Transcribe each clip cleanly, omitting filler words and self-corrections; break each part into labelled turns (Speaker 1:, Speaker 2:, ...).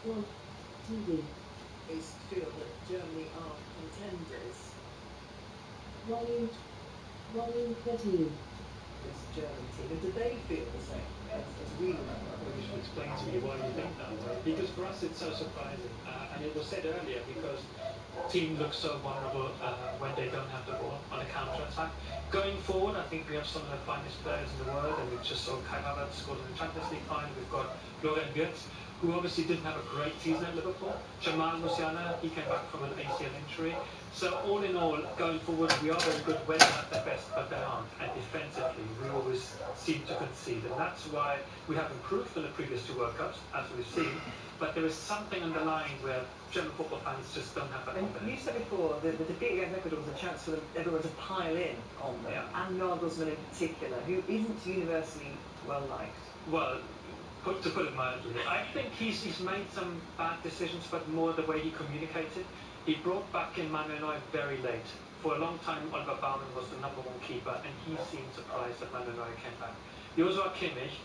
Speaker 1: Well, TV is feel that Germany are contenders. Volume, volume 13. This German team, and do they feel the same as we remember?
Speaker 2: Well, you should explain to me why you think that way, because for us it's so surprising, and it was said earlier because team looks so vulnerable when they don't have the ball on a counter-attack. Going forward, I think we have some of the finest players in the world, and we just saw Kai Havertz scored in the Champions League final. We've got Florian Wirtz, who obviously didn't have a great season at Liverpool. Jamal Musiala, he came back from an ACL injury. So all in all, going forward, we are very good when they're at their best, but they aren't. And defensively, we always seem to concede, and that's why we have improved in the previous two World Cups, as we've seen. But there is something underlying where German football fans just don't have that confidence.
Speaker 1: And you said before, the defeat against Ecuador was a chance for everyone to pile in on them, and Nagelsmann in particular, who isn't universally well liked.
Speaker 2: Well, to put it mildly, I think he's made some bad decisions, but more the way he communicated. He brought back in Manuel Neuer very late. For a long time, Oliver Baumann was the #1 keeper, and he seemed surprised that Manuel Neuer came back. Joshua Kimmich,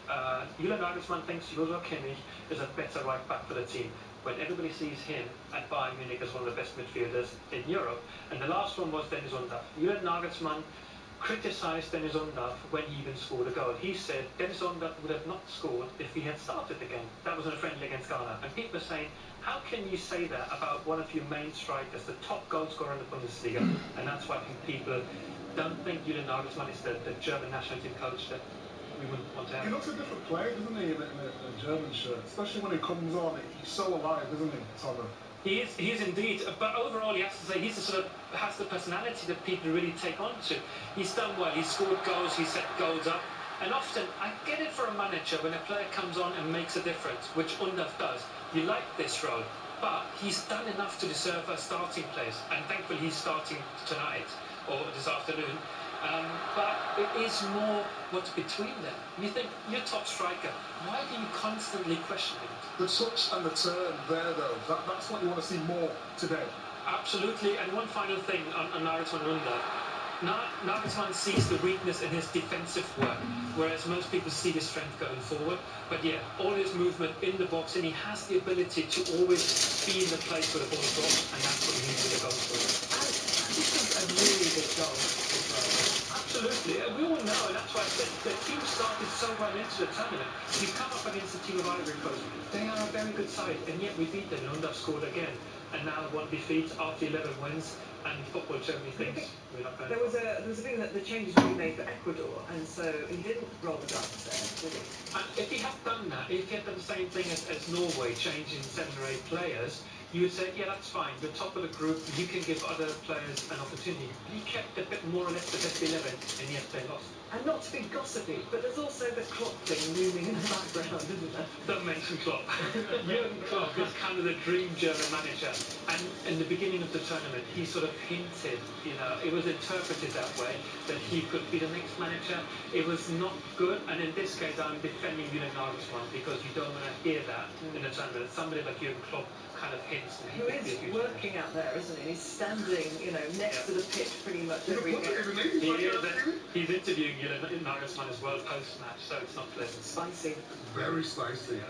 Speaker 2: Julian Nagelsmann thinks Joshua Kimmich is a better right back for the team. When everybody sees him at Bayern Munich as one of the best midfielders in Europe. And the last one was Dennis Undav. Julian Nagelsmann criticised Dennis Undav when he even scored a goal. He said Dennis Undav would have not scored if he had started the game. That was in a friendly against Ghana. And people are saying, how can you say that about one of your main strikers, the top goal scorer in the Bundesliga? And that's why people don't think Julian Nagelsmann is the German national team coach that we wouldn't want to have.
Speaker 3: He looks a different player, doesn't he, in a German shirt? Especially when he comes on, he's so alive, isn't he, Tottenham?
Speaker 2: He is indeed, but overall, you have to say he's the sort of has the personality that people really take on to. He's done well. He's scored goals. He's set goals up, and often I get it for a manager when a player comes on and makes a difference, which Undav does. You like this role, but he's done enough to deserve a starting place, and thankfully he's starting tonight or this afternoon. But it is more what's between them. You think, your top striker, why do you constantly question him?
Speaker 3: The touch and the turn there, though, that's what you want to see more today.
Speaker 2: Absolutely. And one final thing on Nagelsmann and Undav. Nagelsmann sees the weakness in his defensive work, whereas most people see his strength going forward. But yeah, all his movement in the box, and he has the ability to always be in the place where the ball drops, and that's what he needs with the goal scorer.
Speaker 1: And this was a really big goal as well.
Speaker 2: Absolutely, and we all know, and that's why I said the team started so well into the tournament. You come up against the team of Ivory Coast, they are a very good side, and yet we beat them, and Undav scored again. And now one defeat after 11 wins, and football Germany thinks we're not going
Speaker 1: to. There was a thing that the changes were made for Ecuador, and so he didn't roll the dice there, did he?
Speaker 2: And if he had done that, if he had done the same thing as Norway, changing 7 or 8 players, you would say, yeah, that's fine. You're top of the group. You can give other players an opportunity. He kept a bit more or less the best 11, and yet they lost.
Speaker 1: And not to be gossipy, but there's also the Klopp thing looming in the background, isn't there?
Speaker 2: Don't mention Klopp. Jurgen Klopp is kind of the dream German manager. And in the beginning of the tournament, he sort of hinted, it was interpreted that way, that he could be the next manager. It was not good. And in this case, I'm defending Julian Nagelsmann because you don't want to hear that in a tournament. Somebody like Jurgen Klopp kind of hints.
Speaker 1: Who is working out there, isn't he? He's standing, next to the pitch pretty much every game.
Speaker 2: He's interviewing Julian Nagelsmann as well post-match, so it's not pleasant.
Speaker 1: Spicy.
Speaker 3: Very spicy.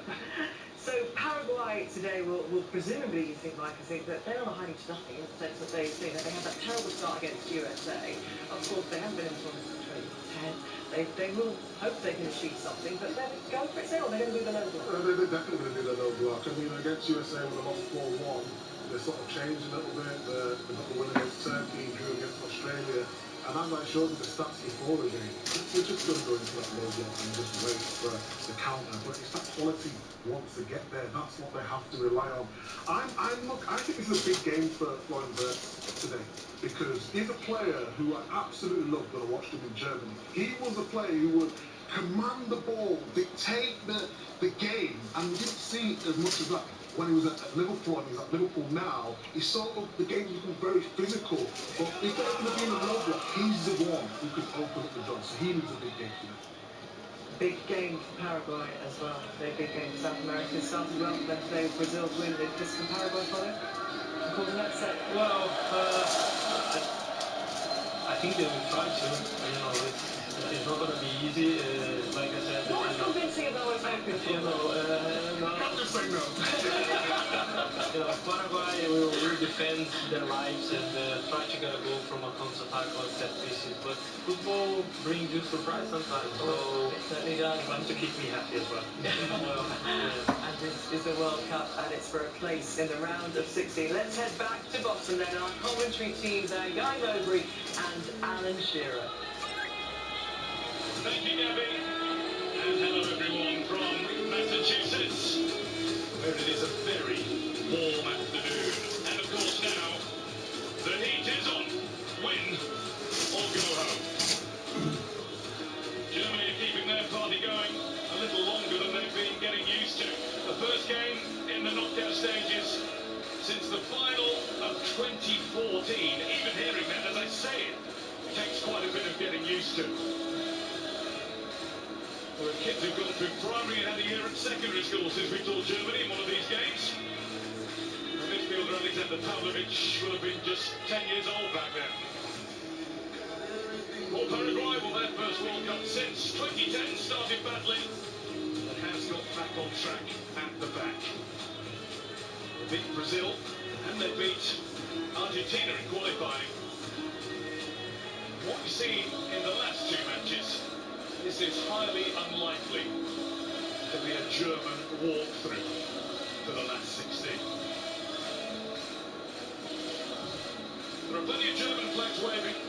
Speaker 1: So Paraguay today will presumably, you think, Mike, I think that they're on a hiding to nothing in the sense that they had that terrible start against USA. Of course, they haven't been in tournaments since 2010. They will hope they can achieve something, but they're going for it still. They're going to do the low block.
Speaker 3: They're definitely going to do the low block. I mean, against USA with a loss 4-1, they sort of changed a little bit. They got the win against Turkey, drew against Australia. And as I showed you the stats before the game, we're just going to go into that low block and just wait for the counter. But it's that quality once they get there. That's what they have to rely on. I think this is a big game for Florian Wirtz today, because he's a player who I absolutely loved when I watched him in Germany. He was a player who would command the ball, dictate the game, and we didn't see as much of that when he was at Liverpool, and he's at Liverpool now. He's sort of, the game's become very physical, but if they're going to be in the low block, he's the one who can open up the door, so he needs a big game for them.
Speaker 1: Big game for Paraguay as well. Their big game for South America started well for them today with Brazil's win. Did this from Paraguay follow? Causing that set?
Speaker 2: Well, I think they will try to. You know, it's not going to be easy. Like I said,
Speaker 1: Not as convincing as I was hoping for.
Speaker 2: you know,
Speaker 3: Can't just say no.
Speaker 2: you know, Paraguay will defend their lives and try to get a goal from a counter-attack or set pieces. But football brings you surprise sometimes. So
Speaker 1: it certainly does.
Speaker 2: it wants to keep me happy as well.
Speaker 1: And this is the World Cup, and it's for a place in the round of 16. Let's head back to Boston then. Our commentary teams are Guy Mowbray and Alan Shearer.
Speaker 4: Thank you, Gabby. And hello, everyone from Massachusetts, where it is a very warm afternoon. And of course now, the heat is on. Win or go home. Germany are keeping their party going a little longer than they've been getting used to. The first game in the knockout stages since the final of 2014. Even hearing that as I say it takes quite a bit of getting used to. There are kids who've gone through primary and had a year at secondary school since we taught Germany in one of these games. And midfielder Alexander Pavlovic will have been just 10 years old back then. Well, Paraguay, well, their first World Cup since 2010 started badly, but has got back on track at the back. They beat Brazil, and they beat Argentina in qualifying. What we've seen in the last two matches, this is highly unlikely to be a German walkthrough for the last 16. There are plenty of German flags waving,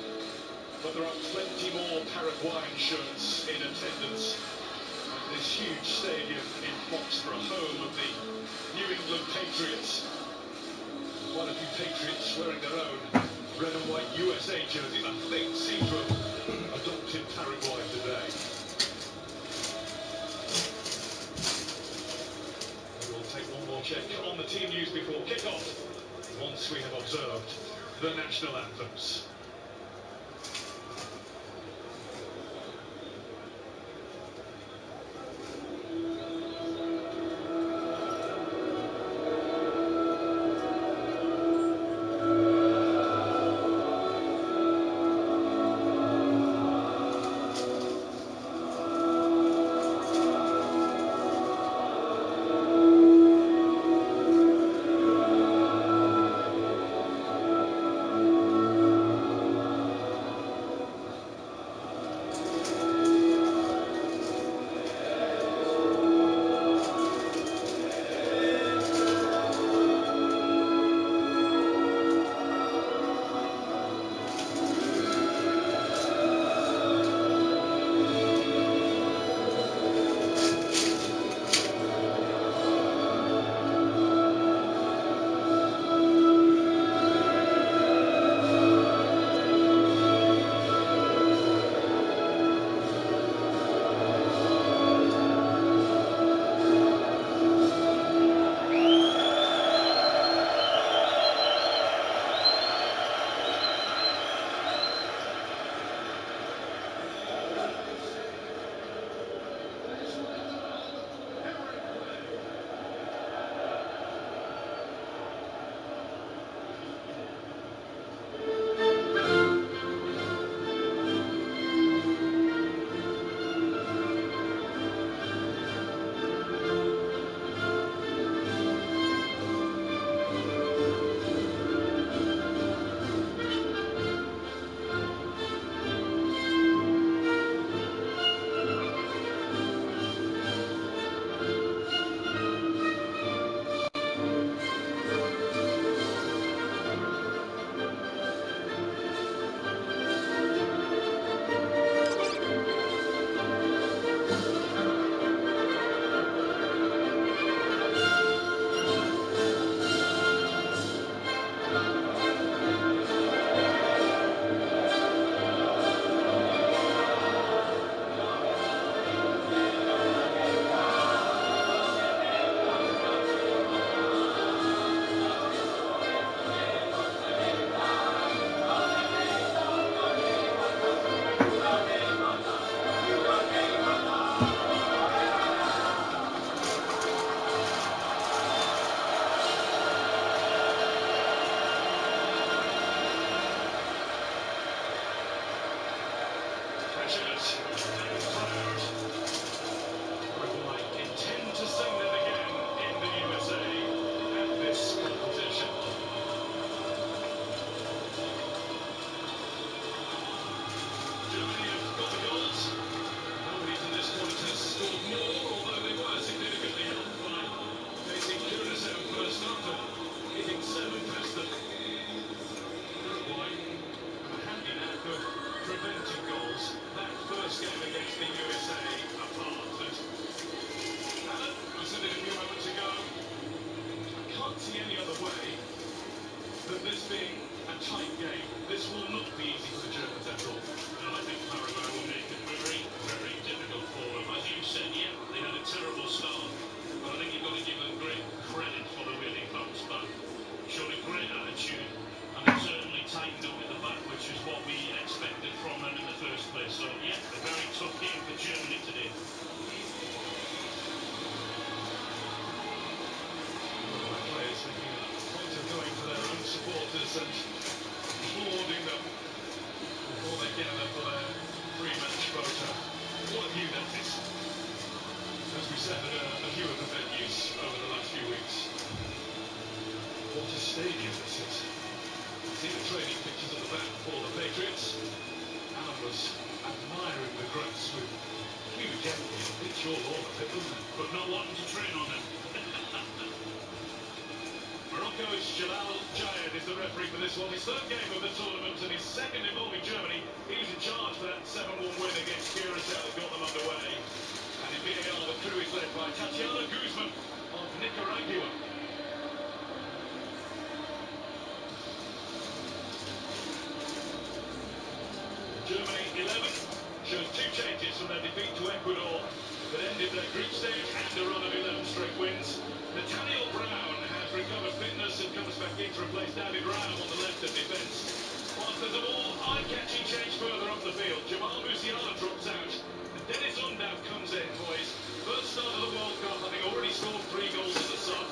Speaker 4: but there are plenty more Paraguayan shirts in attendance at this huge stadium in Foxborough, home of the New England Patriots. Quite a few Patriots wearing their own red and white USA jerseys, I think, seem to have adopted Paraguay today. We'll take one more check on the team news before kick-off, once we have observed the national anthems. see any other way than this being a tight game. This will not be easy for the Germans at all.
Speaker 5: And I think Paraguay will make it very, very difficult for them. As you said, yeah, they had a terrible start, but I think you've got to give them great credit for the way they bounced back. Showed a great attitude, and they certainly tightened up at the back, which is what we expected from them in the first place. So, yeah, a very tough game for Germany today.
Speaker 4: Players making a point of going to their own supporters and applauding them before they gather for their pre-match photo. What have you noticed? As we said at a few of the venues over the last few weeks. What a stadium this is. See the training pictures at the back for the Patriots. Alan was admiring the grass with huge empty pitch all over it, wasn't it?
Speaker 5: But not wanting to train on them.
Speaker 4: Morocco's Jalal Jayed is the referee for this one. His third game of the tournament and his second involving Germany. He was in charge for that 7-1 win against Curacao that got them underway. And in VAR, the crew is led by Tatiana Guzman of Nicaragua. Germany 11 shows 2 changes from their defeat to Ecuador that ended their group stage and a run of 11 straight wins. Nathaniel Brown has recovered fitness and comes back in to replace David Rao on the left of defence. Whilst there's a more eye-catching change further up the field, Jamal Musiala drops out and Dennis Undav comes in for his first start of the World Cup, having already scored 3 goals in the sub.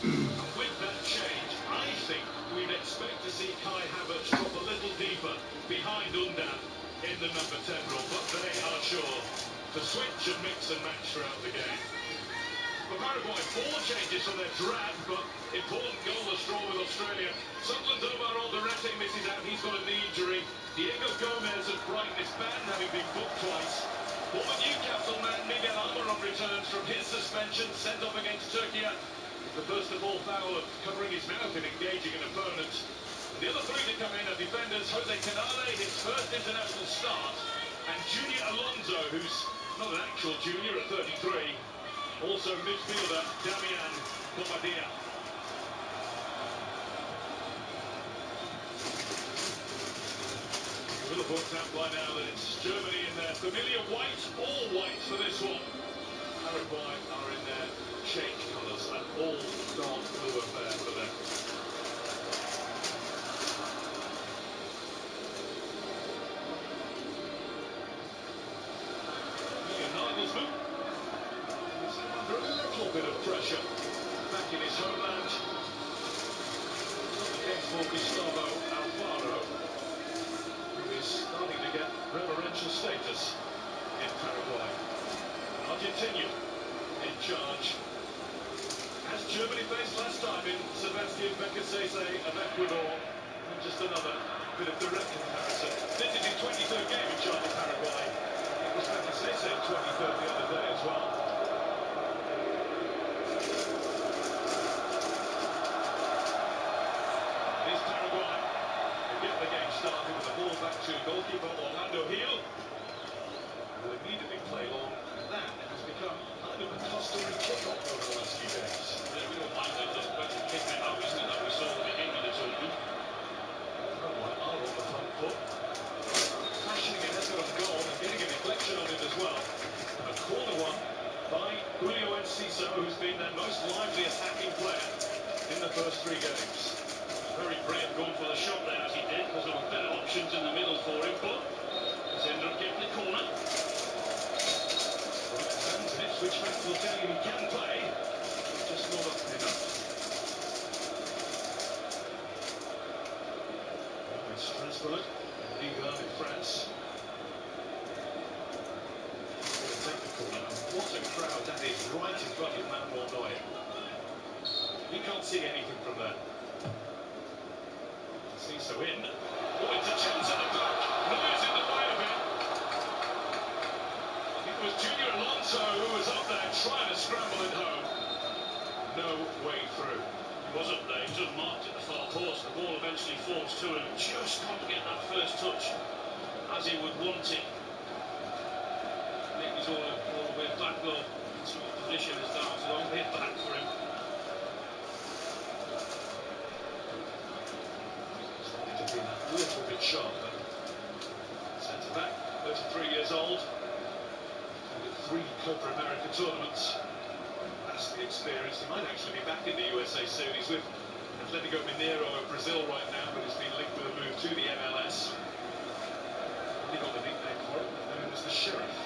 Speaker 4: And with that change, I think we'd expect to see Kai Havertz drop a little deeper behind Undav in the number 10 role, but they are sure to switch and mix and match throughout the game. For Paraguay, 4 changes from their drab but important goalless draw with Australia. Sunderland's Omar Alderete misses out, he's got a knee injury. Diego Gomez of Brighton is banned, having been booked twice. Former Newcastle man Miguel Almiron returns from his suspension, sent off against Turkey. The first of all foul of covering his mouth in engaging an opponent. And the other 3 to come in are defenders Jose Canale, his first international start, and Junior Alonso, who's not an actual junior at 33. Also midfielder Damian Bobadilla. You will have worked out by now that it's Germany in their familiar white, all white for this one. Paraguay are in their change colours, an all dark blue affair for them. Nagelsmann is under a little bit of pressure back in his homeland. Not against Gustavo Alfaro, who is starting to get reverential status in Paraguay. Argentina in charge. As Germany faced last time in Sebastian Becasese of Ecuador. And just another bit of direct comparison. This is his 23rd game in charge of Paraguay. It was Becasese 23rd the other day as well. Here's Paraguay. They get the game started with the ball back to goalkeeper Orlando Gil. Will immediately play long, and that has become kind of a customary kickoff over the last few days.
Speaker 5: Yeah, we don't mind that, but kick it out, isn't it, that we saw at the beginning of the tournament.
Speaker 4: Paraguay are on the front foot. Flashing ahead of goal and getting a deflection on it as well. And a corner one by Julio Enciso, who's been their most lively attacking player in the first 3 games.
Speaker 5: Very brave going for the shot there as he did, because there were better options in the middle for him, but he's ended up getting the corner.
Speaker 4: And Ipswich fans will tell you he can play, just not enough. In Strasbourg, Ligue 1 in France. Going to take the corner, and what a crowd that is right in front of Manuel Neuer. He can't see anything from there. Sees so in. Oh, it's a chance at the back. Neuer's in the way of it. It was Junior Alonso who was up there trying to scramble it home. No way through.
Speaker 5: He was up there, he was unmarked at the far post. The ball eventually falls to him, just can't get that first touch as he would want it. I think he's all the way back though. Into a position as that was a long way back for him.
Speaker 4: been a little bit sharper. Centre back, 33 years old. With 3 Copa America tournaments. That's the experience. He might actually be back in the USA soon. He's with Atletico Mineiro of Brazil right now, but he's been linked with a move to the MLS. He got the nickname for it, known as the Sheriff.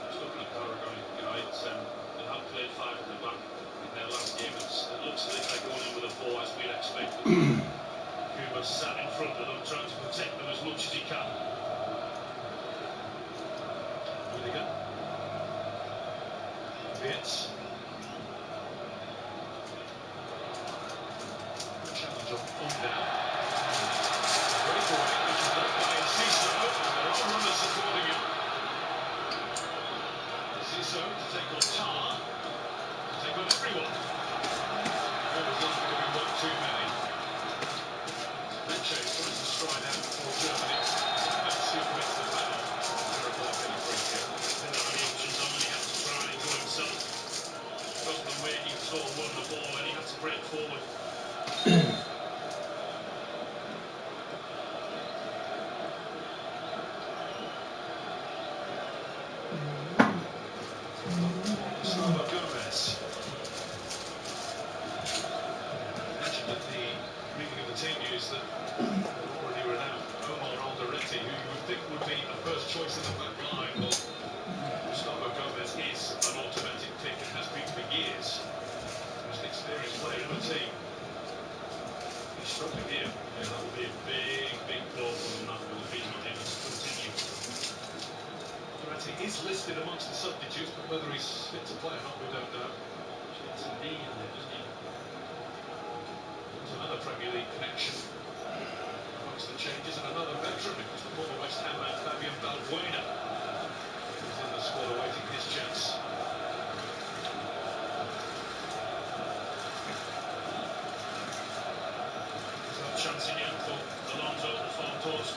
Speaker 5: Just looking at Paraguay, they have played 5 at the back in their last game. It looks as if they're going in with a 4 as we'd expect. Cuba's sat in front of them, trying to protect them as much as he can.
Speaker 4: Willigan. Vince. Challenge on now. Breakaway, which is led by Enciso, and there are runners supporting him. Enciso to take on Tar, to take on everyone. Always looks to be one too many. Meche tries to stride out for Germany. Let's see who hits the foul. Paraguay get a free kick.
Speaker 5: Didn't have any options on, and he had to try and go himself. Because of the way he sort of won the ball, and he had to break forward.
Speaker 4: Gustavo Gomez. Mentioned at the reading of the team news that already renowned Omar Alderete, who you would think would be a first choice in the back line. Well, Gustavo Gomez is an automatic pick and has been for years. Most experienced player in the team. He's struggling here.
Speaker 5: Yeah, that would be a big blow for them, that would be not able to continue.
Speaker 4: Alderete is listed amongst the substitutes, but whether he's fit to play or not, we don't know.
Speaker 5: It's a knee in there, doesn't he?
Speaker 4: There's another Premier League connection amongst the changes, and another veteran, because the former West Ham man Fabian Balbuena is in the squad awaiting his chance.
Speaker 5: There's no chance in the end for Alonso, the form towards.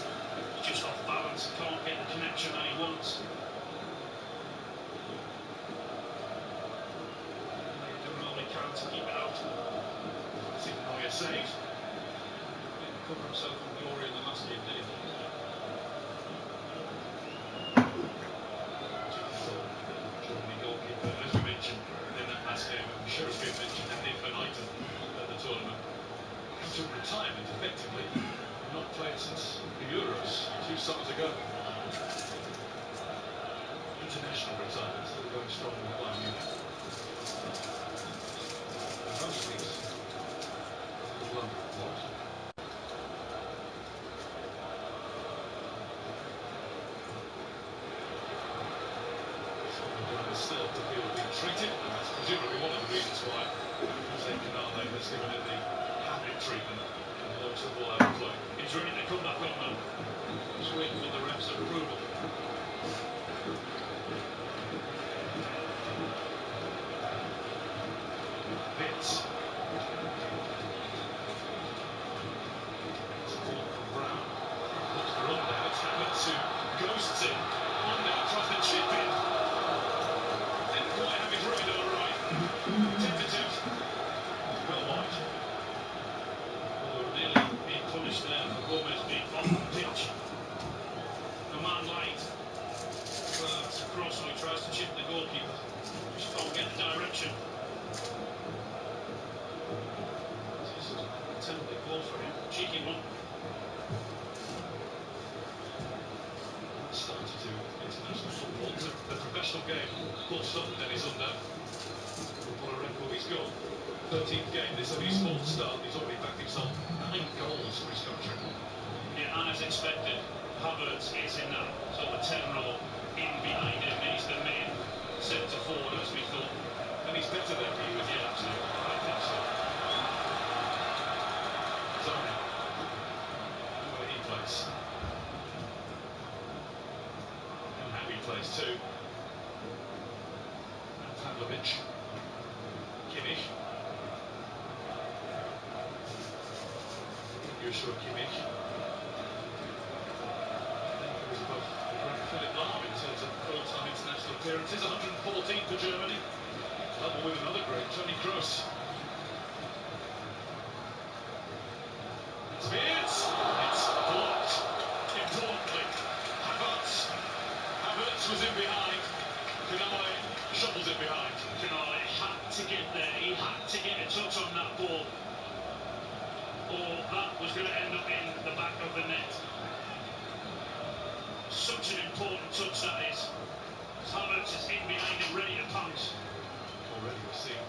Speaker 5: He's just off balance, he can't get the connection that he wants. They're doing all they can to keep it out.
Speaker 4: See Neuer saved. Didn't cover himself in glory in the last game, did he? Germany goalkeeper, as we mentioned in that last game, I'm sure it's been mentioned ad infinitum at the tournament. Come to retirement effectively. Not played since the Euros 2 summers ago. International retirement, still going strong with Bayern Munich. Most weeks, London was. Still to feel being treated, and that's presumably one of the reasons why Jose Canale has given it the habit treatment and looks the ball out of play.
Speaker 5: He's ready to come back on now. Just waiting for the ref's approval.
Speaker 4: Vince. Support from Brown. Looks for Ronda. It's Havertz who ghosts it. Ronda tries to chip in. Didn't quite have his radar right. Tentative. Well wide.
Speaker 5: Oh, we're really being punished there for Gomez being off the pitch. A man light. Well, it's a cross, so he tries to chip the goalkeeper. Just can't get the direction.
Speaker 4: This is a template goal for him.
Speaker 5: Cheeky one.
Speaker 4: Start to international football, to the professional game. Full stop, Dennis Under. What a record he's got. 13th game, this will be his 4th start. He's already backed himself 9 goals for his country.
Speaker 5: Yeah, and as expected, Havertz is in that sort of 10 row in behind him. He's the main centre forward, as we thought.
Speaker 4: And he's better than he was, yeah, absolutely. I think so. Zone. Where he plays. And how he plays too. And Pavlovic. Kimmich. Joshua Kimmich. He was above the great Philip Lahm in terms of all-time international appearances. 114 for Germany. Level with another great, Toni Kroos. Spears. It's blocked. Importantly, Havertz was in behind. Canale shovels it behind.
Speaker 5: Canale had to get there. He had to get a touch on that ball, or that was going to end up in the back of the net. Such an important touch that is. Havertz is in behind him, ready to pounce.
Speaker 4: Already we've seen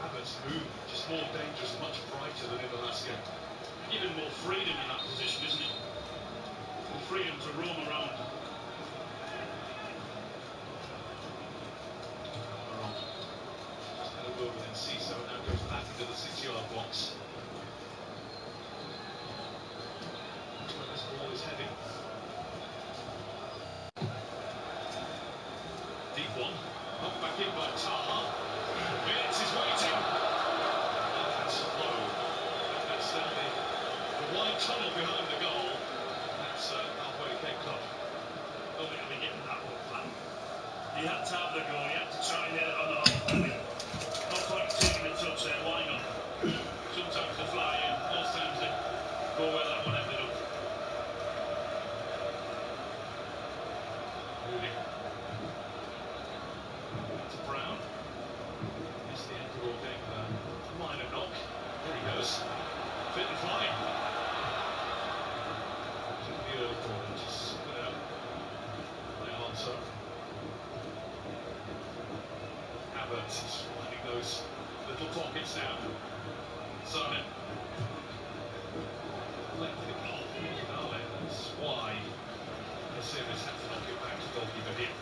Speaker 4: Havertz move just more dangerous, much brighter than in the last game.
Speaker 5: Given more freedom in that position, isn't it? More freedom to roam around.
Speaker 4: Just had a word with Enciso, now goes back into the 6-yard box. That's where this ball is heading. Deep one, knocked back in by Taha. Vince is waiting. That's low. That's the wide tunnel behind the goal. That's halfway to Cape Cod.
Speaker 5: Don't think I'll be getting that one flat. He had to have the goal, he had to try and hit it on the half volley. Not quite taking the touch there, why not? Sometimes they fly in, most times they go where that one ended up.
Speaker 4: Moving. To Brown. Missed the interval game with a minor knock. There he goes. Fit and flying. Took the early ball and just spit out. By Alonso. Havertz is finding those little pockets now. Simon. Lengthy the goal. Canale. That's why Mercedes had to knock it back to goalkeeper here.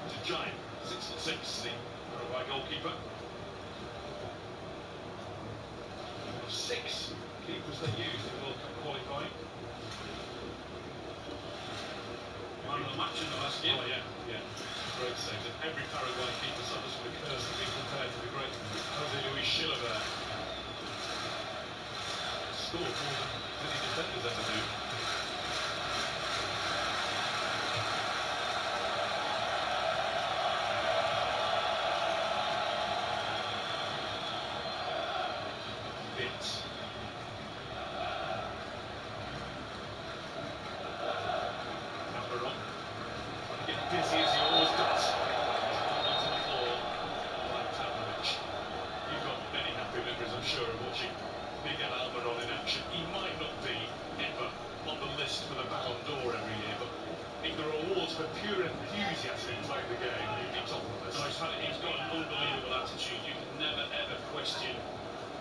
Speaker 4: To Giant. 6'6", the Paraguay goalkeeper. One of 6 keepers they used in World Cup qualifying.
Speaker 5: Man of the match in the last game.
Speaker 4: Oh yeah. Great save. And every Paraguay keeper suffers from the curse of being compared to the great Jose Luis Chilavert. Scored more than many defenders ever do. Vince. Cameron. Trying to get busy as he always does. Onto the floor. Like Tavlovich. You've got many happy memories, I'm sure, of watching Miguel Almiron in action. He might not be ever on the list for the Ballon d'Or every year, but if there are awards for pure enthusiasm in playing the game, he'd be top of the list.
Speaker 5: No, he's got an unbelievable attitude. You can never ever question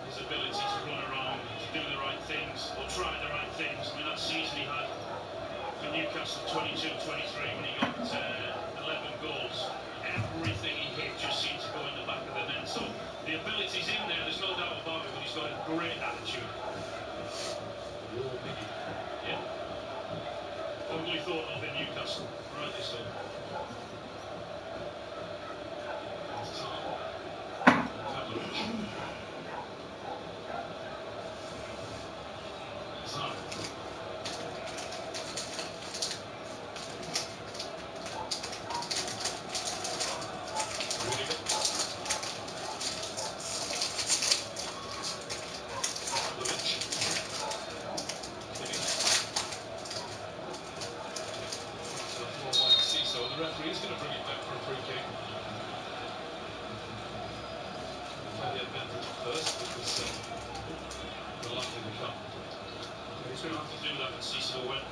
Speaker 5: his ability to run around, to do the right things, or try the right things. I mean, that season he had for Newcastle 22-23 when he got 11 goals. Everything he hit just seemed to go in the back of the net. So the ability's in there, there's no doubt about it, but he's got a great attitude.
Speaker 4: War Miggy.
Speaker 5: Yeah. Probably thought of in Newcastle, rightly so.
Speaker 4: It's time. Tavlovich. Zara. Rudiger. Tavlovich. Kimmich. To the floor by Enciso, and the referee is going to bring it back for a free kick. Play the advantage first, which was unlikely to come.
Speaker 5: He's going to have to do that, and Cicero when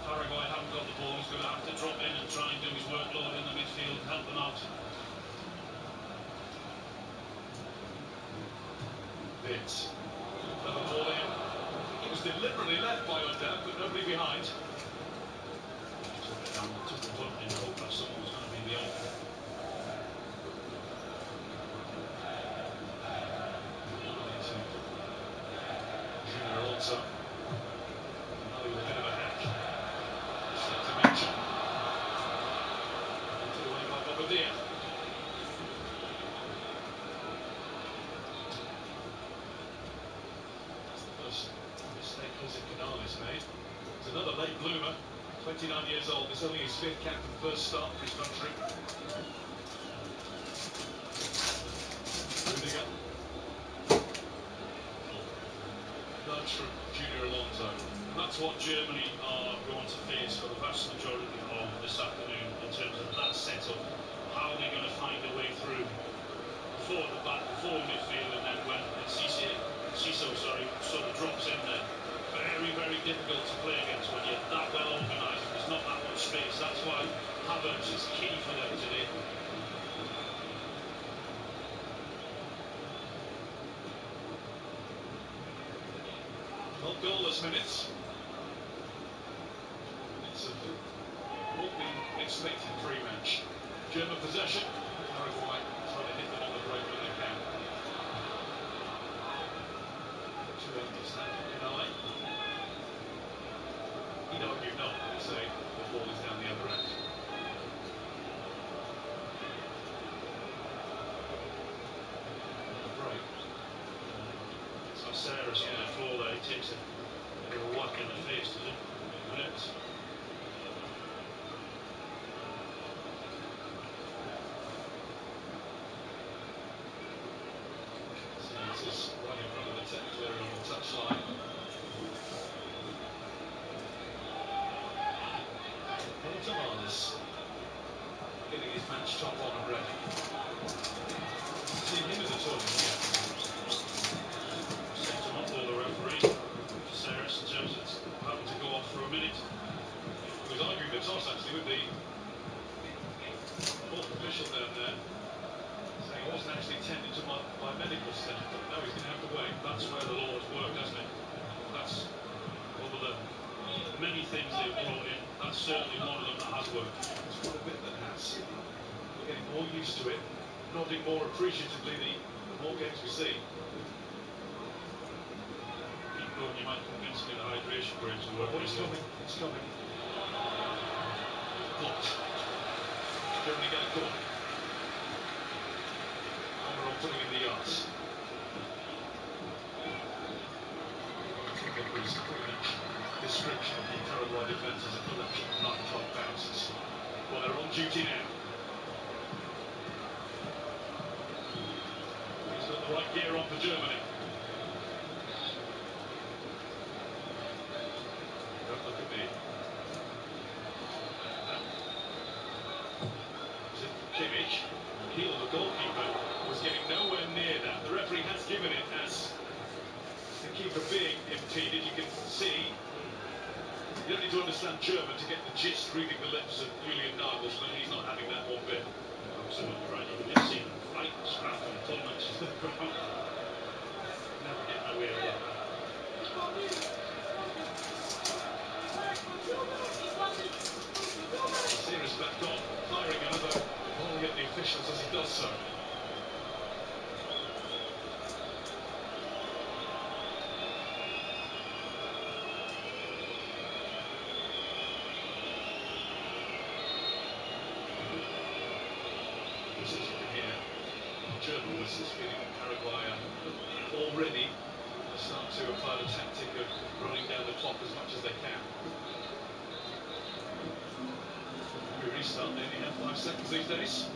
Speaker 5: Paraguay haven't got the ball, he's going to have to drop in and try and do his workload in the midfield and help them out.
Speaker 4: Vince. Another ball in. It was deliberately left by Undab, but nobody behind.
Speaker 5: Took the punt in the hope that someone was going to be behind.
Speaker 4: Junior also. Now with a bit of a hack. Set to mention. Put away by Bobadilla. That's the first mistake Jose Canales made. It's another late bloomer. 29 years old. It's only his 5th cap and first start for his country. Rudiger. touch from Junior Alonso.
Speaker 5: That's what Germany are going to face for the vast majority of this afternoon in terms of that setup. How are they going to find a way through four at the back, four midfield, and then when Ciso sort of drops in there. Very, very difficult to play against when you're that well organised and there's not that much space. That's why Havertz is key for them today.
Speaker 4: Not goalless minutes. It's what we expected pre-match. German possession. Paraguay trying to hit them on the break when they can. Two angles now. Canale. He'd argue not. He'd say the ball is down the other end. Break.
Speaker 5: So Sarah's on the floor there. He takes a bit of a whack in the face, does he? Ripped.
Speaker 4: This is right in front of the technical area on the touchline. Paul Tavares getting his match top on already. Seen him as a tournament yet.
Speaker 5: Sent him off all the referee. Sarah in terms of having to go off for a minute.
Speaker 4: He was arguing the toss actually with the fourth official down there, saying I wasn't actually tending to my medical staff, but no, he's going to have to wait.
Speaker 5: That's where the law has worked, hasn't it? That's over the many things they've brought in. That's certainly one of them that has worked.
Speaker 4: It's quite a bit that has. We're getting more used to it, nodding more appreciatively the more games we see.
Speaker 5: Keep going, you might convince me the hydration breaks will work.
Speaker 4: But it's coming, it's coming. Blocked. Germany get a corner. Almiron putting in the yards. His pre-match description of the Paraguay defence as a collection of night-club bounces. Well, they're on duty now. He's got the right gear on for Germany. Don't look at me. Kimmich, heel of the goalkeeper, was getting nowhere near that. The referee has given it as the keeper being impeded. You can see, you don't need to understand German to get the gist reading the lips of Julian Nagelsmann. He's not having that one bit.
Speaker 5: Absolutely right. You can just see them fight, scrap and pull matches to the ground. Never getting away with that.
Speaker 4: Series back on, firing another volley at the officials as he does so. As you can hear, German whistles feeling that Paraguay are already start to apply the tactic of running down the clock as much as they can. We restart, they only have 5 seconds these days.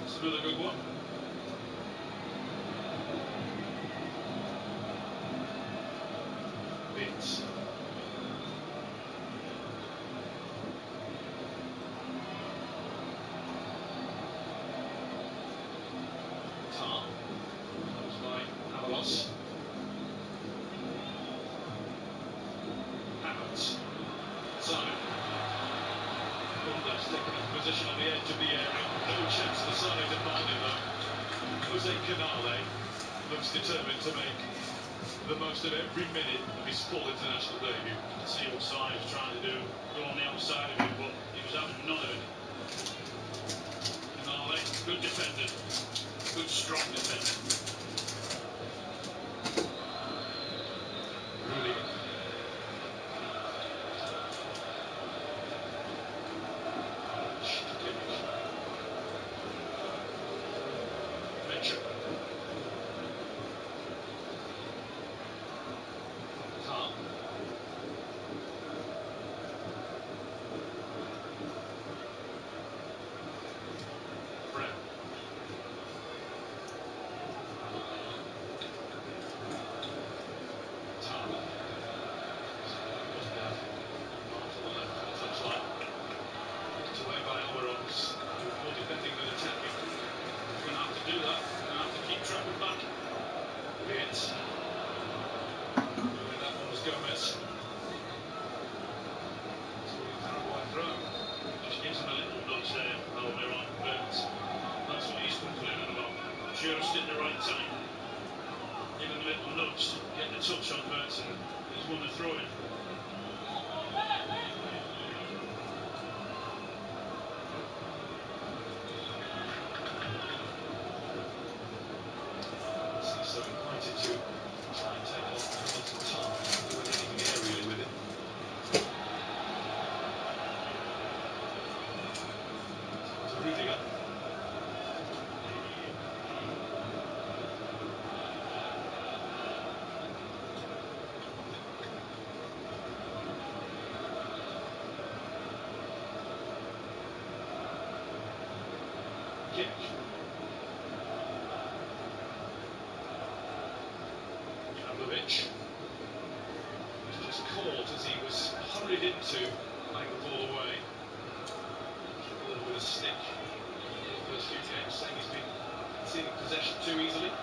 Speaker 4: It's another good one. Vince. Tar. That was by Avalos. Havertz. Simon. Bundas taking his position on the edge of the area. No chance for Sane to find him though. Jose Canale looks determined to make the most of every minute of his full international debut.
Speaker 5: See what Sane was trying to do, go on the outside of it, but he was having none of it. Canale, good defender. Good, strong defender.
Speaker 4: Really. Mitchell. Tar. Brown.
Speaker 5: just at the right time. Give him a little nudge, get the touch on Mertz, and he's won the throw-in.
Speaker 4: So invited to try and take on Hamilton Tom, doing anything aerially with it. To Rudiger. Kimmich. Pavlovic. He's just caught as he was hurried into playing the ball away. Ball with a stick. The first few games saying he's been conceding possession too easily.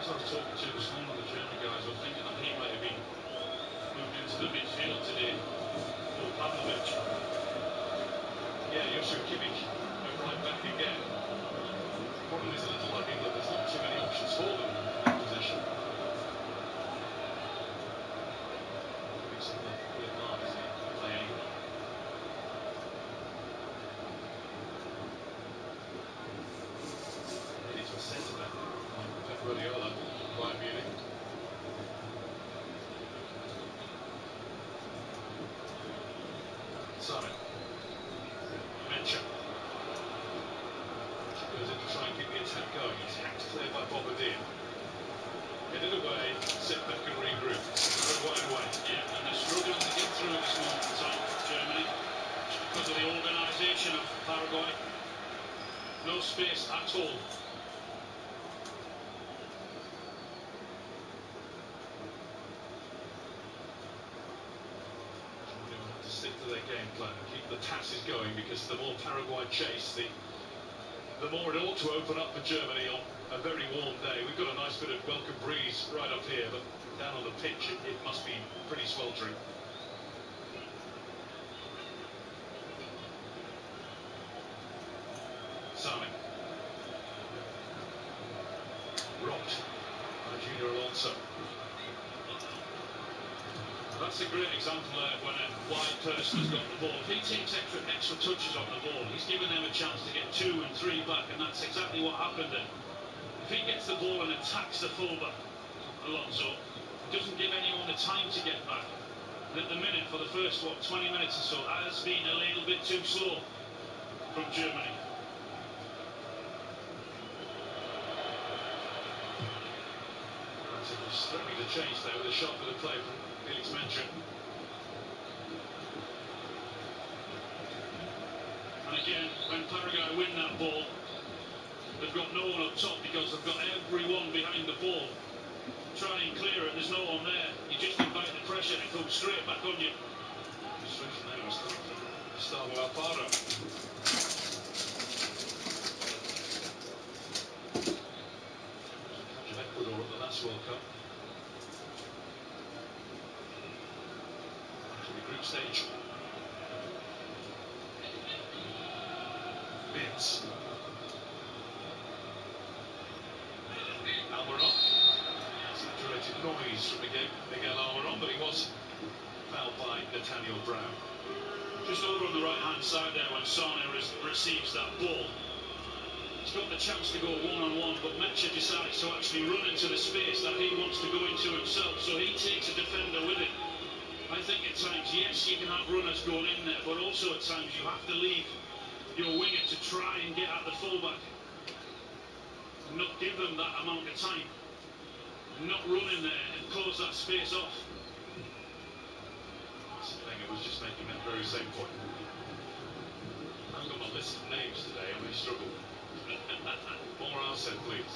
Speaker 5: As I was talking to this morning, the German guys were thinking that he might have been moved into the midfield today for Pavlovic.
Speaker 4: Yeah, Joshua Kimmich went right back again. The problem is a little like England, there's not too many options for them in possession. Makes it the advantage to play anywhere. Ready to a centre back by Pep Guardiola, Bayern Munich. Simon. Mencha. Goes in to try and keep the attack going. It's hacked clear by Bobadilla. Headed away, sit back and regroup. Paraguay away.
Speaker 5: Yeah, and they're struggling to get through at this moment in time, Germany, because of the organisation of Paraguay. No space at all.
Speaker 4: They will have to stick to their game plan and keep the passes going, because the more Paraguay chase, the more it ought to open up for Germany on a very warm day. We've got a nice bit of welcome breeze right up here, but down on the pitch it must be pretty sweltering. Sami. Rocked by Junior Alonso.
Speaker 5: That's a great example of when a wide person has got the ball. If he takes extra touches on the ball, he's given them a chance to get 2 and 3 back, and that's exactly what happened then. If he gets the ball and attacks the fullback, Alonso, doesn't give anyone the time to get back. And at the minute, for the first, 20 minutes or so, has been a little bit too slow from Germany.
Speaker 4: He's threatening to change there with a shot for the play from Felix Mencha.
Speaker 5: And again, when Paraguay win that ball, they've got no one up top because they've got everyone behind the ball. Try and clear it, there's no one there. You just invite the pressure and it comes straight back on you.
Speaker 4: Distraction there was coming from Gustavo Alfaro. Catch of Ecuador at the last World Cup. To the group stage. Vince. Almiron. Exaggerated noise from Miguel Almiron, but he was fouled by Nathaniel Brown.
Speaker 5: Just over on the right-hand side there when Sane receives that ball. He's got the chance to go one-on-one, but Mencha decides to actually run into the space that he wants to go into himself, so he takes a defender with him. I think at times, yes, you can have runners going in there, but also at times you have to leave your winger to try and get at the fullback. Not give them that amount of time. Not run in there and close that space off.
Speaker 4: Wenger was just making that very same point. I've got my list of names today, I may struggle. More Arsene, please.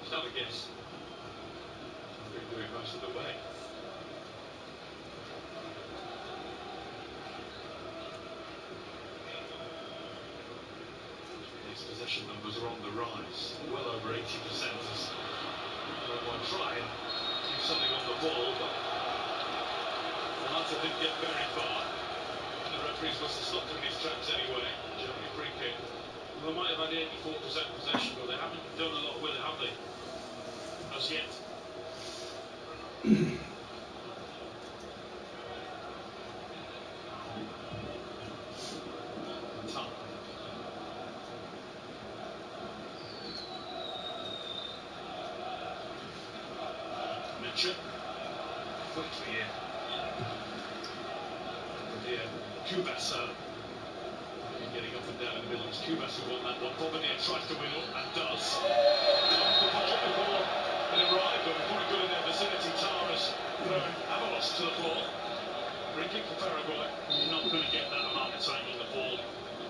Speaker 4: Just have a guess. I've been doing most of the way. His possession numbers are on the rise, well over 80%. I'll try and do something on the ball, but Morata didn't get very far. And the referees must have stopped him in his tracks anyway. Germany free kick.
Speaker 5: 84% possession, but they haven't done a lot with it, have they? As yet.
Speaker 4: Tough. Mitchell. Quickly in. Here, Kubasso. Getting up and down in the middle. It's Kubas who won that one. Bobadilla tries to wheel and does. Dumped the ball before it arrived, but before it got in their vicinity, Tara's thrown Avalos to the floor. Free kick for Paraguay.
Speaker 5: You're not going to get that amount of time on the ball.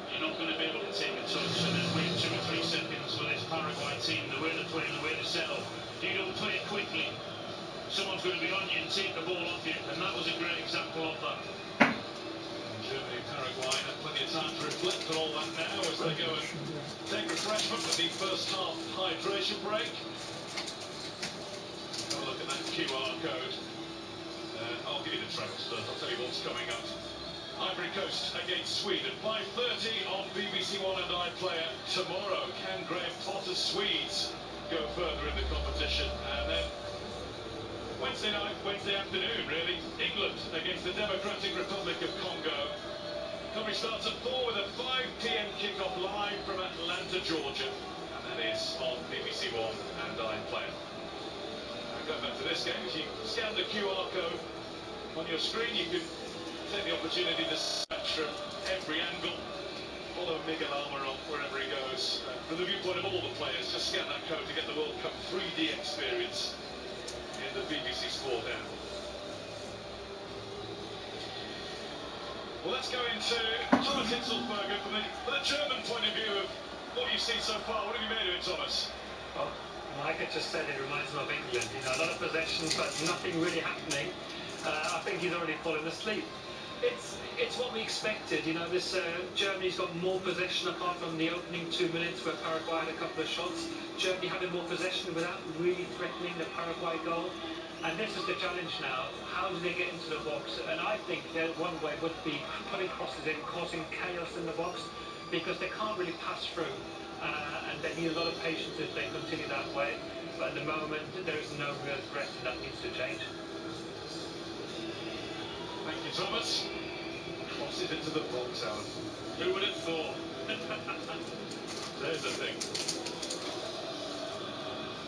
Speaker 5: You're not going to be able to take a touch and then wait 2 or 3 seconds for this Paraguay team, the way they play and the way they settle. If you don't play it quickly, someone's going to be on you and take the ball off you, and that was a great example of that.
Speaker 4: Germany, Paraguay have plenty of time to reflect on all that now as they go and take refreshment with the first half hydration break. Have a look at that QR code. I'll give you the trebles first. I'll tell you what's coming up. Ivory Coast against Sweden. 5:30 on BBC One and iPlayer tomorrow. Can Graham Potter's Swedes go further in the competition? And then Wednesday night, Wednesday afternoon, really. England against the Democratic Republic of Congo. Coverage starts at 4 with a 5 p.m. kickoff live from Atlanta, Georgia. And that is on BBC One and iPlayer. And going back to this game, if you scan the QR code on your screen, you can take the opportunity to search from every angle. Follow Miguel Almiron wherever he goes. From the viewpoint of all the players, just scan that code to get the World Cup 3D experience in the BBC Sport app. Well, let's go into Thomas Hitzelsberger from the German point of view of what you've seen so far. What have you made of it, Thomas?
Speaker 2: Well, Micah just said it reminds him of England. You know, a lot of possession, but nothing really happening. I think he's already fallen asleep. It's what we expected. You know, this Germany's got more possession apart from the opening 2 minutes where Paraguay had a couple of shots. Germany having more possession without really threatening the Paraguay goal. And this is the challenge now. How do they get into the box? And I think that one way would be putting crosses in, causing chaos in the box, because they can't really pass through. And they need a lot of patience if they continue that way. But at the moment, there is no real threat, and that needs to change.
Speaker 4: Thank you, Thomas. Crosses into the box, Alan.
Speaker 5: Who would have thought?
Speaker 4: There's the thing.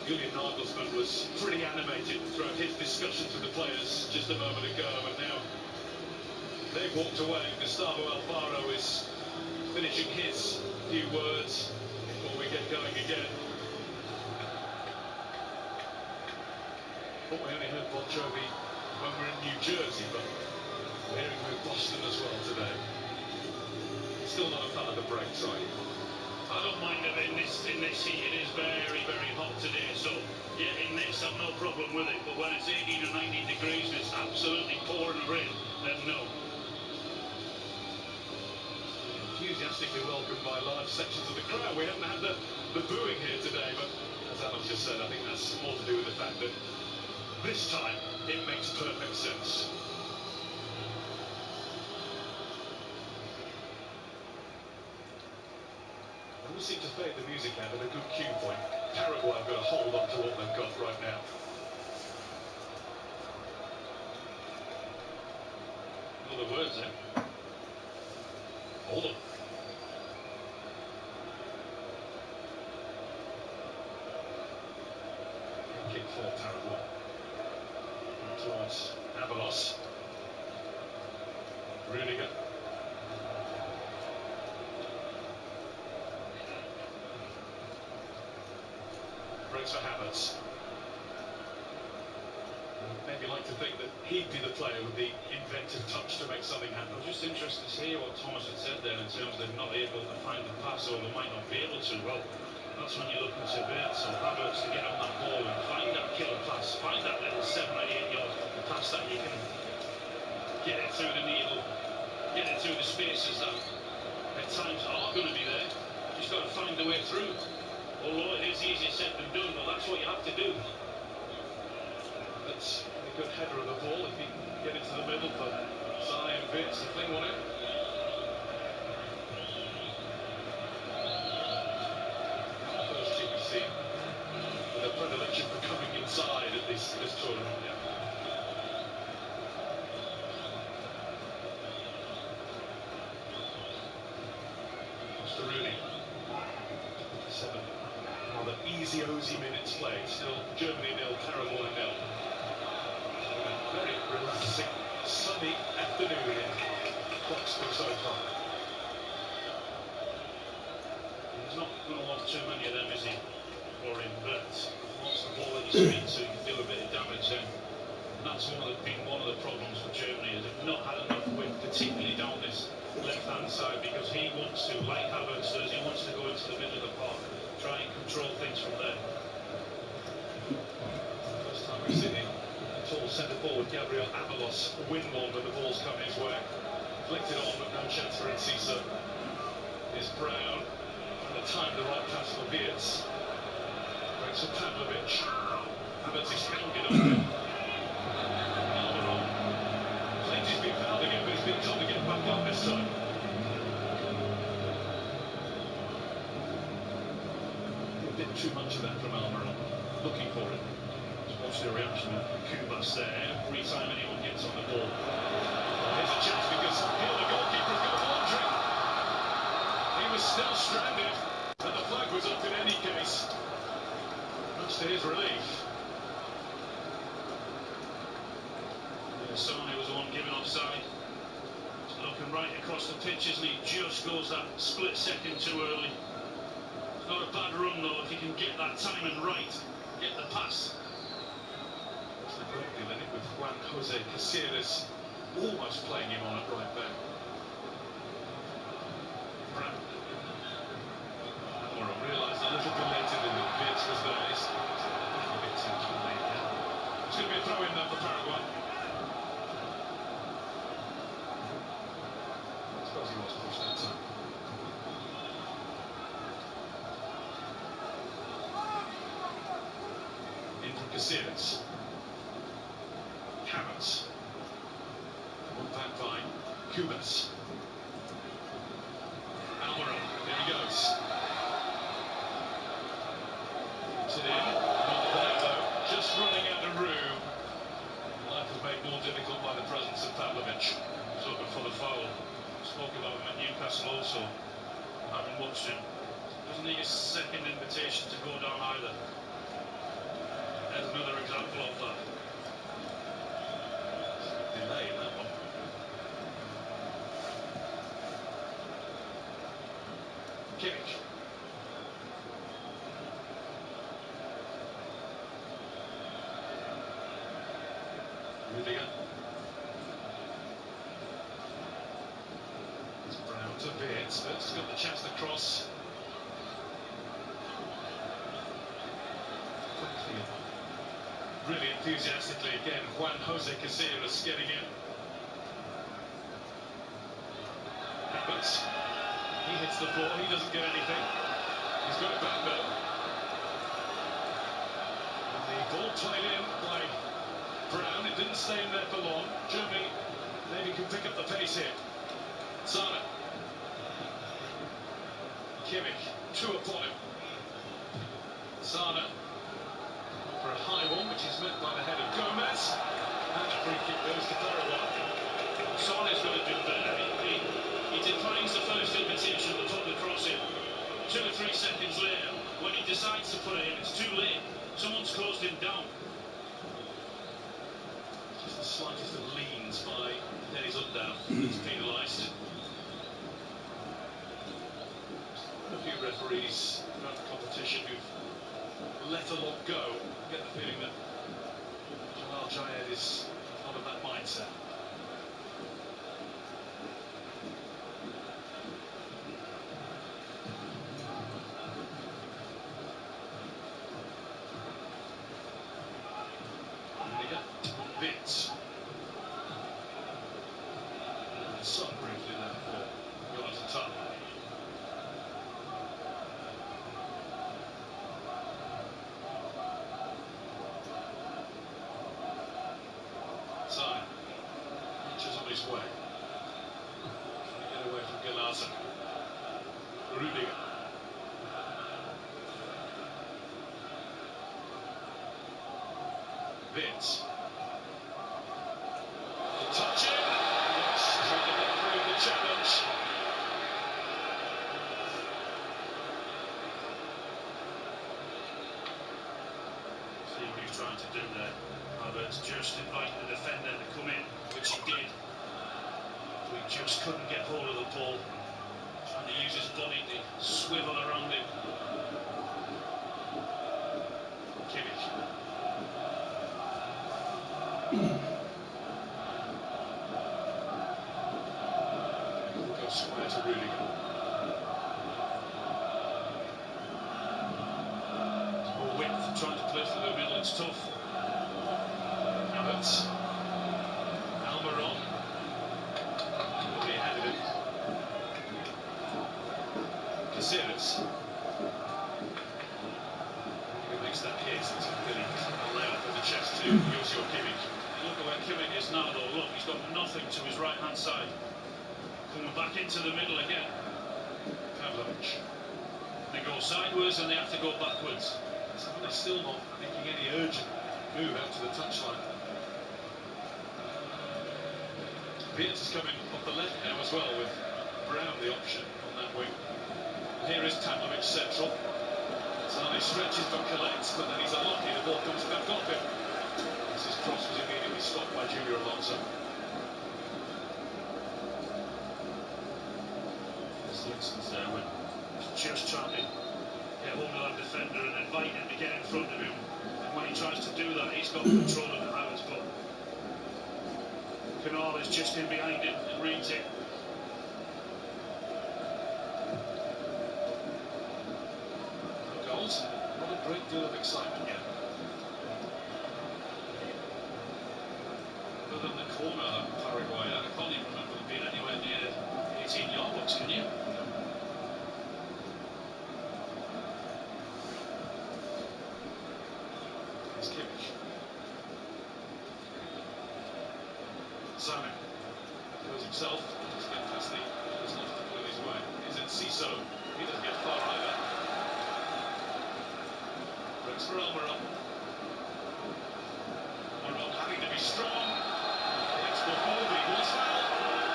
Speaker 4: Julian Nagelsmann was pretty animated throughout his discussions with the players just a moment ago, and now they've walked away. Gustavo Alfaro is finishing his few words before we get going again. Thought we only heard Bon Jovi when we're in New Jersey, but we're hearing him in Boston as well today. Still not a fan of the brakes, are you?
Speaker 5: I don't mind it in this heat. It is very, very hot today, so yeah, in this I've no problem with it. But when it's 18 or 19 degrees and it's absolutely pouring rain, then no.
Speaker 4: Enthusiastically welcomed by large sections of the crowd. We haven't had the booing here today, but as Alan just said, I think that's more to do with the fact that this time it makes perfect sense. We seem to fade the music out at a good cue point. Paraguay have got to hold on to what they've got right now.
Speaker 5: What are the words then?
Speaker 4: Hold on. Kick for Paraguay. Towards Avalos. Rudiger. Breaks for Havertz. Maybe like to think that he'd be the player with the inventive touch to make something happen.
Speaker 5: I was just interested to hear what Thomas had said there in terms of they're not able to find the pass, or they might not be able to. Well, that's when you're looking to Wirtz or Havertz to get on that ball and find that killer pass, find that little 7 or 8 yard pass that you can get it through the needle, get it through the spaces that at times are going to be there. You just got to find the way through. Although it is easier said than done, but that's what you have to do.
Speaker 4: That's a good header of the ball if he can get into the middle for Zion Wirtz to fling one in. to Rooney. 7 rather easy minutes played. Still Germany 0, Paraguay 0. A very relaxing, sunny afternoon in Foxborough so far.
Speaker 5: He's not going to want too many of them, is he, for him? But once the ball at his feet, so he can do a bit of damage then. That's been one of the problems for Germany, is they've not had enough width, particularly down this left-hand side, because he wants to, like Havertz does, he wants to go into the middle of the park, try and control things from there.
Speaker 4: First time we've seen the tall centre forward Gabriel Avalos win one when the ball's come his way. Flicked it on, but no chance for Enciso. Is Brown trying to time the right pass for Wirtz. Breaks for Pavlovic. Havertz is hanging on him. He's been fouled again, but he's been told to get back up this time. A bit too much of that from Almiron. Looking for it.
Speaker 5: Just watch the reaction of Kubas there. Every time anyone gets on the ball.
Speaker 4: Here's a chance because here the goalkeeper's got wandering. He was still stranded, and the flag was up in any case. Much to his relief.
Speaker 5: Sane was the one given offside. He's looking right across the pitch, isn't he? Just goes that split second too early. It's not a bad run though, if he can get that timing right, get the pass.
Speaker 4: That's the great deal in it, with Juan Jose Caceres almost playing him on at right back. Brown. Almiron realised a little bit later than Wirtz was there. He's a bit too late now. It's going to be a throw in there for Paraguay. I suppose he was pushed that time. In from Caceres. Havertz. One back by Kubas. Almiron, there he goes. Puts it in, not there though, just running out of room. Life was made more difficult by the presence of Pavlovic.
Speaker 5: He's looking for the foul. Spoke about him at Newcastle also. Having watched him. Doesn't need a second invitation to go down either. There's another example of that.
Speaker 4: Delay in that one. Kimmich. Rudiger. It's Brown to Wirtz. Wirtz has got the chance to cross. Quickly. Really enthusiastically again, Juan Jose Caceres getting in. Havertz. He hits the floor, he doesn't get anything. He's got it back though. And the ball played in by Brown. It didn't stay in there for long. Germany maybe can pick up the pace here. Sane. Kimmich, two upon him. Sane for a high one, which is met by the head of Gomez. And the free kick goes to Paraguay.
Speaker 5: Sane's going to do better. He declines the first invitation to put the cross in. 2 or 3 seconds later, when he decides to put it in, it's too late. Someone's closed him down.
Speaker 4: Just the slightest of leans by Dennis Undown. He's penalised. A few referees throughout the competition who've let a lot go. I get the feeling that Jamal Jayed is not of that mindset. Wirtz. Son briefly there for Jonathan Tutt. Sane. Inches on his way. Trying to get away from Galaza. Rudiger. Wirtz. Touch it. Yes, trying to get through the challenge.
Speaker 5: trying to do there. Havertz just inviting the defender to come in, which he did. He just couldn't get hold of the ball. Trying to use his body to swivel around him. Kimmich. Goes square to Rudiger. More width, trying to play through the middle, it's tough. Havertz. Almiron. Nobody ahead of him. Caceres. Who makes that hit? It's a layout for the chest to Joshua Kimmich. Look at where Kimmich is now though, look, he's got nothing to his right hand side. Coming back into the middle again. Pavlovich. They go sideways and they have to go backwards.
Speaker 4: They're still not making any urgent move out to the touchline. Beers is coming off the left now as well, with Brown the option on that wing. Here is Pavlovich central. Sane stretches but collects, but then he's unlucky, the ball comes back off him. As his cross was immediately stopped by Junior Alonso.
Speaker 5: Instance there when he's just trying to get hold of that defender and invite him to get in front of him, and when he tries to do that he's got control of the Havertz, but Canal is just in behind him and reads it.
Speaker 4: No goals, not a great deal of excitement yet. Other than the corner of Paraguay, I can't even remember them being anywhere near 18-yard box, can you? Here's Kimmich. Sane goes himself, doesn't get past the doesn't have to pull his way. Is it Ciso? He doesn't get far either. Breaks for Almiron. Almiron having to be strong. The export ball, but he was fouled.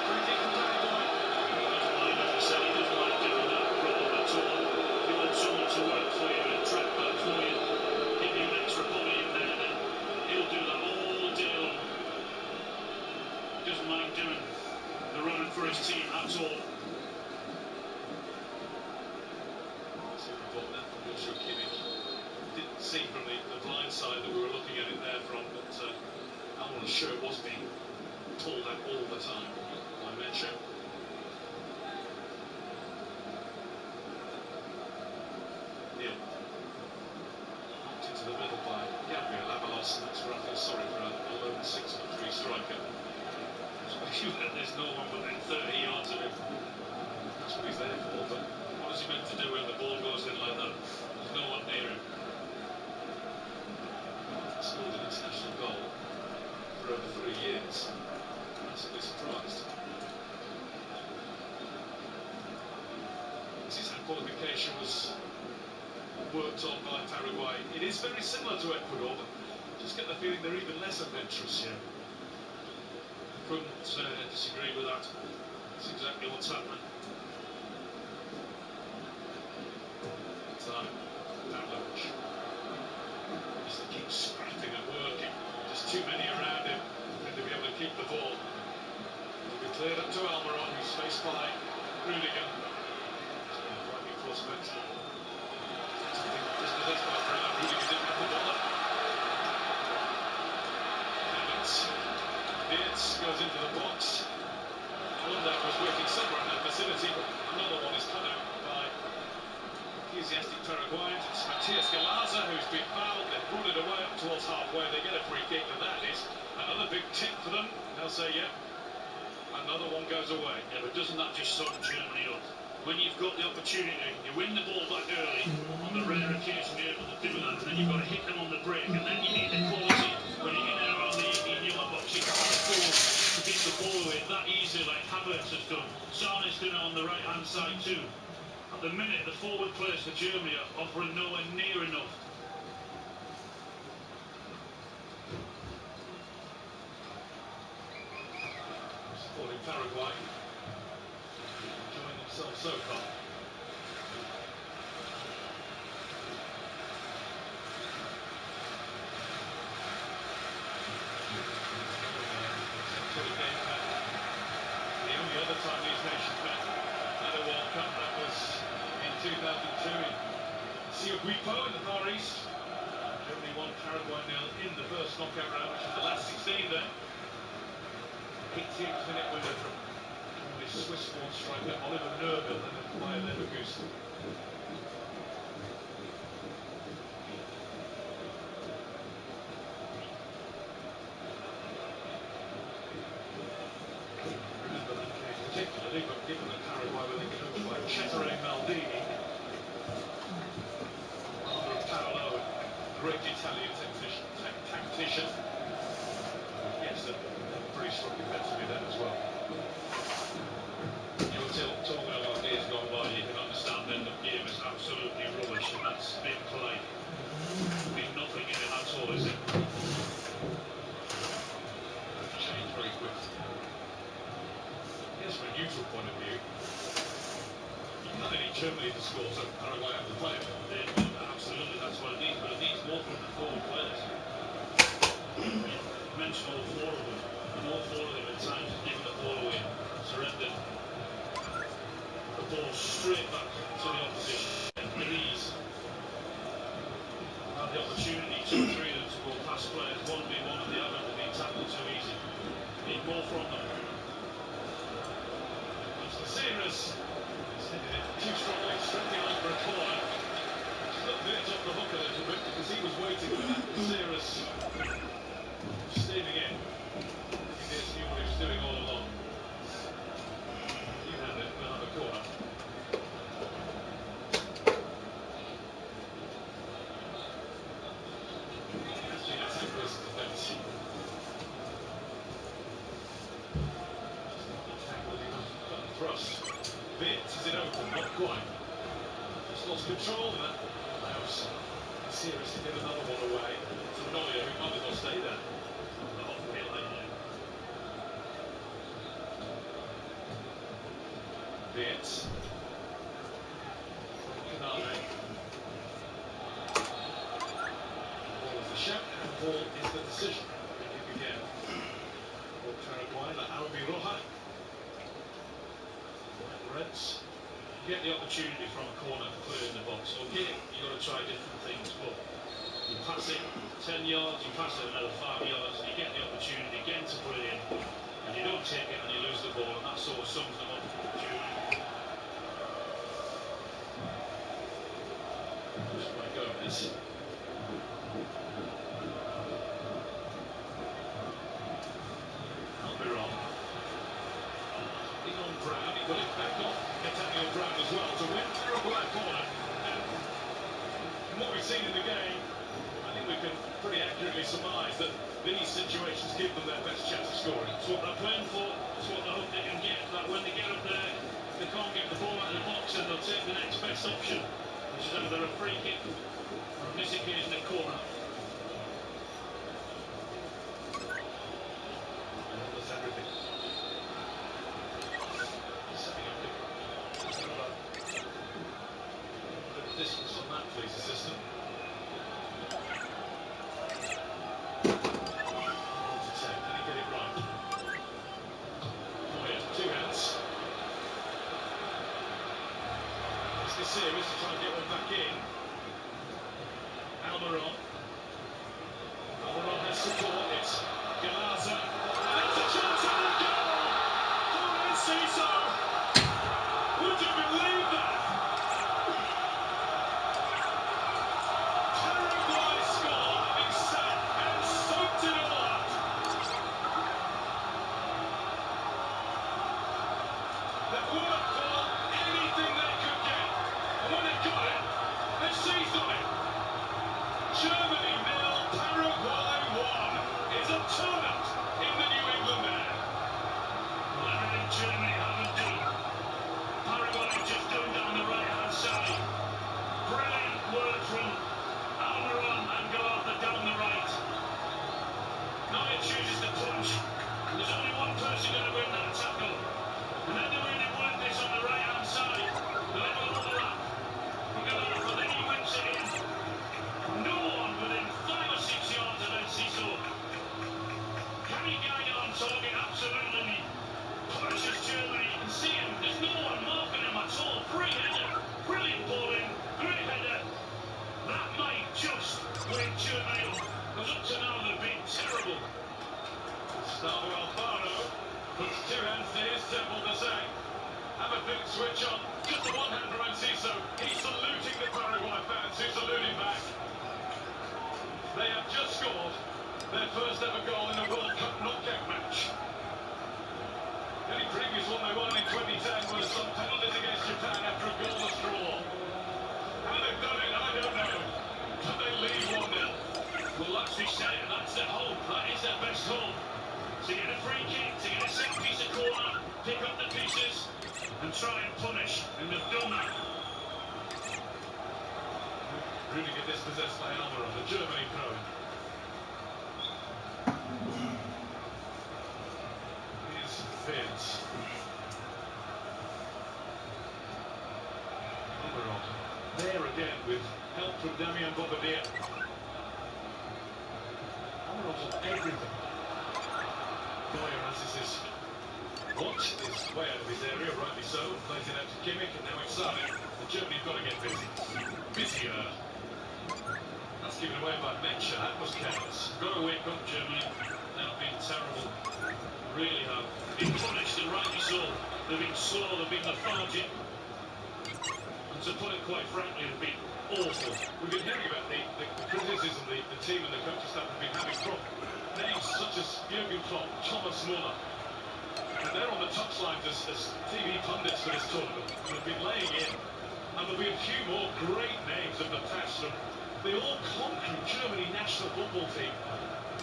Speaker 4: Free kick from Paraguay.
Speaker 5: He doesn't like, as I said, he doesn't like doing that problem at all. If you want someone to work for you and track back for you, give him an extra body in there, then he'll do that all day long. He doesn't mind doing the running for his team at all.
Speaker 4: Super ball there from Joshua Kimmich. Didn't see from the blind side that we were looking at it there from, but Almiron's shirt was being pulled out all the time by Mencha. Neil. Knocked into the middle by Gabriel Avalos, and that's where I feel sorry for a lone 6'3" striker.
Speaker 5: There's no one within 30 yards of him.
Speaker 4: That's what he's there for, but
Speaker 5: What is he meant to do when the ball goes in like that? There's no one near him.
Speaker 4: scored an international goal for over 3 years. Massively surprised. This is how qualification was worked on by Paraguay. It is very similar to Ecuador, but just get the feeling they're even less adventurous here.
Speaker 5: Couldn't disagree with that. That's exactly what's happening.
Speaker 4: Time, Pavlovich. Just to keep scrapping and working. Just too many around him to be able to keep the ball. It'll be cleared up to Almiron, who's faced by Rudiger. Right across the bench. Dispossessed by Brown. Rudiger didn't have the ball. Beers goes into the box. Lundek was working somewhere in that vicinity, but another one is cut out by enthusiastic Paraguayans. It's Matias Galaza who's been fouled. They've brought it away up towards halfway. They get a free kick, and that is another big tick for them. They'll say, yeah, another one goes away.
Speaker 5: Yeah, but doesn't that just sum Germany up? When you've got the opportunity, you win the ball back early, on the rare occasion you're able to do that, and then you've got to hit them on the break, and then you need the quality when you get in around the 18-yard box. You can't afford to give the ball away that easily like Havertz has done. Sane's done it on the right-hand side too. At the minute, the forward players for Germany are offering nowhere near enough.
Speaker 4: Supporting Paraguay. Enjoying themselves so far. 2002 in Sioquipo in the Far East. Germany won Paraguay 0 in the first knockout round, which was the last 16 there. 88th minute winner from the Swiss-born striker Oliver Neuville and then Bayer Leverkusen. Remember that case particularly, but given that Paraguay were then coached by Cesare Maldini, father of Paolo, a great Italian tactician. Yes, they were pretty strong defensively then as well.
Speaker 5: You're talking about days gone by, you can understand then the game is absolutely rubbish, and that's been play. Been nothing in it at all, is it?
Speaker 4: Change very quickly. Yes, from a neutral point of view, you can't need Germany to score, so Paraguay have to play it.
Speaker 5: Absolutely, that's what it needs, but it needs more from the forward players. You mentioned all four of them, and all four of them at times have given the ball away, surrendered the ball straight back to the opposition with ease. Had the opportunity, 2 or 3 of them, to go past players, 1v1, and they haven't been tackled too easy. Need more from them.
Speaker 4: Caceres headed it too strongly, strapping on for a corner. She's looked bit off the hook a little bit because he was waiting for that. Caceres steaming in. He just knew what he was doing all along. You had it, we'll have a corner. Has been a tackless defence. Tackled enough, but thrust. Bits, is it open? Not quite. Just lost control and that allows Caceres to get another one away to Neuer, who might as well stay there.
Speaker 5: The hot wheel line there.
Speaker 4: Bits. Canale. Ball is the shot, and ball is the decision. Kick again. For Paraguay, the Albiroja. Reds.
Speaker 5: You get the opportunity from a corner to put it in the box. Okay, you've got to try different things, but you pass it 10 yards, you pass it another 5 yards, and you get the opportunity again to put it in, and you don't take it and you lose the ball, and that sort of sums them up.
Speaker 4: Pushed by Gomez. Almiron. In on Brown, he got it back off Nathaniel Brown as well to win Paraguay corner. And what we've seen in the game, I think we can pretty accurately surmise that these situations give them their best chance of scoring.
Speaker 5: It's what they're playing for, it's what they hope they can get, that when they get up there, they can't get the ball out of the box and they'll take the next best option, which is either a free kick or on this occasion a corner.
Speaker 4: That's everything. Setting up a bit of distance on that, please, assistant. On to 10, did he get it right? Oh yeah, 2 hands. It's Caceres to try and get one back in. Almiron. Almiron has support, it's Galaza. And it's a chance at the goal! For Enciso! Would you believe that? Paraguay score, having sat and soaked it all up. They've worked for anything they could get. And when they got it, they seized on it. Germany 0, Paraguay 1. It's a turnout in the New England air.
Speaker 5: Well, everything Germany haven't done, Paraguay just done down the right-hand side. Brilliant work from Almiron and Galata down the right. Neuer chooses to punch. There's only one person going to win that tackle. And then they really work this on the right-hand side. The little overlap from Galata, then he whips it in. No one within 5 or 6 yards of Enciso. Can he guide it on target? Absolutely. Punishes Germany.
Speaker 4: first ever goal in a World Cup knockout match. The only previous one they won in 2010 was some penalties against Japan after a goalless draw. How they've done it, I don't know. But they lead 1-0.
Speaker 5: Well, that's we said it. That's their hope. That is their best hope. To get a free kick, to get a set piece of corner, pick up the pieces, and try and punish. And they've done that.
Speaker 4: Rudiger dispossessed by Almiron, the Germany throw. Here's Vince. Almiron. There again with help from Damien Bobadilla. Almiron's on everything. Neuer as this is watch is way out of his area, rightly so. Plays it out to Kimmich and now it's Sané. And Germany have got to get busy. Busier. That's given away by Mencha. That was careless.
Speaker 5: Got to wake up, Germany. They've been terrible. Really have. Been punished, and rightly so. They've been slow, they've been lethargic. And to put it quite frankly, they've been awful.
Speaker 4: We've been hearing about the criticism the team and the coaching staff have been having from names such as Jurgen Klopp, Thomas Muller. And they're on the touchlines as TV pundits for this tournament. They've been laying in. And there'll be a few more great names of the past from the all-conquering Germany national football team.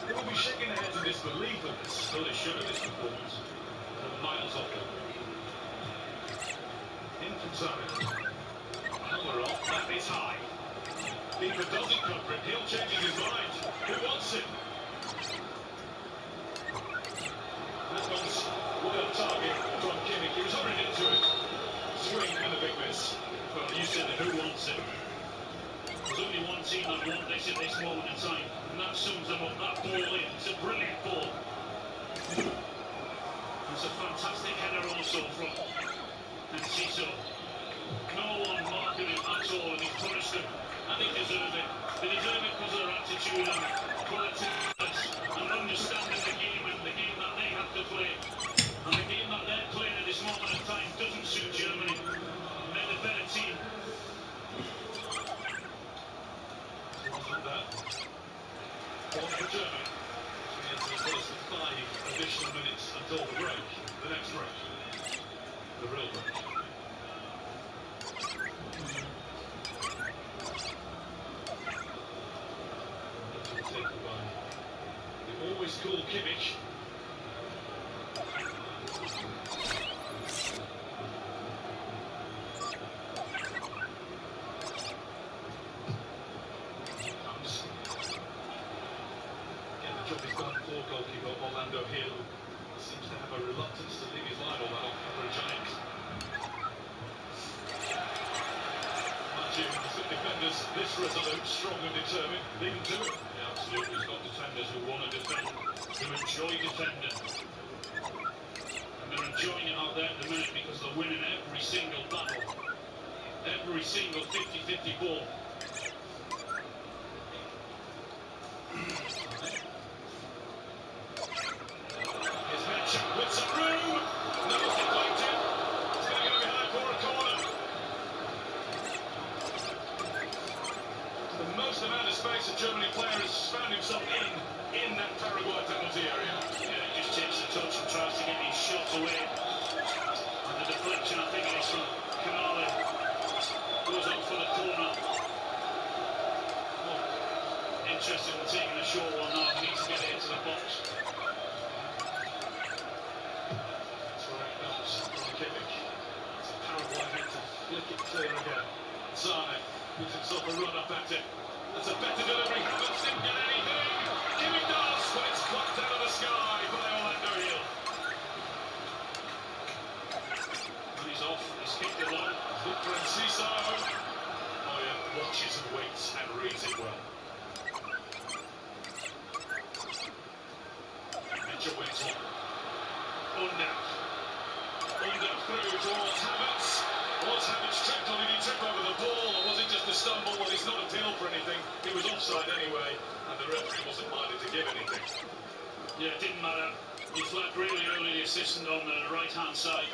Speaker 4: They will be shaking their heads in disbelief of this.
Speaker 5: Well, they should have this performance.
Speaker 4: They're miles off them. In from Sané. Almiron, that is high. Keeper doesn't cover it. He'll change his mind. Who wants it? That one's well target from Kimmich. He was hurried into it. Swing and a big miss.
Speaker 5: Well, you said that who wants it? There's only one team that want this at this moment in time, and that sums them up. That ball in, it's a brilliant ball. It's a fantastic header also from Enciso. No one marking him at all, and he's punished them. And they deserve it. They deserve it because of their attitude and qualities and understanding the game and the game that they have to play. And the game that they're playing at this moment in time doesn't suit Germany. They're the better team.
Speaker 4: Wasn't that? One for Germany. So he has to for 5 additional minutes until the break. The next break. The real break. Taken by the always cool Kimmich. Job is done for goalkeeper Orlando Hill. Seems to have a reluctance to leave his line on that for a giant. Matthew, the defenders, this resolute, strong and determined, leave him to it.
Speaker 5: Yeah, absolutely. He's got defenders who want to defend, who enjoy defending. And they're enjoying it out there at the minute because they're winning every single battle. Every single 50-50 ball.
Speaker 4: With some room, no deflected. It's going to go behind for a corner. The most amount of space a Germany player has found himself in that Paraguay penalty area.
Speaker 5: Yeah, he just takes the touch and tries to get his shots away. And the deflection, I think it is from Canale, goes up for the corner. Well, interested in taking a short one now. He needs to get it into the box.
Speaker 4: Clear again. Sané puts himself a run up at it. That's a better delivery. Havertz didn't get anything. Kimmich does, but it's plucked out of the sky by Orlando Hill.
Speaker 5: And he's off. He's kicked it long.
Speaker 4: Look for Enciso. Neuer watches and waits and reads it well. Mencha waits on. Under through towards Havertz. Was Havertz tripped on? Did he trip over the ball, or was it just a stumble? Well, he's not appealed for anything. He was offside anyway, and the referee wasn't minded to give anything.
Speaker 5: Yeah, it didn't matter. He flagged really early, the assistant on the right-hand side.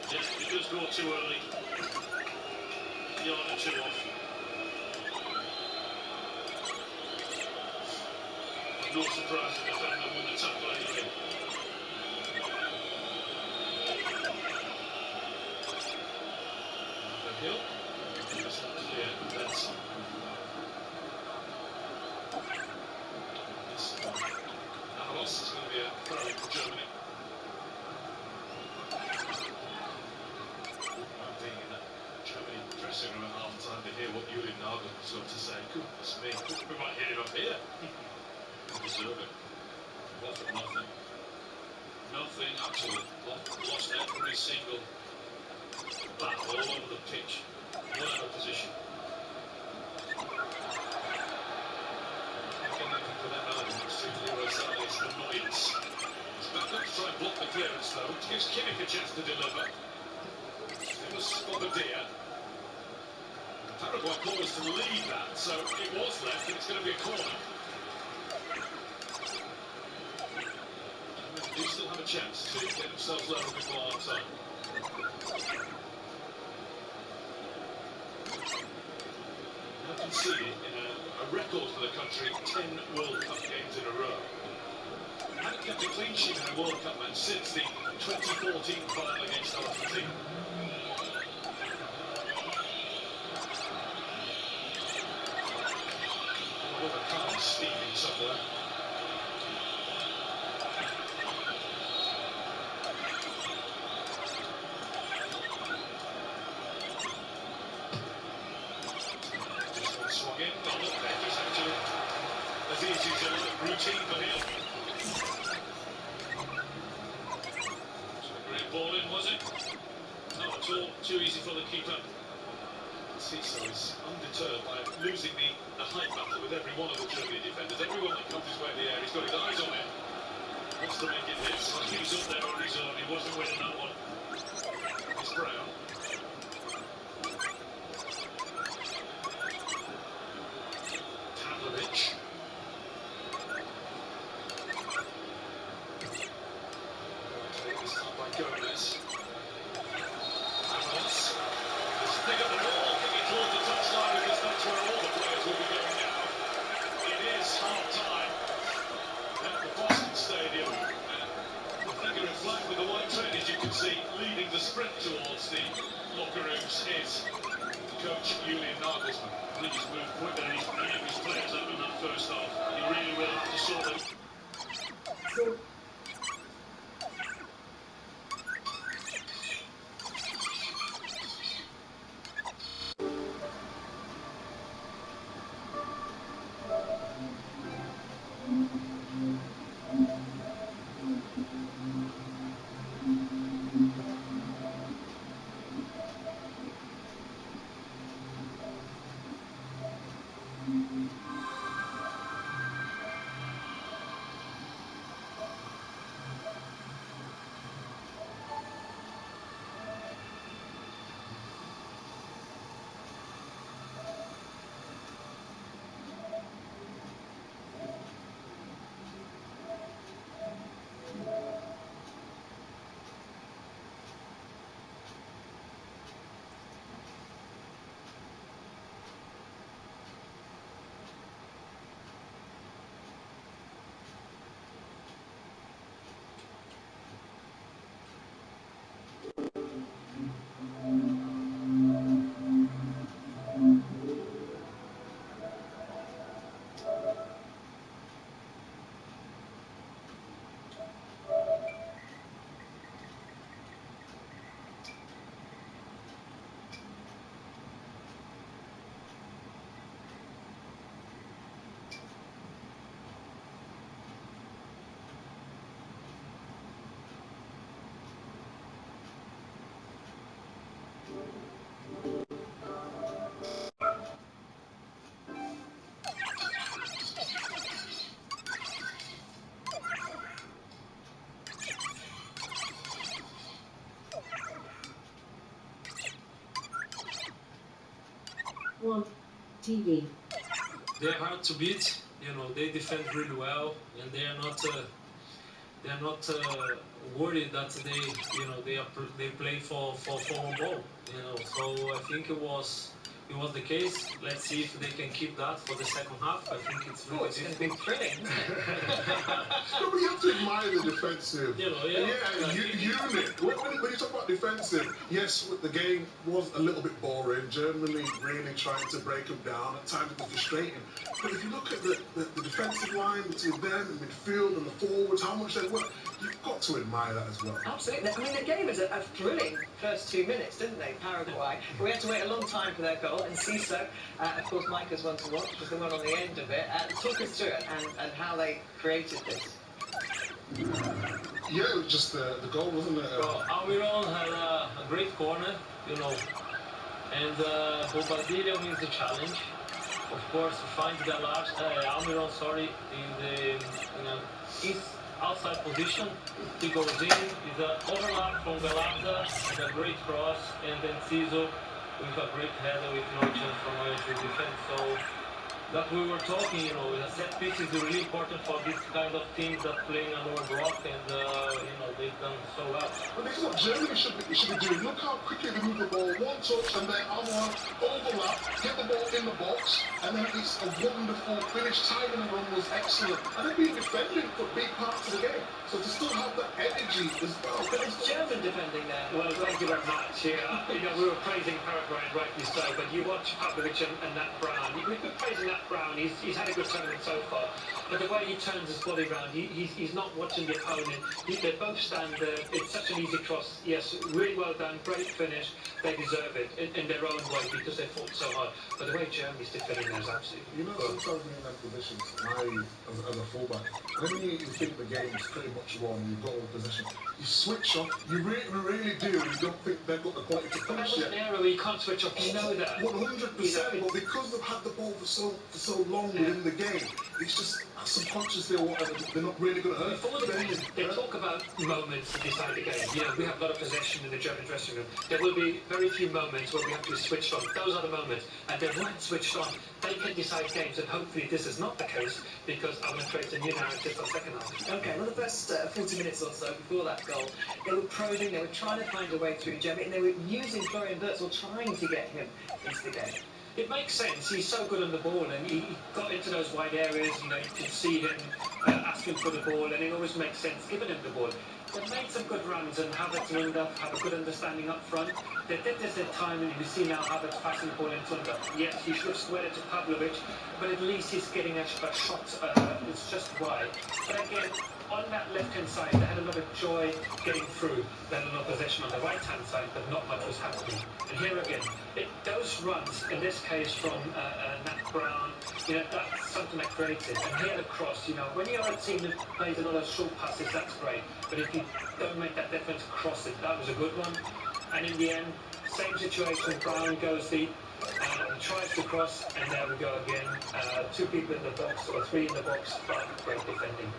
Speaker 5: Yeah, he does go too early. Yard or two off. no surprise the defender won the tackle anyway. Hill. Yes, that was clear. That's Avalos is going to be a throw for Germany. I've been in that Germany dressing room at half time to hear what Julian Nagelsmann's got to say. Goodness me, we might hear him up here. They deserve it. What for nothing? Nothing at all. Lost every single battle all over the pitch. Whatever position. For them elements to Leroy Sané's annoyance. He's back up to try and block the clearance though. Gives Kimmich a chance to deliver. It was Bobadilla. Paraguay calls to lead that, so it was left and it's going to be a corner. They do still have a chance to get themselves level before half time. Now conceded in a record for the country, 10 World Cup games in a row. Hadn't kept a clean sheet in a World Cup match since the 2014 final against Argentina. Oh, the car is steaming somewhere. Just one swung in, well not there, just actually as easy as a routine for him. Great ball in, was it? Not at all. Too easy for the keeper. Ciso is undeterred by losing the height battle with every one of the Germany defenders. Everyone that comes his way in the air, he's got his eyes on it. Wants to make it his. He was up there on his own. He wasn't winning that one. It's Brown. Pavlovic. This time by Gomez. Avalos. Let's pick up the ball, kick it towards the touchline because that's where all the players will be going now. It is half-time at the Boston Stadium. The figure in black with the white trainers, you can see, leading the sprint towards the locker rooms is coach Julian Nagelsmann. I think he's moved quicker than any of his players have in that first half. He really will have to sort them.
Speaker 1: So, One TV.
Speaker 6: They're hard to beat. You know, they defend really well, and they are not worried that they play for one ball. You know, so I think it was it was the case. Let's see if they can keep that for the second half. I think it's really
Speaker 1: It's going to be thrilling.
Speaker 3: No, but you have to admire the defensive unit. When you talk about defensive, yes, the game was a little bit boring. Germany really trying to break them down. At times it was frustrating. But if you look at the defensive line between them and midfield and the forwards, how much they work, you've got to admire that as well.
Speaker 1: Absolutely. I mean, they gave us a thrilling first 2 minutes, didn't they, Paraguay? We had to wait a long time for their goal, and Ciso, of course, Micah's one to watch, was the one on the end of it. Talk us through it and how they created this.
Speaker 3: Yeah, it was just the goal, wasn't it?
Speaker 6: Well, Almiron had a great corner, you know, and Bobadilla wins the challenge. Of course, finds Almiron, in his outside position. He goes in, is an overlap from Galata, and a great cross, and then Ciso with a great header with no chance from the defense. So that we were talking, you know, a set piece is really important for this kind of teams that play in a lower block, and they've done so well.
Speaker 3: But this is what Germany should be doing. Look how quickly they move the ball, one touch, and then Almiron overlap, get the ball in the box, and then it's a wonderful finish. Timing and run was excellent, and they've been defending for big parts of the game. So to still have that energy as well.
Speaker 1: But it's German defending there.
Speaker 2: Well, thank you very much. Yeah, we were praising Paraguay, and rightly so, but you watch Pavlovic and Nat Brown. We've been praising Nat Brown. He's had a good tournament so far, but the way he turns his body around, he's not watching the opponent. They both stand there. It's such an easy cross. Yes, really well done. Great finish. They deserve it in their own way because they fought so hard. But the way Germany's defending there is absolutely.
Speaker 3: You know, sometimes when you're in that position, as a fullback, when you think the game is pretty much won, you've got all possession, you switch off. You really do. You don't think they've got the quality to finish yet.
Speaker 2: That was an area where you can't switch off. You know that.
Speaker 3: 100%. But because they've had the ball for so long within the game, it's just subconsciously or whatever, they're not really going to hurt.
Speaker 2: Before the game, they talk about moments to decide the game. We have a lot of possession in the German dressing room. There will be very few moments where we have to be switched on. Those are the moments. And they weren't switched on. They can decide games, and hopefully this is not the case, because I'm going to create a new narrative for the second half.
Speaker 1: Okay, well, the first 40 minutes or so before that goal, they were probing, they were trying to find a way through Germany, and they were using Florian Wirtz, or trying to get him into the game.
Speaker 2: It makes sense. He's so good on the ball, and he got into those wide areas. You could see him asking for the ball, and it always makes sense giving him the ball. They made some good runs, and Havertz and Under have a good understanding up front. They did this at time, and you see now Havertz passing the ball into Under. Yes, he should have squared it to Pavlovic, but at least he's getting a shot. It's just wide. But again, on that left-hand side, they had a lot of joy getting through. They had a lot of possession on the right-hand side, but not much was happening. And here again, those runs, in this case from Nat Brown, that's something that created. And here the cross, when you're a team that plays a lot of short passes, that's great. But if you don't make that difference cross it, that was a good one. And in the end, same situation, Brown goes deep, tries to cross, and there we go again. Two people in the box, or three in the box, but great defending.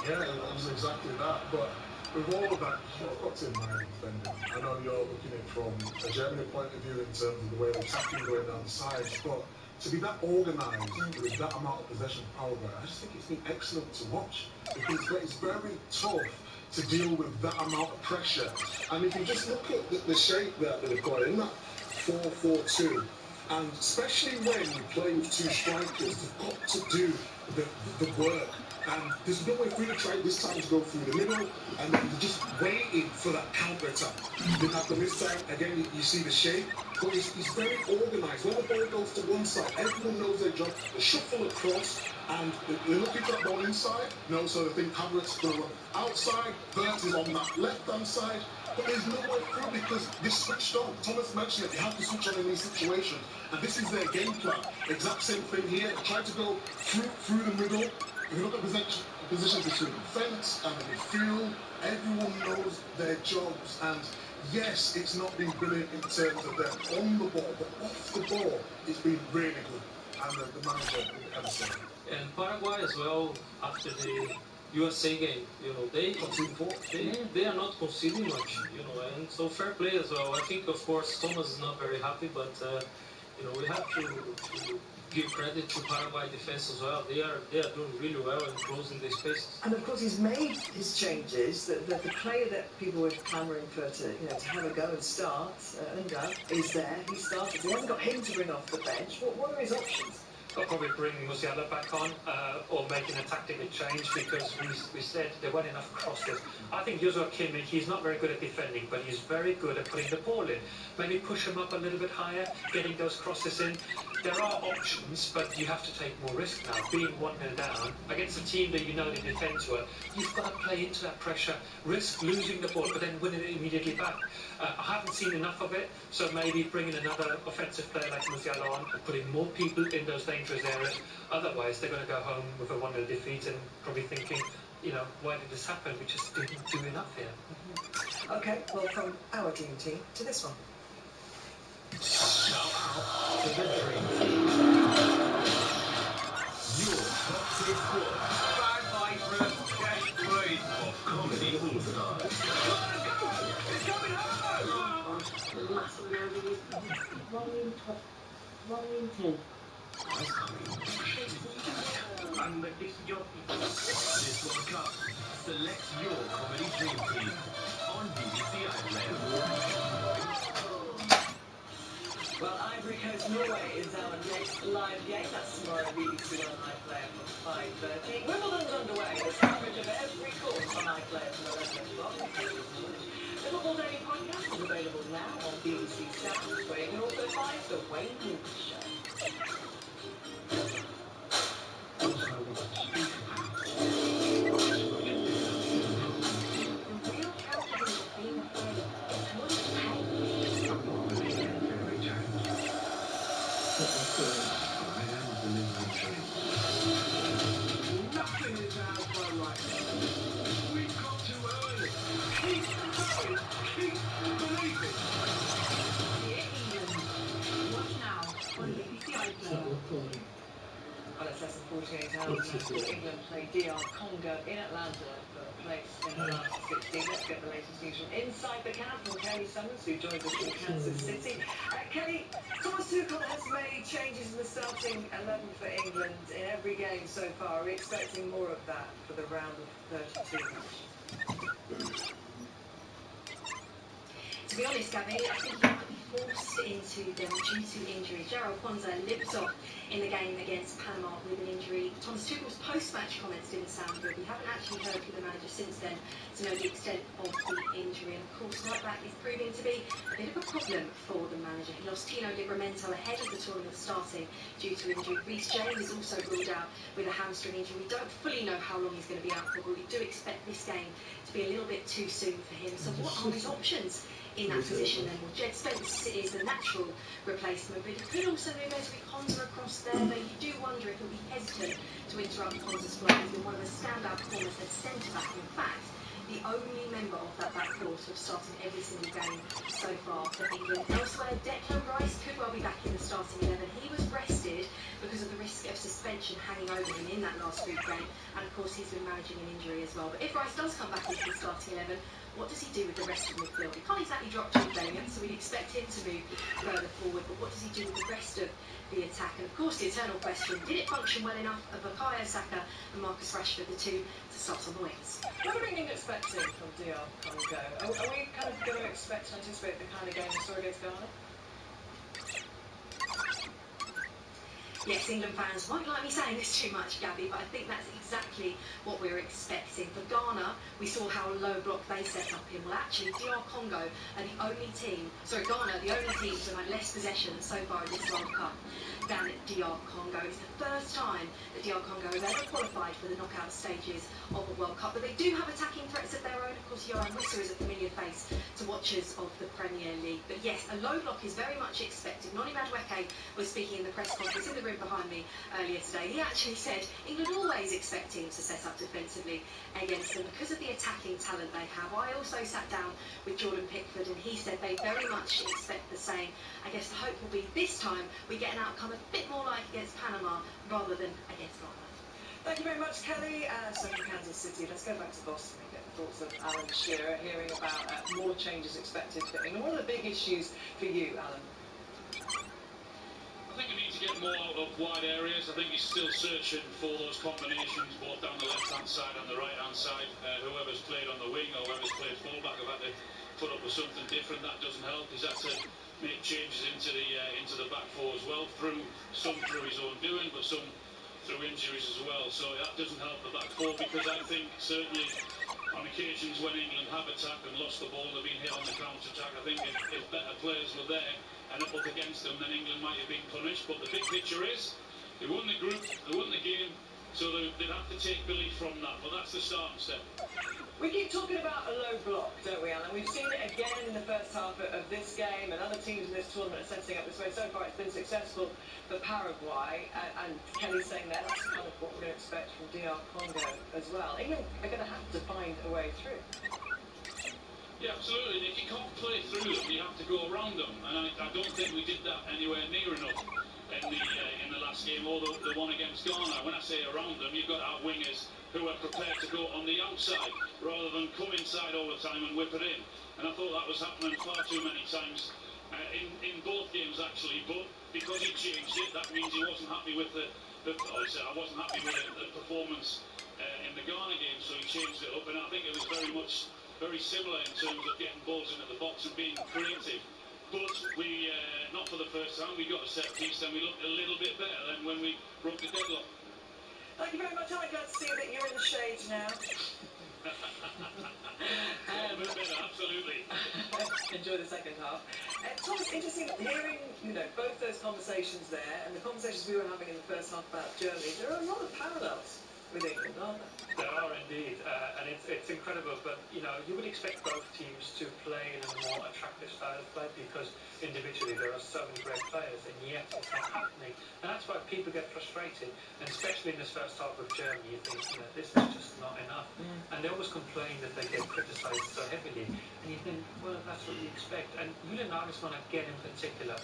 Speaker 3: Yeah, it was exactly that. But with all of that, you've got to admire the defending. I know you're looking at it from a Germany point of view in terms of the way they're attacking, going down the sides, but to be that organised with that amount of possession power, I just think it's been excellent to watch, because it's very tough to deal with that amount of pressure. And if you just look at the shape that they've got in that 4-4-2, and especially when you play with two strikers, they've got to do the work. And there's no way for you to try this time to go through the middle, and then you're just waiting for that counter-attack. Then after this time, again, you see the shape, but it's very organised. When the ball goes to one side, everyone knows their job. They shuffle across, and they're looking for that ball inside. So they think Havertz is going to run outside, Wirtz is on that left-hand side. But there's no way through because they switched on. Thomas mentioned it, they have to switch on in these situations. And this is their game plan. Exact same thing here. They try to go through the middle. If you look at position between the defence and the midfield, everyone knows their jobs. And yes, it's not been brilliant in terms of them on the ball, but off the ball, it's been really good. And the manager ever said.
Speaker 6: And Paraguay as well, after the USA game, they are not conceding much, and so fair play as well. I think, of course, Thomas is not very happy, but we have to give credit to Paraguay defense as well. They are doing really well in closing the spaces.
Speaker 1: And of course, he's made his changes. The player that people were clamouring for to have a go and start, Unga, is there. He started. We haven't got him to bring off the bench. What are his options?
Speaker 2: I'll probably bring Musiala back on, or making a tactical change, because we said there weren't enough crosses. I think Joshua Kimmich, he's not very good at defending, but he's very good at putting the ball in. Maybe push him up a little bit higher, getting those crosses in. There are options, but you have to take more risk now. Being 1-0 down against a team that you know they defend well, you've got to play into that pressure, risk losing the ball, but then winning it immediately back. I haven't seen enough of it, so maybe bringing another offensive player like Musiala on and putting more people in those dangerous areas. Otherwise, they're going to go home with a 1-0 defeat and probably thinking, why did this happen? We just didn't do enough here.
Speaker 1: Okay, well, from our dream team to this one.
Speaker 7: Shout out to the dream team. Your top tier squad. Bad vibrant, cash free of Comedy All-Stars. It's coming home!
Speaker 1: Volume 10.
Speaker 7: And the disc jockey. This World Cup, select your comedy dream team on BBC iPlayer.
Speaker 1: Well, Ivory Coast Norway is our next live game. That's tomorrow at BBC on iPlayer from 5:30. Wimbledon's underway. There's coverage of every course on iPlayer from 11 o'clock. The Football Daily podcast is available now on BBC Sounds, where you can also find the Wayne Walker Show.
Speaker 7: Nothing is out for right now. We've got too early. Keep going. Keep believing.
Speaker 8: Watch now on BBC iPlayer.
Speaker 1: Well, it's less than 48 hours before England play DR Congo in Atlanta for a place in the last 16. Let's get the latest news from inside the camp from Kelly Summers, who joins us from Kansas City. Kelly, Thomas Tuchel has made changes in the starting 11 for England in every game so far. Are we expecting more of that for the round of 32 match?
Speaker 8: To be honest, Gabby, I think he might be forced into them due to injury. Gerald Kwanzaa limped off in the game against Panama with an injury. Thomas Tuchel's post-match comments didn't sound good. We haven't actually heard from the manager since then to know the extent of the injury. And of course, right back is proving to be a bit of a problem for the manager. He lost Tino Livramento ahead of the tournament starting due to injury. Reece James is also ruled out with a hamstring injury. We don't fully know how long he's going to be out for, but we do expect this game to be a little bit too soon for him. So what are his options in that position then? Well, Jed Spence is the natural replacement, but he could also move Ezri Konsa across there, but you do wonder if he'll be hesitant to interrupt Konsa's flow. He's been one of the standout performers at centre-back. In fact, the only member of that back four to have started every single game so far for England. Elsewhere, Declan Rice could well be back in the starting 11. He was rested because of the risk of suspension hanging over him in that last group game, and of course he's been managing an injury as well. But if Rice does come back into the starting 11, what does he do with the rest of midfield? He can't exactly drop Jude Bellingham, so we'd expect him to move further forward, but what does he do with the rest of the attack? And of course the eternal question, did it function well enough of Bukayo Saka and Marcus Rashford, the two, to start on the wings?
Speaker 1: What are we expecting from DR Congo? Are we kind of going to anticipate the kind of game we saw against Ghana?
Speaker 8: Yes, England fans won't like me saying this too much, Gabby, but I think that's exactly what we're expecting. For Ghana, we saw how low block they set up in. Well, actually, DR Congo are the only team, Ghana, the only team to have had less possession so far in this World Cup than DR Congo. It's the first time that DR Congo have ever qualified for the knockout stages of a World Cup, but they do have attacking threats of their own. Of course, Johan Wissa is a familiar face to watchers of the Premier League. But yes, a low block is very much expected. Noni Madueke was speaking in the press conference in the room behind me earlier today. He actually said England always expect teams to set up defensively against them because of the attacking talent they have. I also sat down with Jordan Pickford and he said they very much expect the same. I guess the hope will be this time we get an outcome a bit more like against Panama rather than against Ghana.
Speaker 1: Thank you very much, Kelly. So from Kansas City, let's go back to Boston and get the thoughts of Alan Shearer, hearing about more changes expected for England. What are the big issues for you, Alan?
Speaker 5: I think we need to
Speaker 4: get more out of wide areas. I think he's still searching for those combinations, both down the left-hand side and the right-hand side. Whoever's played on the wing or whoever's played full-back have had to put up with something different. That doesn't help. He's had to make changes into the back four as well, some through his own doing, but some through injuries as well. So that doesn't help the back four, because I think certainly on occasions when England have attacked and lost the ball, they've been hit on the counter-attack. I think if better players were there and up against them, then England might have been punished. But the big picture is they won the group, they won the game, so they'd have to take belief from that. But that's the starting step.
Speaker 1: We keep talking about a low block, don't we, Alan? We've seen it again in the first half of this game, and other teams in this tournament are setting up this way. So far, it's been successful for Paraguay, and Kelly's saying that that's kind of what we're going to expect from DR Congo as well. England are going to have to find a way through.
Speaker 4: Yeah, absolutely. And if you can't play through them, you have to go around them. And I don't think we did that anywhere near enough in the last game, or the one against Ghana. When I say around them, you've got our wingers who are prepared to go on the outside rather than come inside all the time and whip it in. And I thought that was happening far too many times in both games, actually. But because he changed it, that means he wasn't happy with I wasn't happy with the performance in the Ghana game, so he changed it up. And I think it was very similar in terms of getting balls into the box and being creative. But we, not for the first time, we got a set piece and we looked a little bit better than when we broke the deadlock.
Speaker 1: Thank you very much. I'm glad to see that you're in the shade now.
Speaker 4: Absolutely.
Speaker 1: Enjoy the second half. Tom, it's interesting hearing, both those conversations there and the conversations we were having in the first half about Germany. There are a lot of parallels with England, aren't there?
Speaker 2: There are indeed, and it's incredible. But you would expect both teams to play in a more attractive style of play, because individually there are so many great players, and yet it's not happening. And that's why people get frustrated, and especially in this first half of Germany, you think, this is just not enough. And they always complain that they get criticised so heavily, and you think, well, that's what you expect. And Julian Nagelsmann, again in particular,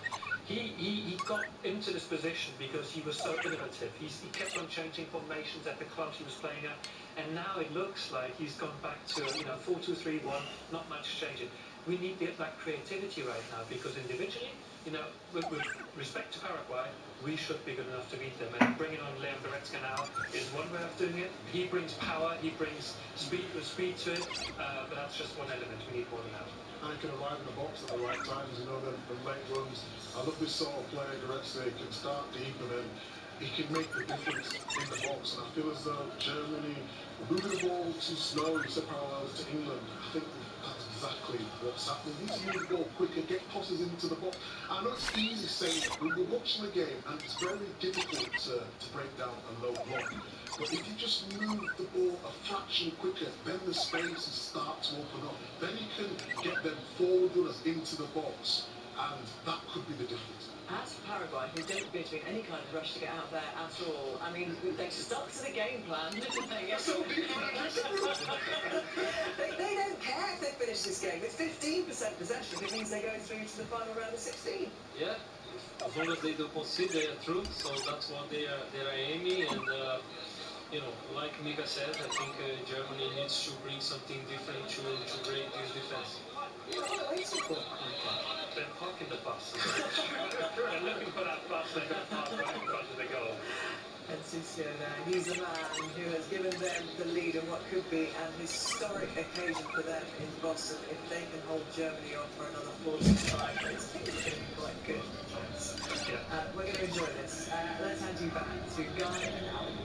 Speaker 2: he got into this position because he was so innovative. He kept on changing formations at the clubs he was playing at, and now it looks like he's gone back to 4-2-3-1, not much changing. We need that creativity right now, because individually, with respect to Paraguay, we should be good enough to beat them. And bringing on Leon Goretzka now is one way of doing it. He brings power, he brings speed to it, but that's just one element. We need more than that.
Speaker 3: And he can arrive in the box at the right times, the late runs. I love this sort of player, Goretzka. He can start deep and then he can make the difference in the box. And I feel as though Germany, moving the ball too slow, you said parallels to England, I think that's exactly what's happening. He needs to move the ball quicker, get crosses into the box. I know it's easy saying it, but we're watching the game and it's very difficult to break down a low block. But if you just move the ball a fraction quicker, then the spaces start to open up. Then you can get them forward runners into the box, and that could be the difference.
Speaker 1: As for Paraguay, who don't appear to be in any kind of rush to get out there at all, I mean, they stuck to the game plan, didn't they?
Speaker 3: So deep in the dressing room.
Speaker 1: They don't care if they finish this game. It's 15% possession. It means they go through to the final round of 16.
Speaker 6: Yeah, as long as they don't concede, they are through. So that's what they are aiming. And like Mika said, I think Germany needs to bring something different to break this defense.
Speaker 1: What are they waiting for?
Speaker 2: They're parking the bus. They're looking for that bus they're going to park right in front of the goal.
Speaker 1: And Susio there, he's a man who has given them the lead in what could be an historic occasion for them in Boston. If they can hold Germany off for another 45 minutes, I think it's going to be quite good. Yeah. We're going to enjoy this. Let's hand you back to Guy and Alan.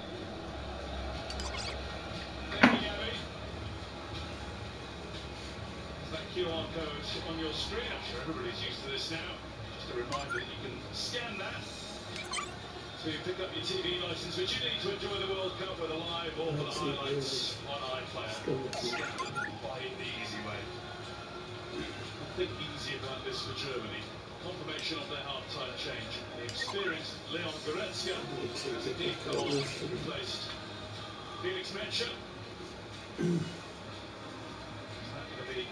Speaker 4: Thank you, Gabby. That QR code on your screen, I'm sure everybody's used to this now. Just a reminder that you can scan that to pick up your TV license, which you need to enjoy the World Cup, whether live or for the highlights on iPlayer. Scan it, buy it the easy way. Nothing easy about this for Germany. Confirmation of their half-time change. The experienced Leon Goretzka has indeed come on, replaced Felix Mencha. Is that going to be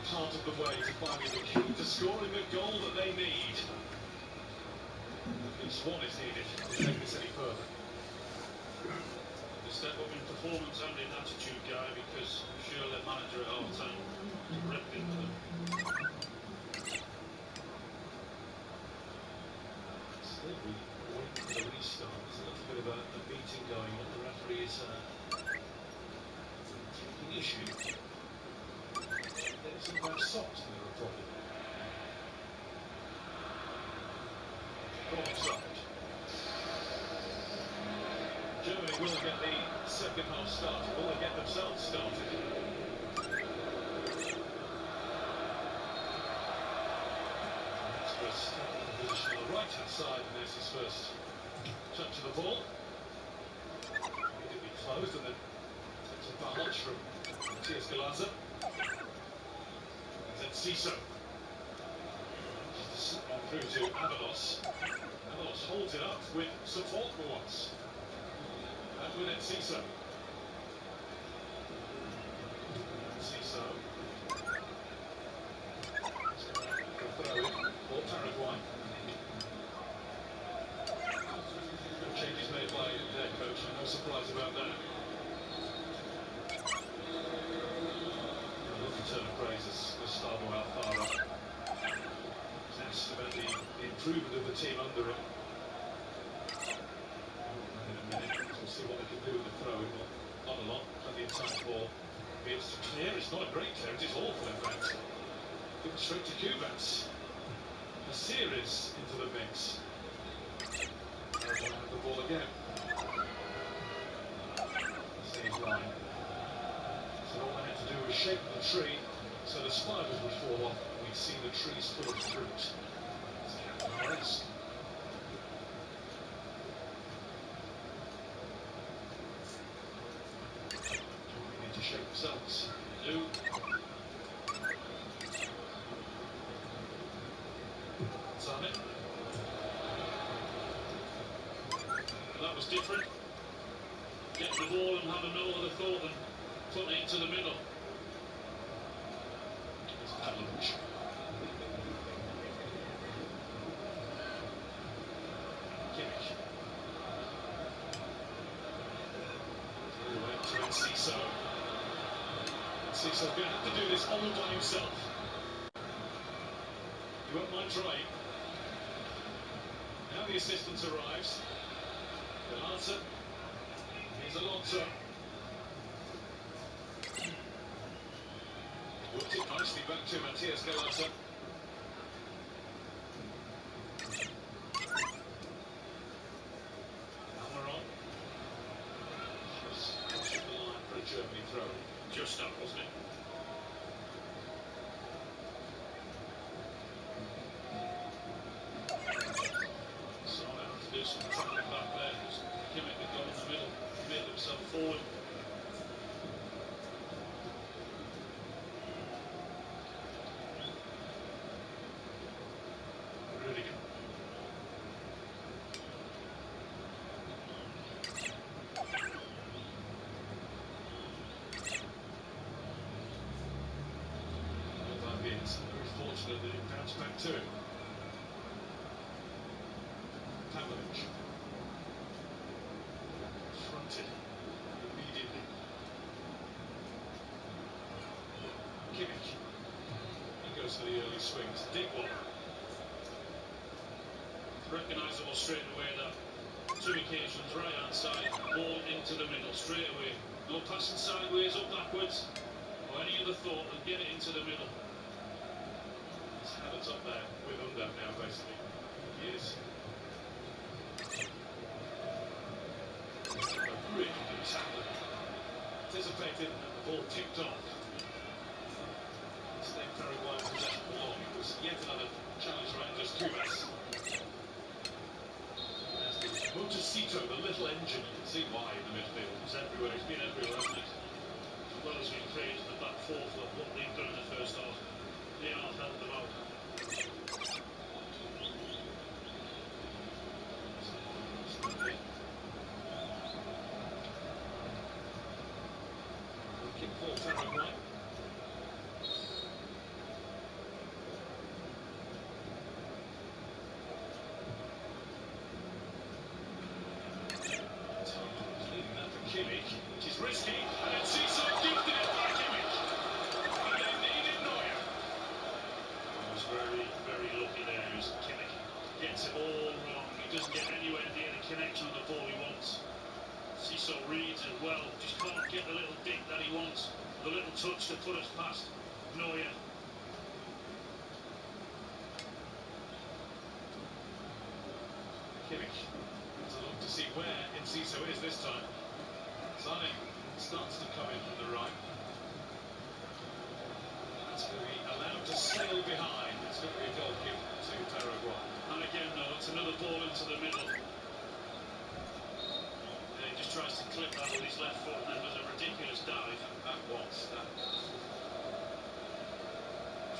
Speaker 4: part of the way to finding the key to scoring the goal that they need? At least one is needed to take this any further. The step up in performance and in attitude, Guy, because I'm sure their manager at half-time ripped into them. Absolutely waiting for the restart. There's a little bit of a meeting going on. The referee is taking issue. Getting some bad socks in the Republic. Offside. Germany will get the second half started. Will they get themselves started? That's first position on the right hand side, and there's his first touch of the ball. Immediately closed, and then takes a balance from Matthias Galaza. And then Ciso. Just on through to Avalos. Avalos holds it up with support for once. And with it, Ciso. Ciso. Throw in for Paraguay. No changes made by their coach, no surprise about that. A lovely turn of praise as Gustavo Alfaro was asked about the improvement of the team under him. In a minute, we'll see what they can do with the throw-in. Well, not a lot, plenty of time for Beers to clear. It's not a great clear, it is awful in fact. Give it straight to Cubans. A series into the mix. Have the ball again. Same line. So all they had to do was shake the tree so the spiders would fall off. We'd see the trees full of fruit. It's Captain RS. They need to shake themselves. Do. Zane.
Speaker 5: That was different. Getting the ball and having no other thought than putting it into the middle.
Speaker 4: It's Pavlovich. Kimmich. Away to Ciso. Ciso's going to have to do this all by himself. He won't mind trying. Now the assistant arrives. Galaza. Here's Alonso. Worked it nicely back to Matthias Galaza. Almiron. Just crossing the line for a Germany throw.
Speaker 5: Just up, wasn't it?
Speaker 4: So I have to do some travelling back there.
Speaker 5: Kimmich had got in the middle, made himself forward.
Speaker 4: Rudiger. Very fortunate that it bounced back to him. Pavlovich. Fronted immediately. Kimmich. He goes for the early swings. Deep one.
Speaker 5: Recognisable straight away that two occasions, right hand side, ball into the middle, straight away. No passing sideways or backwards, or any other thought, and get it into the middle.
Speaker 4: Havertz up there with Undam now, basically. He is. A really good tackle. Anticipated and the ball tipped off. Stay Paraguay in possession for long. It was yet another challenge right just Cubas. Montecito, the little engine, you can see why in the midfield.
Speaker 5: It's everywhere, it's been everywhere, hasn't it? As well as being praised the back four for what they've done in the first half. They have helped them out.
Speaker 4: Looking for Paraguay. Leaving that for Kimmich, which is risky, and then Ciso gifted it by Kimmich. And they needed Neuer. That was great.
Speaker 5: doesn't get anywhere near the connection on the ball he wants. Ciso reads it well, just can't get the little dip that he wants, the little touch to put us past Neuer.
Speaker 4: Kimmich has a look to see where Ciso is this time. Sane starts to come in from the right. That's going to be allowed to sail behind. It's going to be a goal kick to Paraguay.
Speaker 5: And again, though, it's another ball into the middle. Yeah, he just tries to clip that with his left foot and then does a ridiculous dive.
Speaker 4: That was that.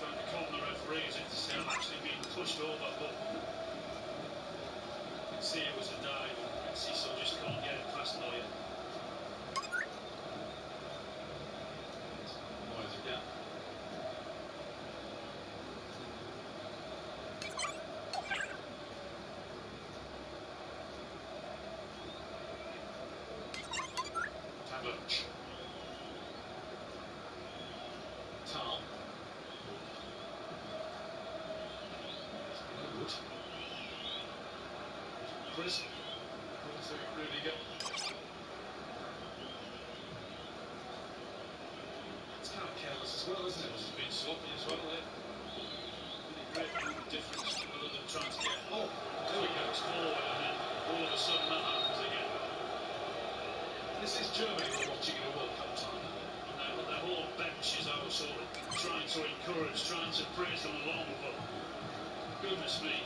Speaker 5: Trying to calm the referees into saying I'm actually being pushed over, but you can see it was a dive. And Ciso just can't get it past Neuer.
Speaker 4: Neuer's again. Tal. Good. Chris. To Rudiger. It's kind of careless as well, isn't it?
Speaker 5: It's been sloppy as well there. Really great movement difference other than trying to get there we go, it's forward and then all of a sudden that happens again.
Speaker 4: This is Germany we're watching in a World Cup time.
Speaker 5: And their whole bench is out sort of trying to encourage, trying to praise them along, but goodness me.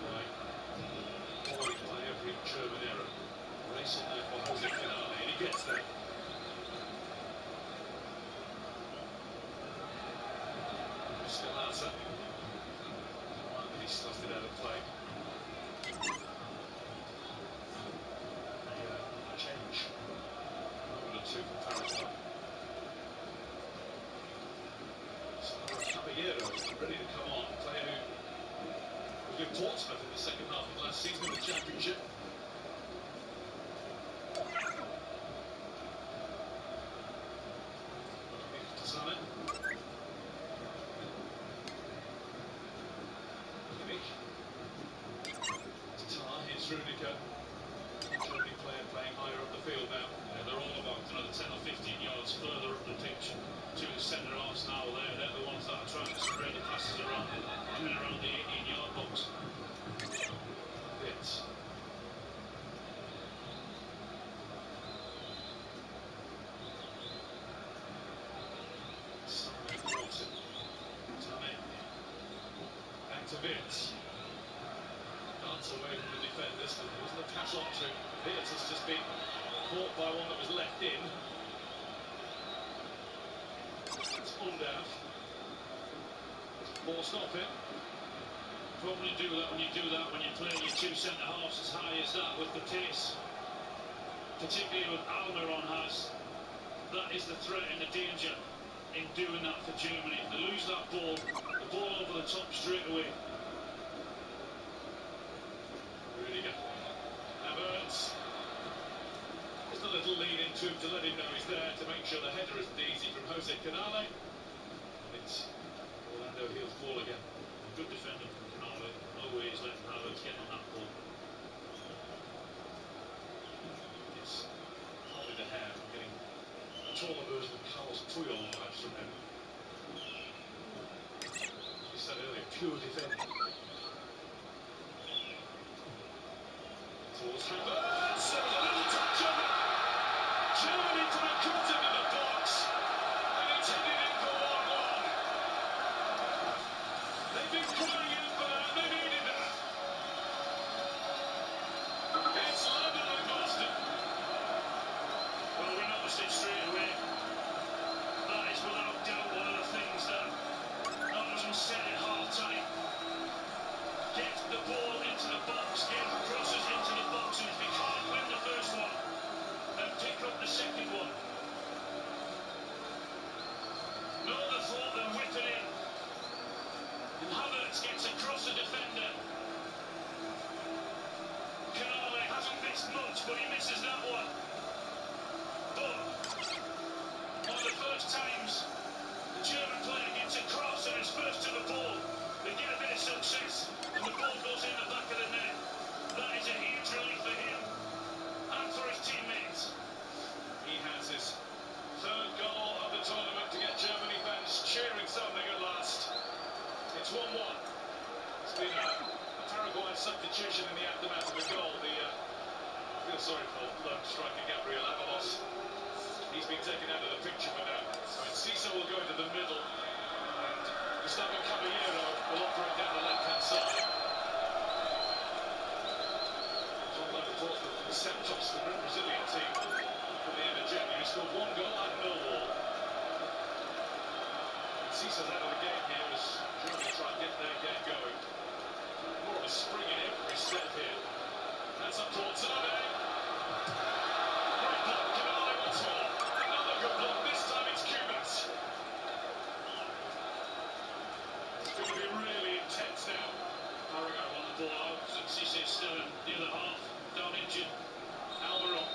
Speaker 4: Right. Poised by every German error. Racing there for Jose Canale, and he gets there. Scalata. He stuffed it out of play. Change. Moment or two for Paraguay. So Caballero ready to come on. A player who was with Portsmouth in the second half of last season in the Championship. Sane. Kimmich. Tar, here's Rudiger. Germany player playing higher up the field now.
Speaker 5: Yeah, they're all about another 10 or 15 yards further up the pitch to the centre halves now. They're the ones that are trying to spread the passes around, in and around the 18-yard box.
Speaker 4: Bits. Back to Vince. Dance away from the defenders, but there wasn't a pass on to Vince. Has just been caught by one that was left in. It's Undav. Forced off it.
Speaker 5: Probably do that when you play your two centre halves as high as that with the pace, particularly with Almiron has. That is the threat and the danger in doing that for Germany. If they lose that ball, the ball over the top straight away.
Speaker 4: Rudiger. Havertz. Just a little lead into him to let him know he's there, to make sure the header isn't easy from Jose Canale. And it's Orlando Hill's ball again.
Speaker 5: Good defender from Canale. No way he's letting Havertz get on that ball.
Speaker 4: It's probably the hair from getting a taller version of Carlos Puyol vibes from him. You said earlier, pure defending. Towards Havertz, there was a little touch of it. Germany to be caught him in the box, and it's headed in for 1-1. They've been crying out for that, and they needed that. It's level in Boston.
Speaker 5: Well, we noticed it straight away. That is without doubt one of the things that Nottingham said at half-time. Get the ball into the box, get crosses into the box, and it's become most times the German player gets a cross and is first to the ball, they get a bit of success and the ball goes in the back of the net. That is a huge relief for him and for his teammates.
Speaker 4: He has his third goal of the tournament to get Germany fans cheering something at last. It's 1-1. It's been a Paraguay substitution in the aftermath of the goal. I feel sorry for lone striker Gabriel Avalos. He's been taken out of the picture for now. So Enciso will go into the middle. And Gustavo Caballero will offer it down the left-hand side. John Lennon Portland from Santos, the Brazilian team, from the end of January, scored 1 goal at Millwall. Enciso's out of the game here as Germany try and get their game going. More of a spring in every step here. That's up towards Zane. Great block, Canale once more. Another good block, this time it's Cubas. It's going to be really intense now.
Speaker 5: Paraguay want the ball out, and Cisse still in the other half, down injured.
Speaker 4: Almiron.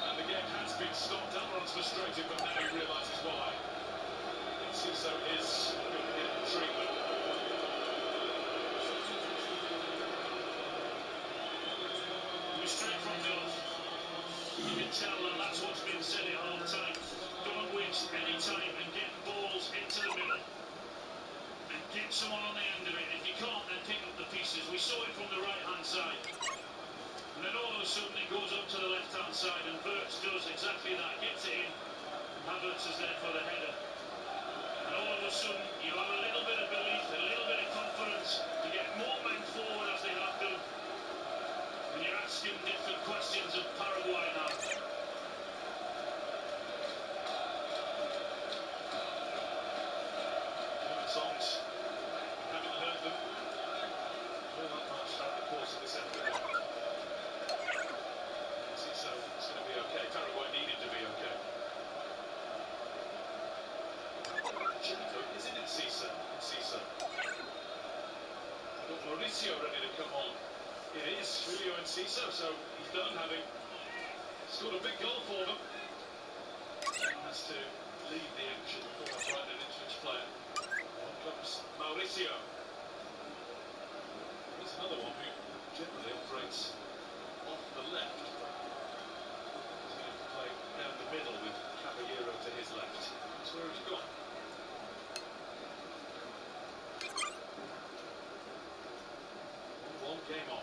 Speaker 4: And the game has been stopped. Almiron's frustrated, but now he realises why. Enciso is going to get treatment.
Speaker 5: Straight from the off. You can tell that that's what's been said at half time. Don't waste any time and get balls into the middle. And get someone on the end of it. If you can't, then pick up the pieces. We saw it from the right-hand side. And then all of a sudden it goes up to the left-hand side and Wirtz does exactly that. Gets it in. Havertz is there for the header. And all of a sudden you have a little bit of belief, a little bit of confidence. You get more men forward as they have done. And you're asking different questions of Paraguay now.
Speaker 4: German songs, haven't heard them all that much throughout the course of this afternoon. Enciso is going to be okay. Paraguay needed to be okay. Chico, is it Enciso? We've got Mauricio ready to come on. It is Julio Enciso, so he's done having scored a big goal for them. He has to lead the action before I find an Ipswich player. On comes Mauricio. He's another one who generally operates off the left. He's going to play down the middle with Caballero to his left. That's where he's gone. One game on.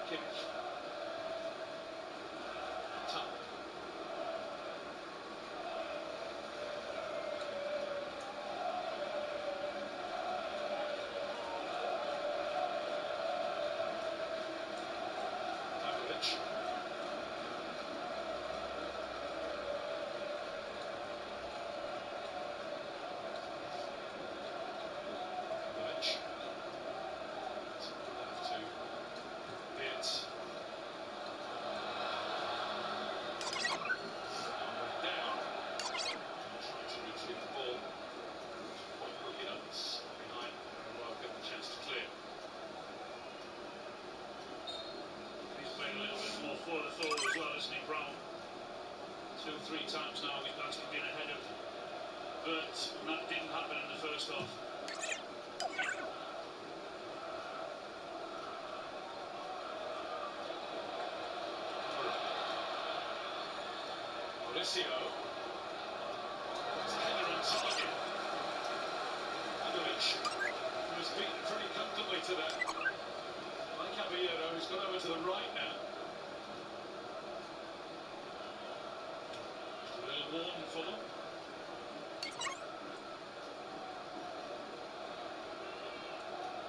Speaker 4: Kimmich. Tuck. Pavlovic. Pavlovic. Left to Wirtz. Down. Trying to retrieve the ball. Quite looking up, it's behind. Well, get the chance to clear.
Speaker 5: He's playing a little bit more forward as well, isn't he, Brown? 2-3 times now he's actually been ahead of Wirtz, and that didn't happen in the first half.
Speaker 4: Mauricio. It's a header on target. Pavlovic was beaten pretty comfortably to that. By Caballero, who's gone over to the right now.
Speaker 5: A little warm for them.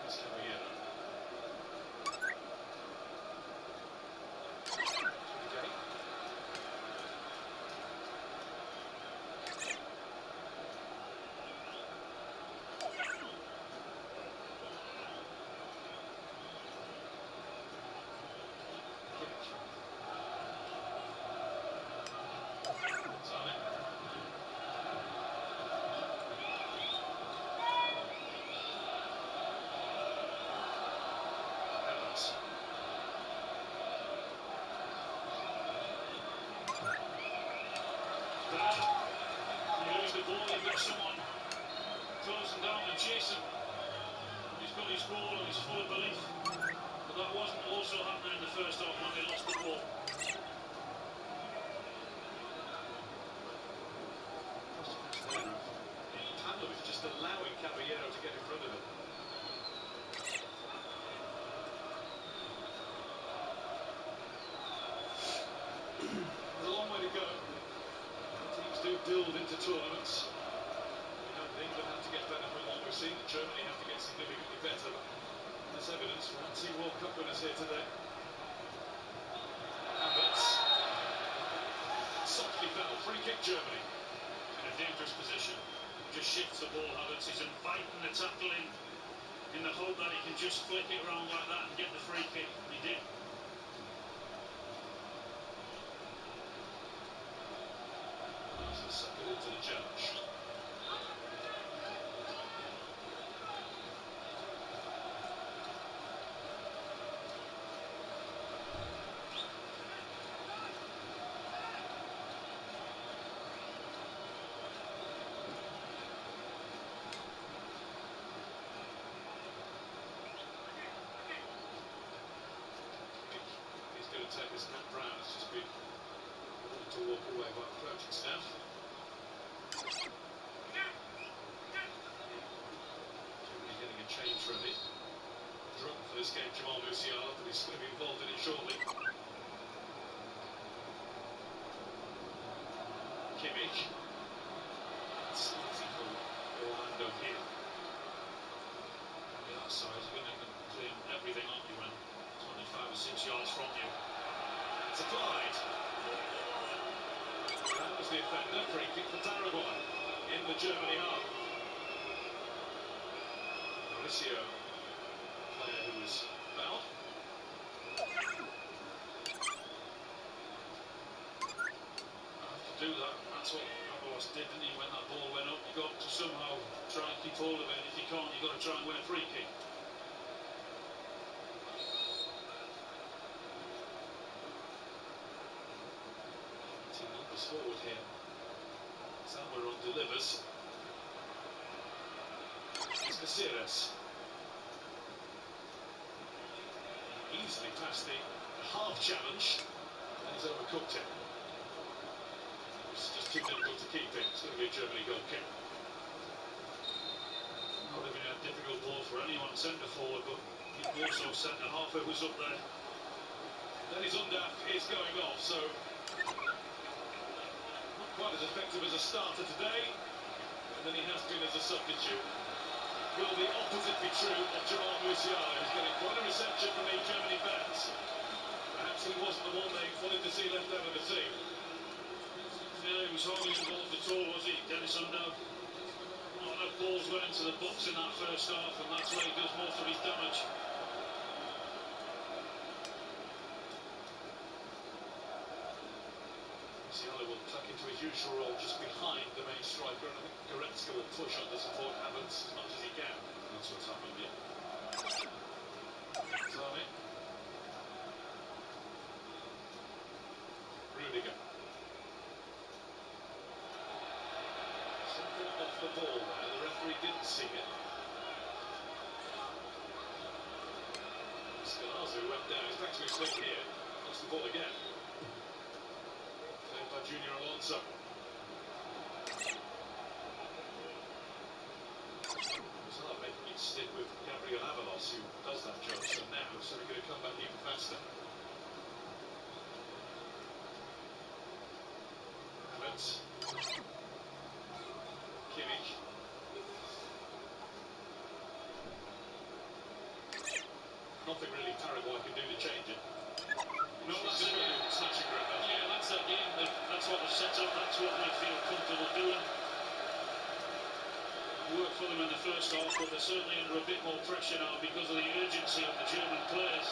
Speaker 4: It's Caballero. Okay. Zane.
Speaker 5: someone closing down and chasing. He's got his goal and he's full of belief. But that wasn't also happening in the first half when they lost the ball.
Speaker 4: Pavlovich just allowing Caballero to get in front of him. There's a long way to go. Teams do build into tournaments. England have to get better from what we've seen. Germany have to get significantly better. There's evidence from two World Cup winners here today. Havertz softly fell. Free kick Germany.
Speaker 5: In a dangerous position. Just shifts the ball, Havertz. He's inviting the tackle in the hope that he can just flick it around like that and get the free kick. He did.
Speaker 4: He's sucked it into the challenge. Take this Matt Brown has just been ordered to walk away by the coaching staff. Germany getting a change ready. Drunk for this game, Jamal Musiala, but he's going to be involved in it shortly. Kimmich. It's easy for Orlando here. On the outside, you're going to clean everything on you when 25 or 6 yards from you. It's applied. That was the offender. Free kick for Paraguay in the Germany half. Mauricio, player who was fouled.
Speaker 5: To do that, that's what Ramos did, didn't he? When that ball went up, you got to somehow try and keep hold of it. If you can't, you've got to try and win a free kick.
Speaker 4: Forward here. Almiron delivers. It's Caceres. Easily past the half challenge, and he's overcooked it. It's just too difficult to keep it. It's going to be a Germany goal kick.
Speaker 5: Would have been a difficult ball for anyone centre forward, but also centre half who was up there.
Speaker 4: Dennis Undaf is going off, so quite as effective as a starter today, and then he has been as a substitute. Will the opposite be true of Jamal Musiala, who's getting quite a reception from the Germany fans? Perhaps he wasn't the one they wanted to see left out of the team.
Speaker 5: Yeah, he was hardly involved at all, was he, Dennis Undaf? Not enough balls went into the box in that first half, and that's where he does most of his damage.
Speaker 4: Musiala will tuck into his usual role just behind the main striker, and I think Goretzka will push on to support Havertz as much as he can.
Speaker 5: That's what's happened, yeah.
Speaker 4: Zane. Rudiger. Something off the ball there, the referee didn't see it. Scalazzo went down, he's back to his feet here. Lost the ball again. Played by Junior Alonso. So that making it stick with Gabriel Avalos, who does that job so now, so we're going to come back even faster. Havertz. Kimmich. Nothing really Paraguay can do to change it.
Speaker 5: No, that's it.
Speaker 4: Snatching grab.
Speaker 5: Yeah, that's that game. That's what they've set up. That's what they feel comfortable doing. Worked for them in the first half, but they're certainly under a bit more pressure now because of the urgency of the German players.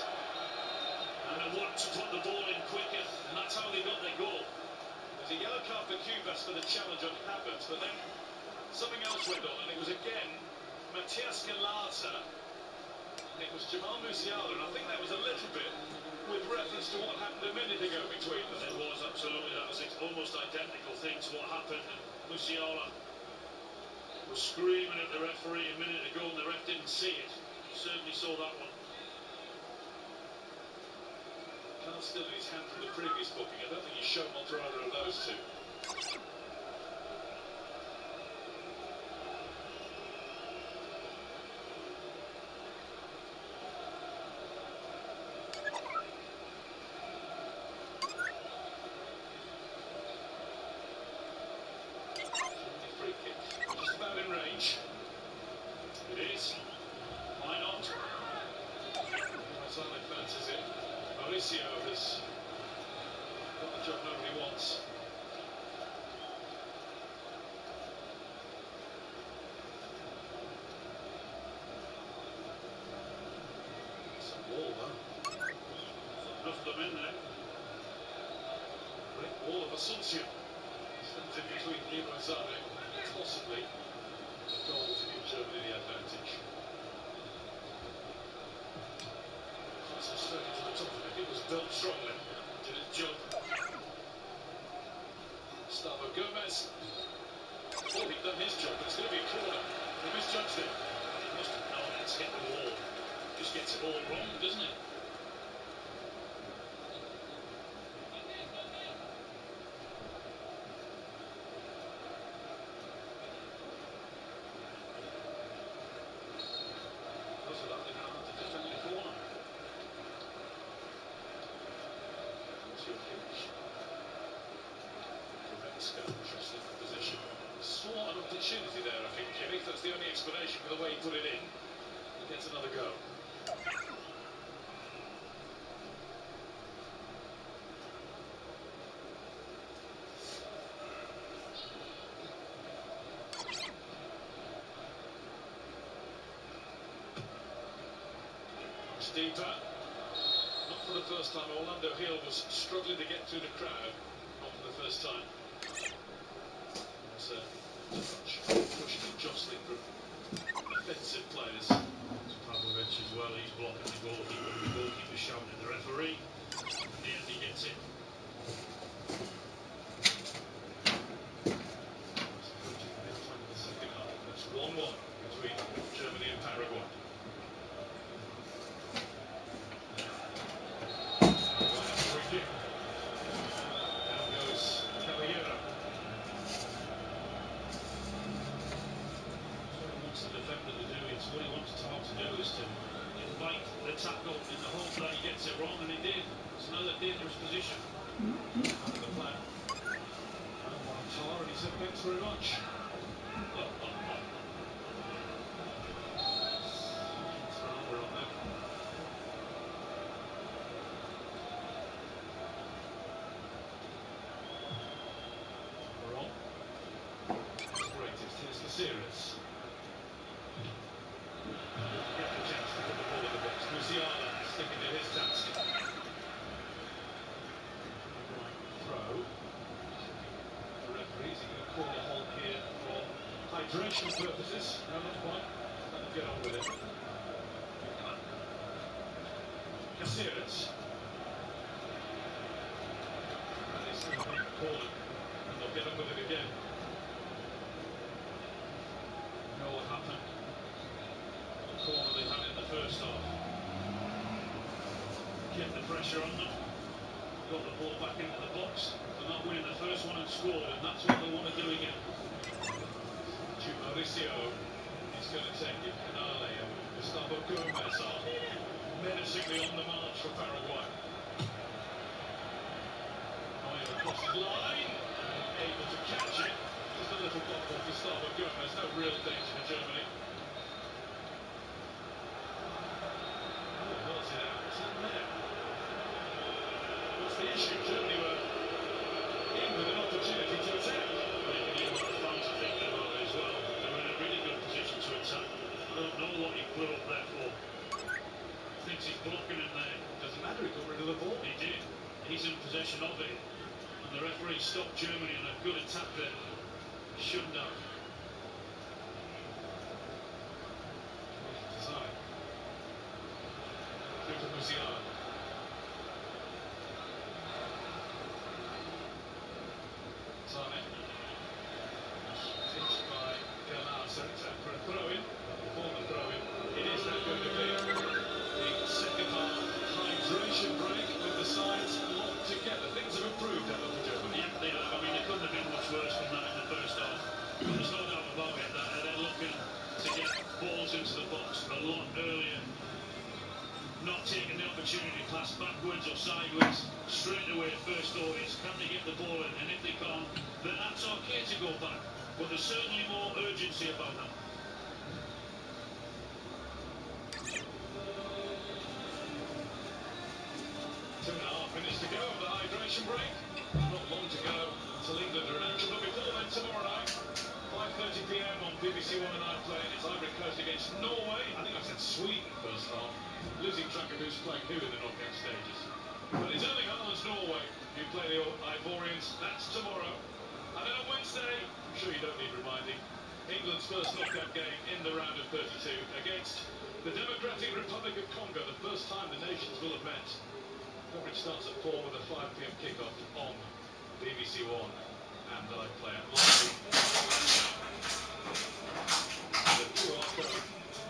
Speaker 5: And they want to put the ball in quicker, and that's how they got their goal.
Speaker 4: There's a yellow card for Cubas for the challenge on Havertz, but then something else went on, and it was again Matthias Galata. It was Jamal Musiala, and I think that was a little bit with reference to what happened a minute ago between them.
Speaker 5: It was absolutely, that was almost identical thing to what happened. And Musiala was screaming at the referee a minute ago and the ref didn't see it. Certainly saw that one. Carl still in his hand from the previous booking. I don't think he's shown one for either of those two. Free kick. Just about in range. It is. Why not? Marzane fancies it. Mauricio has got the job nobody wants. It's a wall though. Enough of them in there. Great wall of Asuncion. Stands in between him and Marzane. Possibly a goal to give Germany the advantage. Crosses straight into the top of it. It was built strongly. Did its job. Gustavo Gomez. Oh, he'd done his job, but it's going to be a corner. He misjudged it. He must have known it's hit the wall. Just gets it all wrong, doesn't it? Those are likely hard to defend the corner. That's your finish. Goretzka, interesting position. Saw an opportunity there, I think, Kimmich. That's the only explanation for the way he put it in. He gets another go. Much deeper. Not for the first time. Orlando Hill was struggling to get through the crowd. Not for the first time. It's a touch, pushing and jostling from offensive players.
Speaker 6: Pavlovic as well, he's blocking the goalkeeper shouting at the referee. In the end he gets it.
Speaker 5: The second half. It's 1-1 between Germany and Paraguay. Free kick. Down goes Caballero.
Speaker 6: That's what he wants the defender to do. It's what he wants Tom to do, is to invite the tackle in the hope that he gets it wrong, and he did. It's another dangerous position.
Speaker 5: Part of the plan. And one Tar, and he said thanks very much. That's for number on there. Wrong. Greatest. Here's Caceres. Get the chance to put the ball in the box. Musiala sticking to his task. Right throw. The referees are going to call a halt here for hydration purposes. No, not quite. Let them get on with it. Caceres. And he's going to be called, and they'll get on with it again. You know what happened? The corner they had in the first half. Kept the pressure on them. Got the ball back into the box. They're not winning the first one and scored, and that's what they want to do again. Mauricio is going to take it. Canale and Gustavo Gomez are menacingly on the march for Paraguay. Neuer across his line, able to catch it. Just a little block off Gustavo Gomez. No real danger for Germany. Oh, was it out? It's in there. What's the issue? Germany were in with an opportunity to attack.
Speaker 6: I think they were as well. They were in a really good position to attack. I don't know what he blew up there for. Thinks he's blocking him there.
Speaker 5: Doesn't matter, he got rid of the ball.
Speaker 6: He did. He's in possession of it. And the referee stopped Germany on a good attack there. Shouldn't have.
Speaker 5: Design. Through to Musiala. Sane. Pitched by Galar, so
Speaker 4: hydration break with the sides locked together. Things have improved out for Germany.
Speaker 5: Yeah, they have. I mean, it couldn't have been much worse than that in the first half. There's no doubt about it that they're looking to get balls into the box a lot earlier. Not taking the opportunity to pass backwards or sideways. Straight away, first thought is, can they get the ball in? And if they can't, then that's okay to go back. But there's certainly more urgency about them.
Speaker 4: 2.5 minutes to go of the hydration break. Not long to go until England are in action. But before then, tomorrow night, 5:30 p.m. on BBC One and iPlayer. It's Ivory Coast against Norway. I think I said Sweden first half. Losing track of who's playing who in the knockout stages. But it's Erling Haaland's Norway who play the Ivorians. That's tomorrow. And then on Wednesday, I'm sure you don't need reminding, England's first knockout game in the round of 32 against the Democratic Republic of Congo. The first time the nations will have met. Coverage starts at 4 with a 5 p.m. kickoff on BBC One and iPlayer. The QR code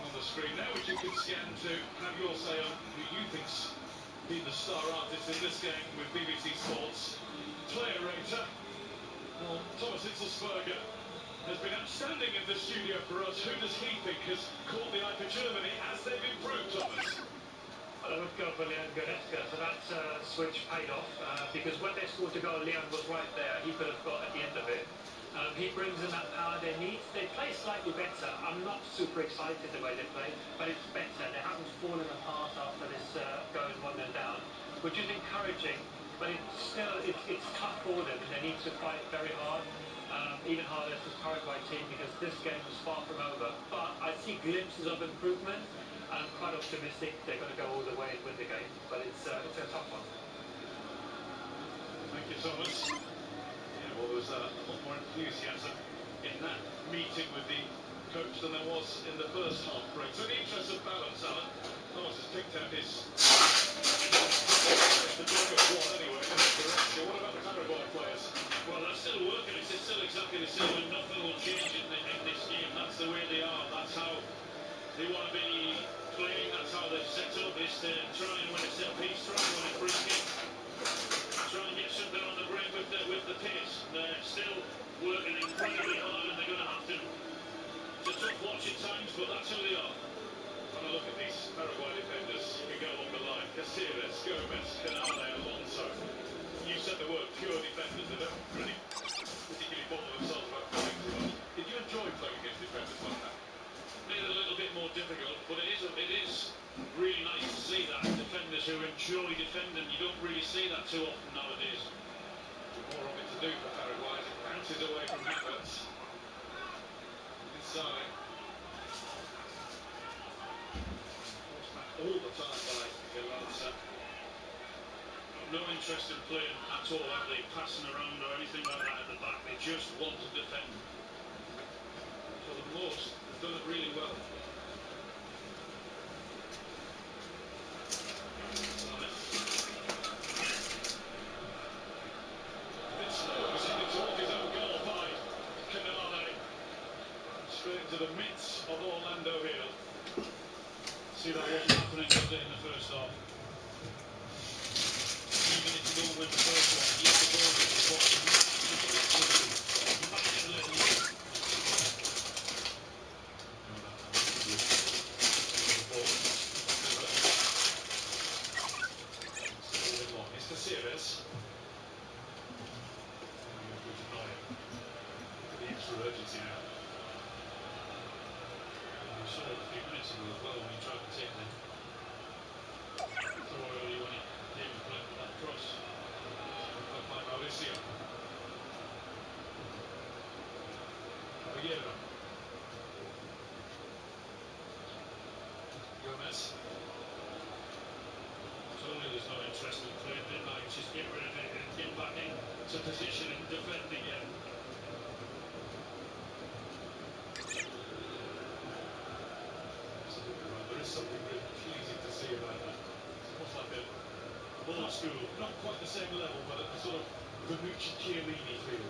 Speaker 4: on the screen now, which you can scan to have your say on who you think's been the star artist in this game with BBC Sports player rater. Well, Thomas Hitzelsberger has been outstanding in the studio for us. Who does he think has caught the eye for Germany as they've improved, Thomas?
Speaker 2: I would go for Leon Goretzka, so that switch paid off because when they scored the goal, Leon was right there. He could have got at the end of it. He brings in that power they need. They play slightly better. I'm not super excited the way they play, but it's better. They haven't fallen apart after this going 1-0 down, which is encouraging. But it's tough for them, and they need to fight very hard. Even harder as this Paraguay team because this game was far from over. But I see glimpses of improvement. I'm quite optimistic they're going to go all the way and win the game, but it's a tough one.
Speaker 4: Thank you, Thomas. Yeah, well, there's a lot more enthusiasm in that meeting with the coach than there was in the first half break. So in the interest of balance, Alan, Thomas has picked out his the block of one anyway, direction. What about the Paraguay players?
Speaker 5: Well, they're still working. It's still exactly the same, and nothing will change in this game. That's the way they are. That's how they want to be playing. That's how they're set up. Is to try and win a set piece, try and win a free kick, try and get something on the break with the pace. They're still working incredibly hard, and they're going to have to. It's a tough watch at times, but that's who they are.
Speaker 4: Have a look at these Paraguay defenders. You can go along the line. Caceres, Gomez, Canale, Alonso. You said the word pure defenders. They don't really particularly bother themselves about playing too much. Did you enjoy playing against defenders like that?
Speaker 5: Made it a little bit more difficult, but it is really nice to see that. Defenders who enjoy defending, you don't really see that too often nowadays.
Speaker 4: More of it to do for Paraguay as it bounces away from Havertz. Inside. Forced back all the time by Galanza.
Speaker 5: No interest in playing at all, have they? Passing around or anything like that at the back. They just want to defend.
Speaker 4: For the most, they've done it really well. Towards his own goal by Canale. Straight into the midst of Orlando here.
Speaker 5: See, that wasn't happening, was it, in the first half? Even if you don't win the first one, you have the ball in the box. Massive little lead.
Speaker 4: It's Caceres. The extra urgency now.
Speaker 5: You saw it a few minutes ago as well when he tried to take the throw early when he came and played that cross.
Speaker 4: Up by Mauricio. Caballero. Gomez.
Speaker 5: Totally there's no interest in playing it now. Just get rid of it and get back into position and defend again.
Speaker 4: There is something really pleasing to see about that. It's almost like a old school, not quite the same level, but a sort of Vernucci Chiellini feel.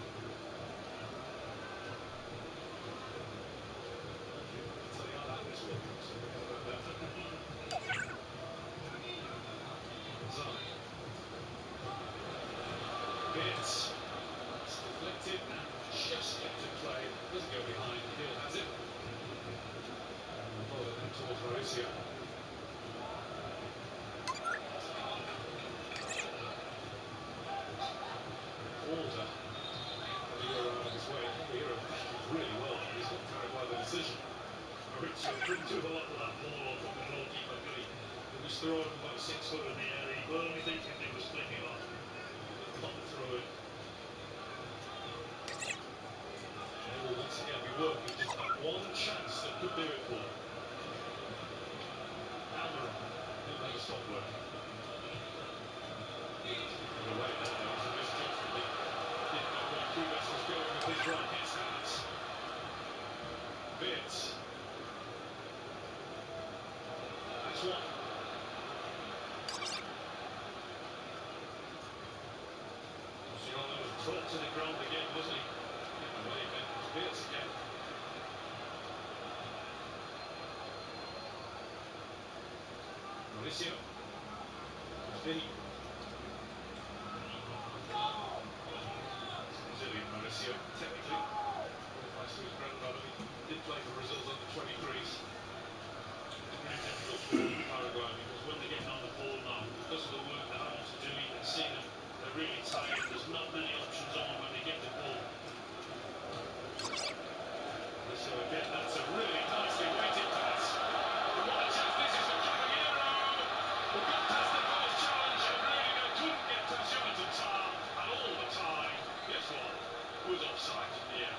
Speaker 4: I'll tell you how that is working. So about that. Zara. It's deflected and just kept in play. Doesn't go behind. Hill has it. Forward then towards Mauricio. Alder. Caballero out of his way. Caballero battled really well. He's got Paraguay the decision.
Speaker 5: Maurizio couldn't do a lot with that ball or from the goalkeeper, could he? He was throwing about 6 foot in the air. He was only thinking he was flicking on. Not the throw in.
Speaker 4: They will once again be working just that one chance that could do it for them. Almiron. He'll never stop working. Taken away now. That was a misjudgment. He didn't know where Cubas was going with his right his hands. Beards. That's one.
Speaker 5: Girona was brought to the ground again, wasn't he?
Speaker 4: Taken away again. It's Beards again. Mauricio. Vinny. Brazilian Mauricio, technically. Qualifies to his grandfather. He did play for Brazil's under-23s.
Speaker 5: It's very difficult for Paraguay because when they're getting on the ball now, because of the work they're having to do, you can see them, they're really tired. There's not many options on when they get the ball.
Speaker 4: So again, that's a really nicely weighted pass. And what a chance this is for Caballero! Who got past the first challenge and really they couldn't get past Jonathan Tah. And all the time, guess what? Was offside.
Speaker 5: Yeah.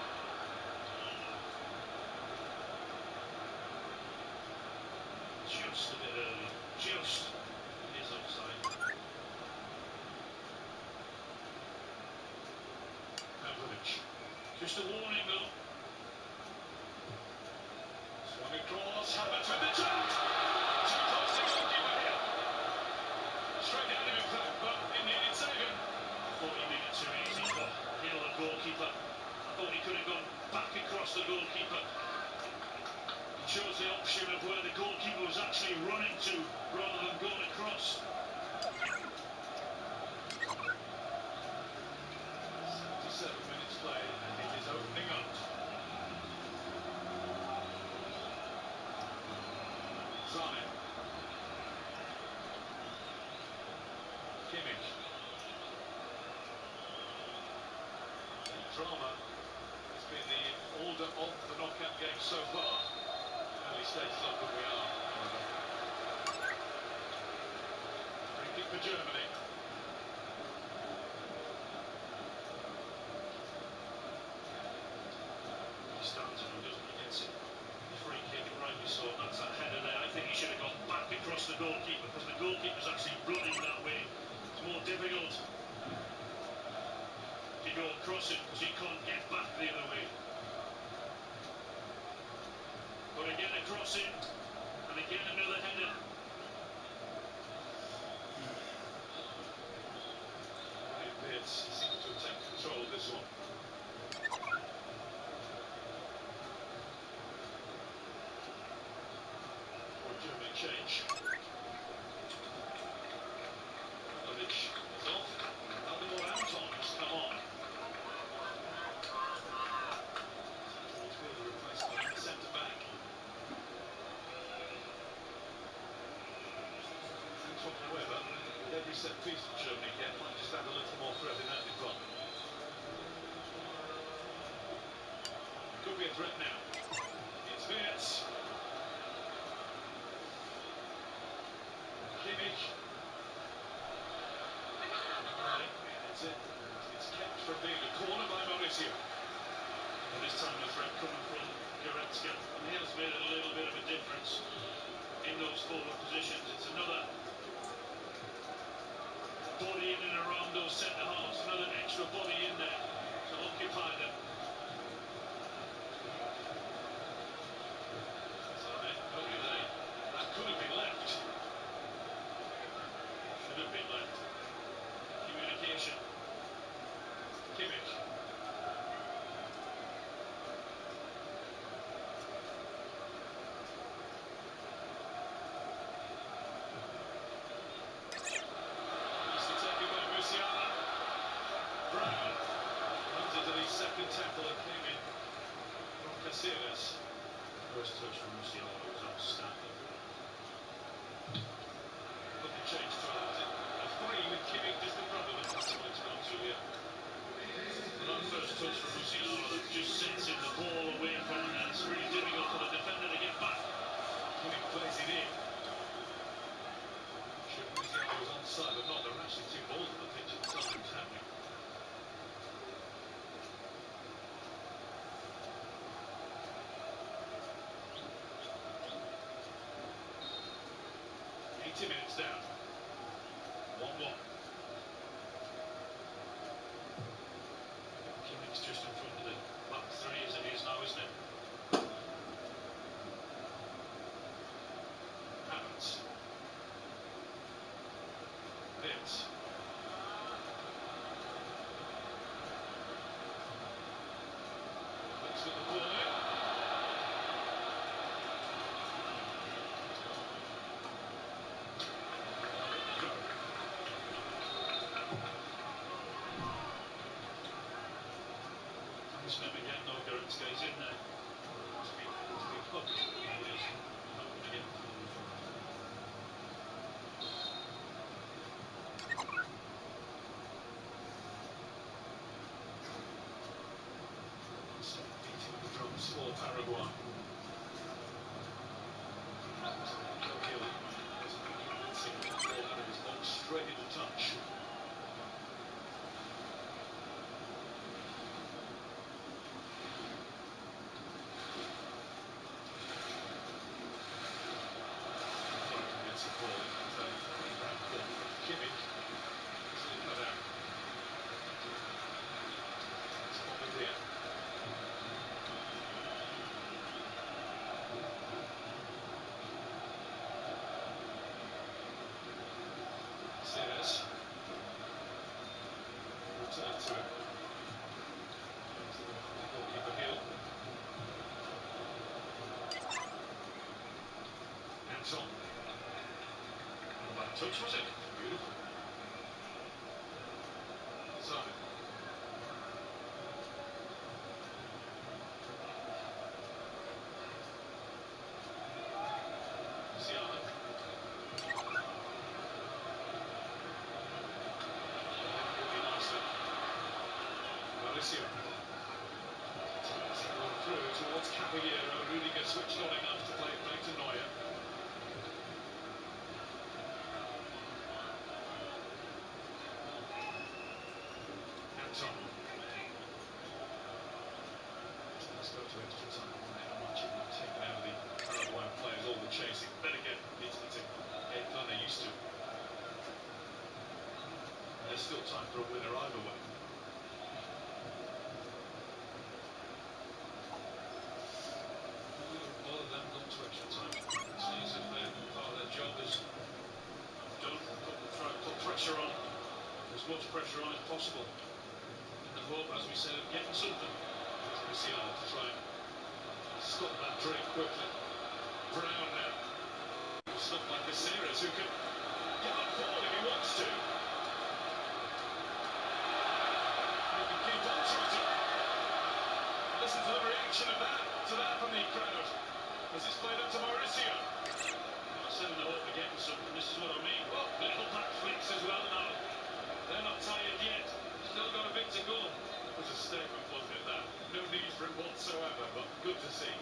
Speaker 5: Just a bit early. Just. It is offside.
Speaker 4: Pavlovic.
Speaker 5: Just a warning though.
Speaker 4: Swung across, Havertz with the jump! Too close to goalkeeper here. Straight at him in fact, but it needed saving.
Speaker 5: I thought he made it too easy for Hill, the goalkeeper. I thought he could have gone back across the goalkeeper. He chose the option of where the goalkeeper was actually running to rather than going across.
Speaker 4: 77 minutes played and it is opening up. Sane. Kimmich. Drama has been the order of the knockout game so far. Early stages of who we are, however. Free kick for Germany.
Speaker 5: He stands on him, doesn't he? Gets it. Free kick, rightly so. That's that header there. I think he should have gone back across the goalkeeper because the goalkeeper's actually running that way. It's more difficult to go across it because he can't get back the other way. But again, a crossing, and again another header.
Speaker 4: Beards seems to have taken control of this one. For a Germany change. Pavlovic is off. Alvaro Anton has come on. Midfielder replaced by the centre back. Anton, however, with every set piece that Germany get, might just add a little more threat in that front. Could be a threat now. It's Wirtz. Kimmich. That's it. It's kept from being a corner by Mauricio.
Speaker 5: And this time the threat coming from Goretzka. And Hill's made a little bit of a difference in those forward positions. It's another body in and around those centre halves, another extra body in there to occupy them.
Speaker 4: That could have been left.
Speaker 5: Should have been left. Communication.
Speaker 4: Kimmich. Nicely taken by Musiala. Caceres.
Speaker 5: First touch from Musiala was outstanding.
Speaker 4: Looking change to allow it. A three with Kimmich just in front of him. That's what it's gone to here.
Speaker 5: That first touch from Musiala that just sends him the ball away from him, and it's really difficult for the defender to get back.
Speaker 4: Kimmich plays it in. Sure, Musiala was onside, but not. There were actually two balls on the pitch at the time it was happening. Minutes down. 1-1.
Speaker 5: Kimmich's just in front of the back three as it is now, isn't it?
Speaker 4: Havertz. Vince. Looks at the ball in.
Speaker 5: Goretzka's in there. Must be hooked. He is not going to get through the front.
Speaker 4: Beating the drums for Paraguay. Hill wasn't convincing the ball out of his box straight into touch. Kimmich, easily cut out. It's Bombardier. Caceres. Return to it. Goalkeeper Hill. Anton. Not a bad touch, was it? Beautiful. Simon. Musiala. Really nicely. Mauricio. Through towards Caballero. Rudiger switched on enough to play it back to Neuer. Anton. Let's go to extra time. I wonder how much it would take out of the Paraguayan players, all the chasing. Then again, needs to get done they're used to. There's still time for a winner either way.
Speaker 5: A lot of them gone to extra time. It seems if part of their job is done, put pressure on, as much pressure on as possible. In the hope, as we said, of getting something.
Speaker 4: Musiala to try and stop that drink quickly. Brown now. Stop by Caceres, who can get that forward if he wants to. He can keep on trotting. Listen to the reaction of that, from the crowd. As it's played up to Mauricio.
Speaker 5: I said in the hope of getting something, this is what I mean.
Speaker 4: Oh, little back flicks as well now.
Speaker 5: They're not tired yet. Still got a bit to go.
Speaker 4: It was a statement, wasn't it, that? No need for it whatsoever, but good to see.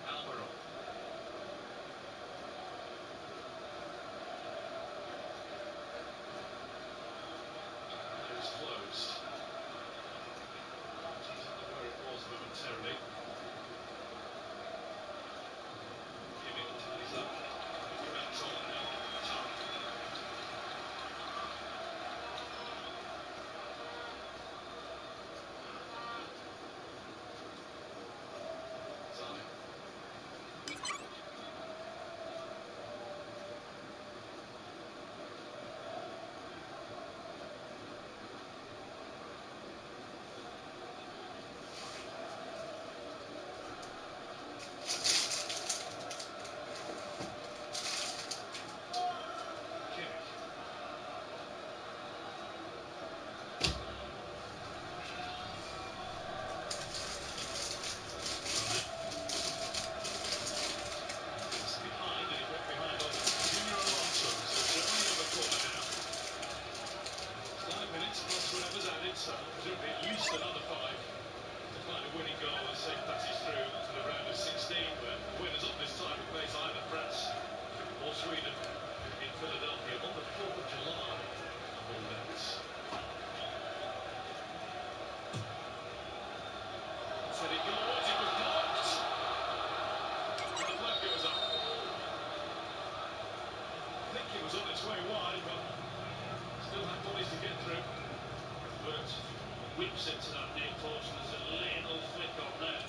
Speaker 4: Alvaro. It was closed. I don't know where it was momentarily. Kimmich ties up. Anton now.
Speaker 5: whips it to that near post. There's a little flick on there.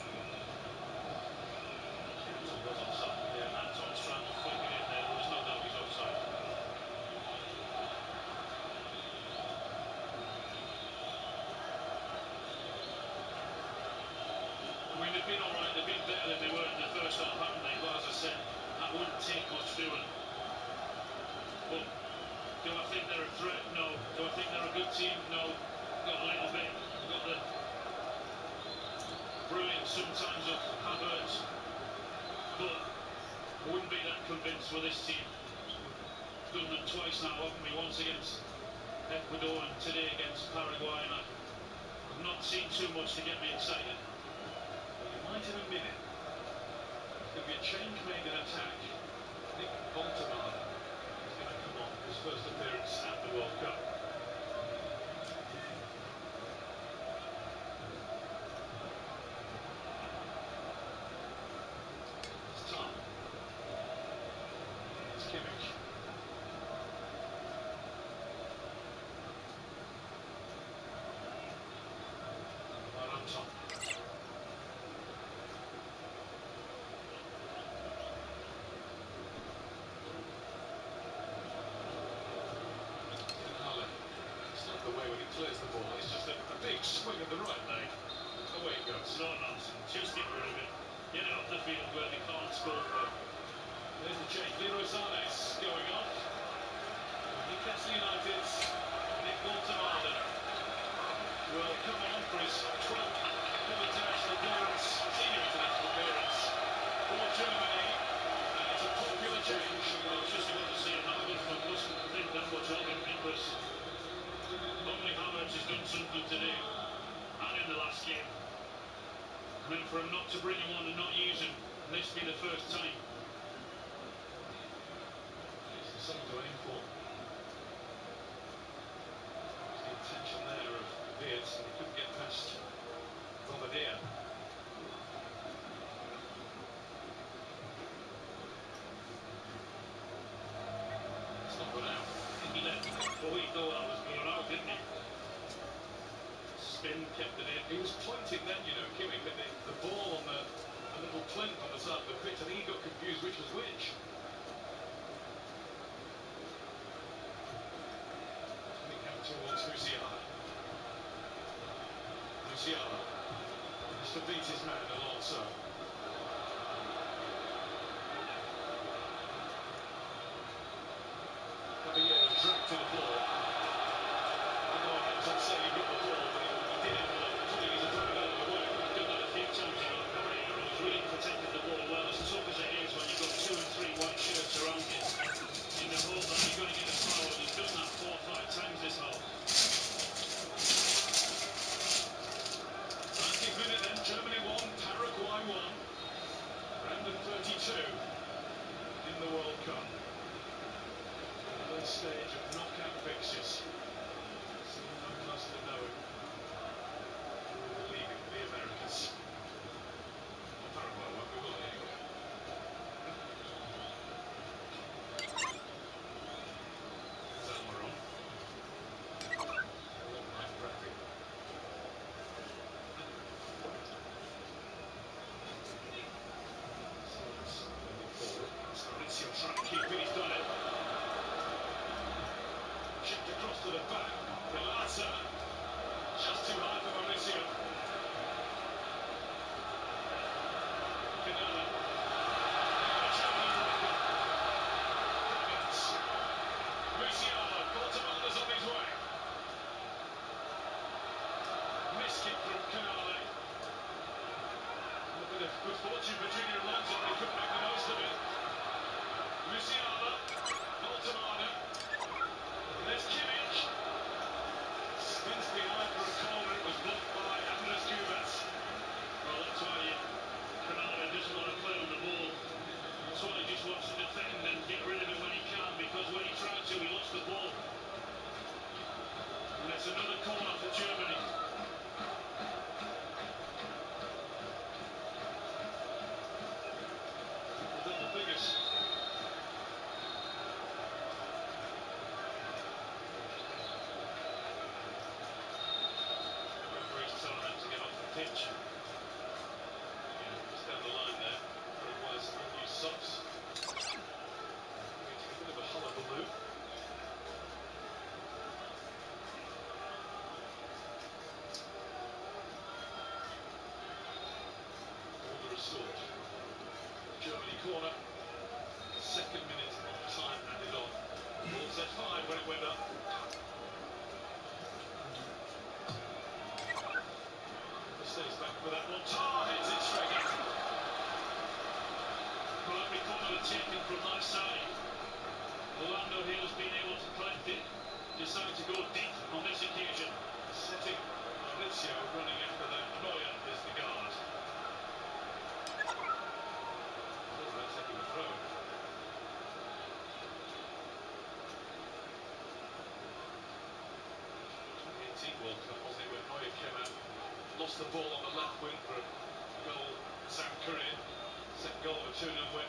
Speaker 5: Cancel was offside. Yeah, Anton's trying to flick it in there. There was no doubt he's offside. I mean, they've been alright, they've been better than they were in the first half, haven't they? But as I said, that wouldn't take much doing. But do I think they're a threat? No. Do I think they're a good team? No. Got a little bit. Got the brilliance sometimes of Havertz. But I wouldn't be that convinced with this team. We've done them twice now, haven't we? Once against Ecuador and today against Paraguay. And I've not seen too much to get me excited.
Speaker 4: Well, you might in a minute. There's going to be a change made in attack. I think Baltimore is going to come on his first appearance at the World Cup. It's Tom. It's Kimmich. Tom. It's not the way when he clears the ball, it's just a big swing of the right leg. Away it goes.
Speaker 5: No nonsense. Just get rid of it. Get it off the field where they can't score from.
Speaker 4: There's the change. Leroy Sané's going off. Newcastle United's Nick Baltimore will come on for his 12th international appearance, senior international appearance for Germany. And it's a popular change.
Speaker 5: I was just about to say Havertz, but mustn't think that much of him because only Havertz has done something today and in the last game. And then for him not to bring him on and not use him, this be the first time.
Speaker 4: Something to aim for. There's the intention there of Beers, and he couldn't get past Bombardier. It's not gone out.
Speaker 5: He let Boyd know that was going out, didn't he? Spin kept it in.
Speaker 4: He was pointing then, you know, Kimmich, at the ball on the little plinth on the side of the pitch. I think he got confused which was which. Towards Musiala. Musiala has to beat his man Alonso. Caballero dragged to the ball. I know Anton said he got the ball, but he did it putting his opponent out of the way.
Speaker 5: He's done that a few times, you know. Caballero has really protected the ball well, as tough as it is when you've got 2 and 3 white shirts around you. In the hope that you're going to get a foul, and he's done that 4 or 5 times this half.
Speaker 4: 90th minute then, Germany 1, Paraguay 1. Round of 32 in the World Cup. The first stage of knockout fixtures. Seeing no closer to knowing who will be leaving the Americas. Well, Paraguay won't be, will they, anyway? There's Almiron. Long night prepping.
Speaker 5: Mauricio trying to keep it, he's done it.
Speaker 4: Chipped across to the back. Pilata. Just too high for Mauricio. Canala. Musiala. Baltimore's on his way. Missed it from Canale. A bit of good fortune for Junior Alonso, but he couldn't make the most of it. Musiala. Baltimore. There's Kimmich. Spins behind for a corner. It was blocked by Andres Cubas.
Speaker 5: Well, that's why Canale doesn't want to play on the ball. That's why he just wants to defend and get rid of it when he can, because when he tried to, he lost the ball. And it's another corner for Germany.
Speaker 4: Double figures.
Speaker 5: switch. Yeah, just down the line there. Paraguay's unused subs. Creating a bit of a hullabaloo. Order restored. Germany corner. Second minute of time added on. Ball said 5 when it went up. Stays back for that one. Tar heads it straight in.
Speaker 6: Well, every corner taken from that side. Orlando here has been able to collect it. Decide to go deep on this occasion.
Speaker 5: Setting Mauricio running after that. Neuer is the guard. Oh, they're taking the throw. 2018 World Cup, wasn't it, when Neuer came out, lost the ball on the left wing for a goal in South Korea. Second goal of a 2-0 win.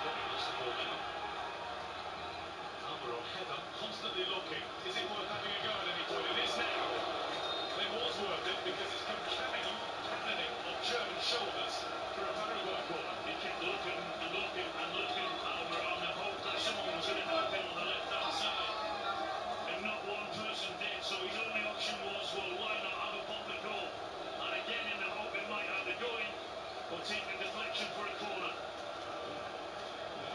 Speaker 5: Probably lost the ball now. Alvaro header, constantly looking. Is it worth having a go at any point? It is now. It was worth it because it's come cannoning on German shoulders for a Paraguay corner.
Speaker 6: He kept looking and looking and looking, Alvaro, and the hope that someone was going to help him on the left-hand side. And not one person did, so his only option was, well, why not have a pop and go? And again, in the hope it might either go in or take a deflection for a corner.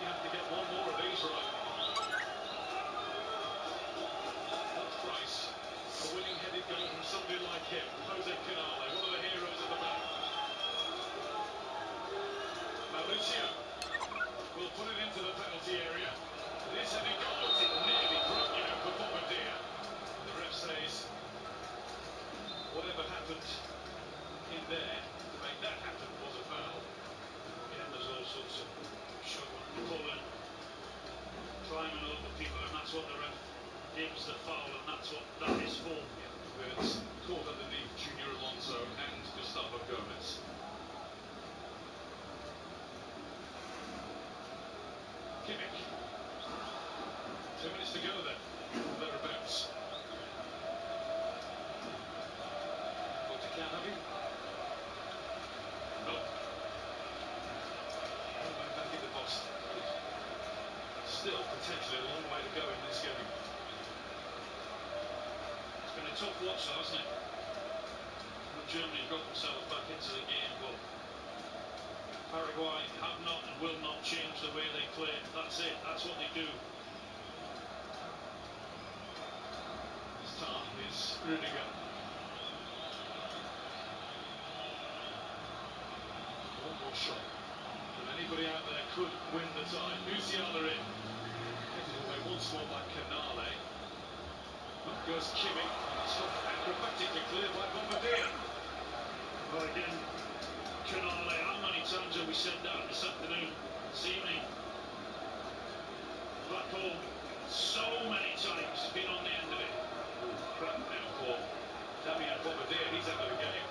Speaker 5: You have to get one more of these right. What price? A winning headed goal from somebody like him, Jose Canale, one of the heroes at the back. Mauricio will put it into the penalty area. This headed goal, it nearly broke out for Bobadilla. The ref says whatever happened in there to make that happen was a foul.
Speaker 6: Again, there's all sorts of shoving, pulling, climbing over people, and that's what the ref gives the foul, and that's what that is for.
Speaker 5: Where it's caught underneath Junior Alonso and Gustavo Gomez. Kimmich. 2 minutes to go then, thereabouts. Got to count, have you? No. Back in the box. Still potentially a long way to go in this game.
Speaker 6: It's been a tough watch though, hasn't it? Well, Germany got themselves back into the game, but Paraguay have not and will not change the way they play. That's it, that's what they do.
Speaker 5: This time is Rudiger. One more shot. And anybody out there could win the tie. Musiala in. Headed away once more by Canale. Up goes Kimmich. Stopped acrobatically cleared by Bobadilla.
Speaker 6: Well, again, Canale, how many times have we said that this afternoon, this evening? Back home, so many times, been on the end of it.
Speaker 5: Crap now for Damian Bobadilla. He's out of the game.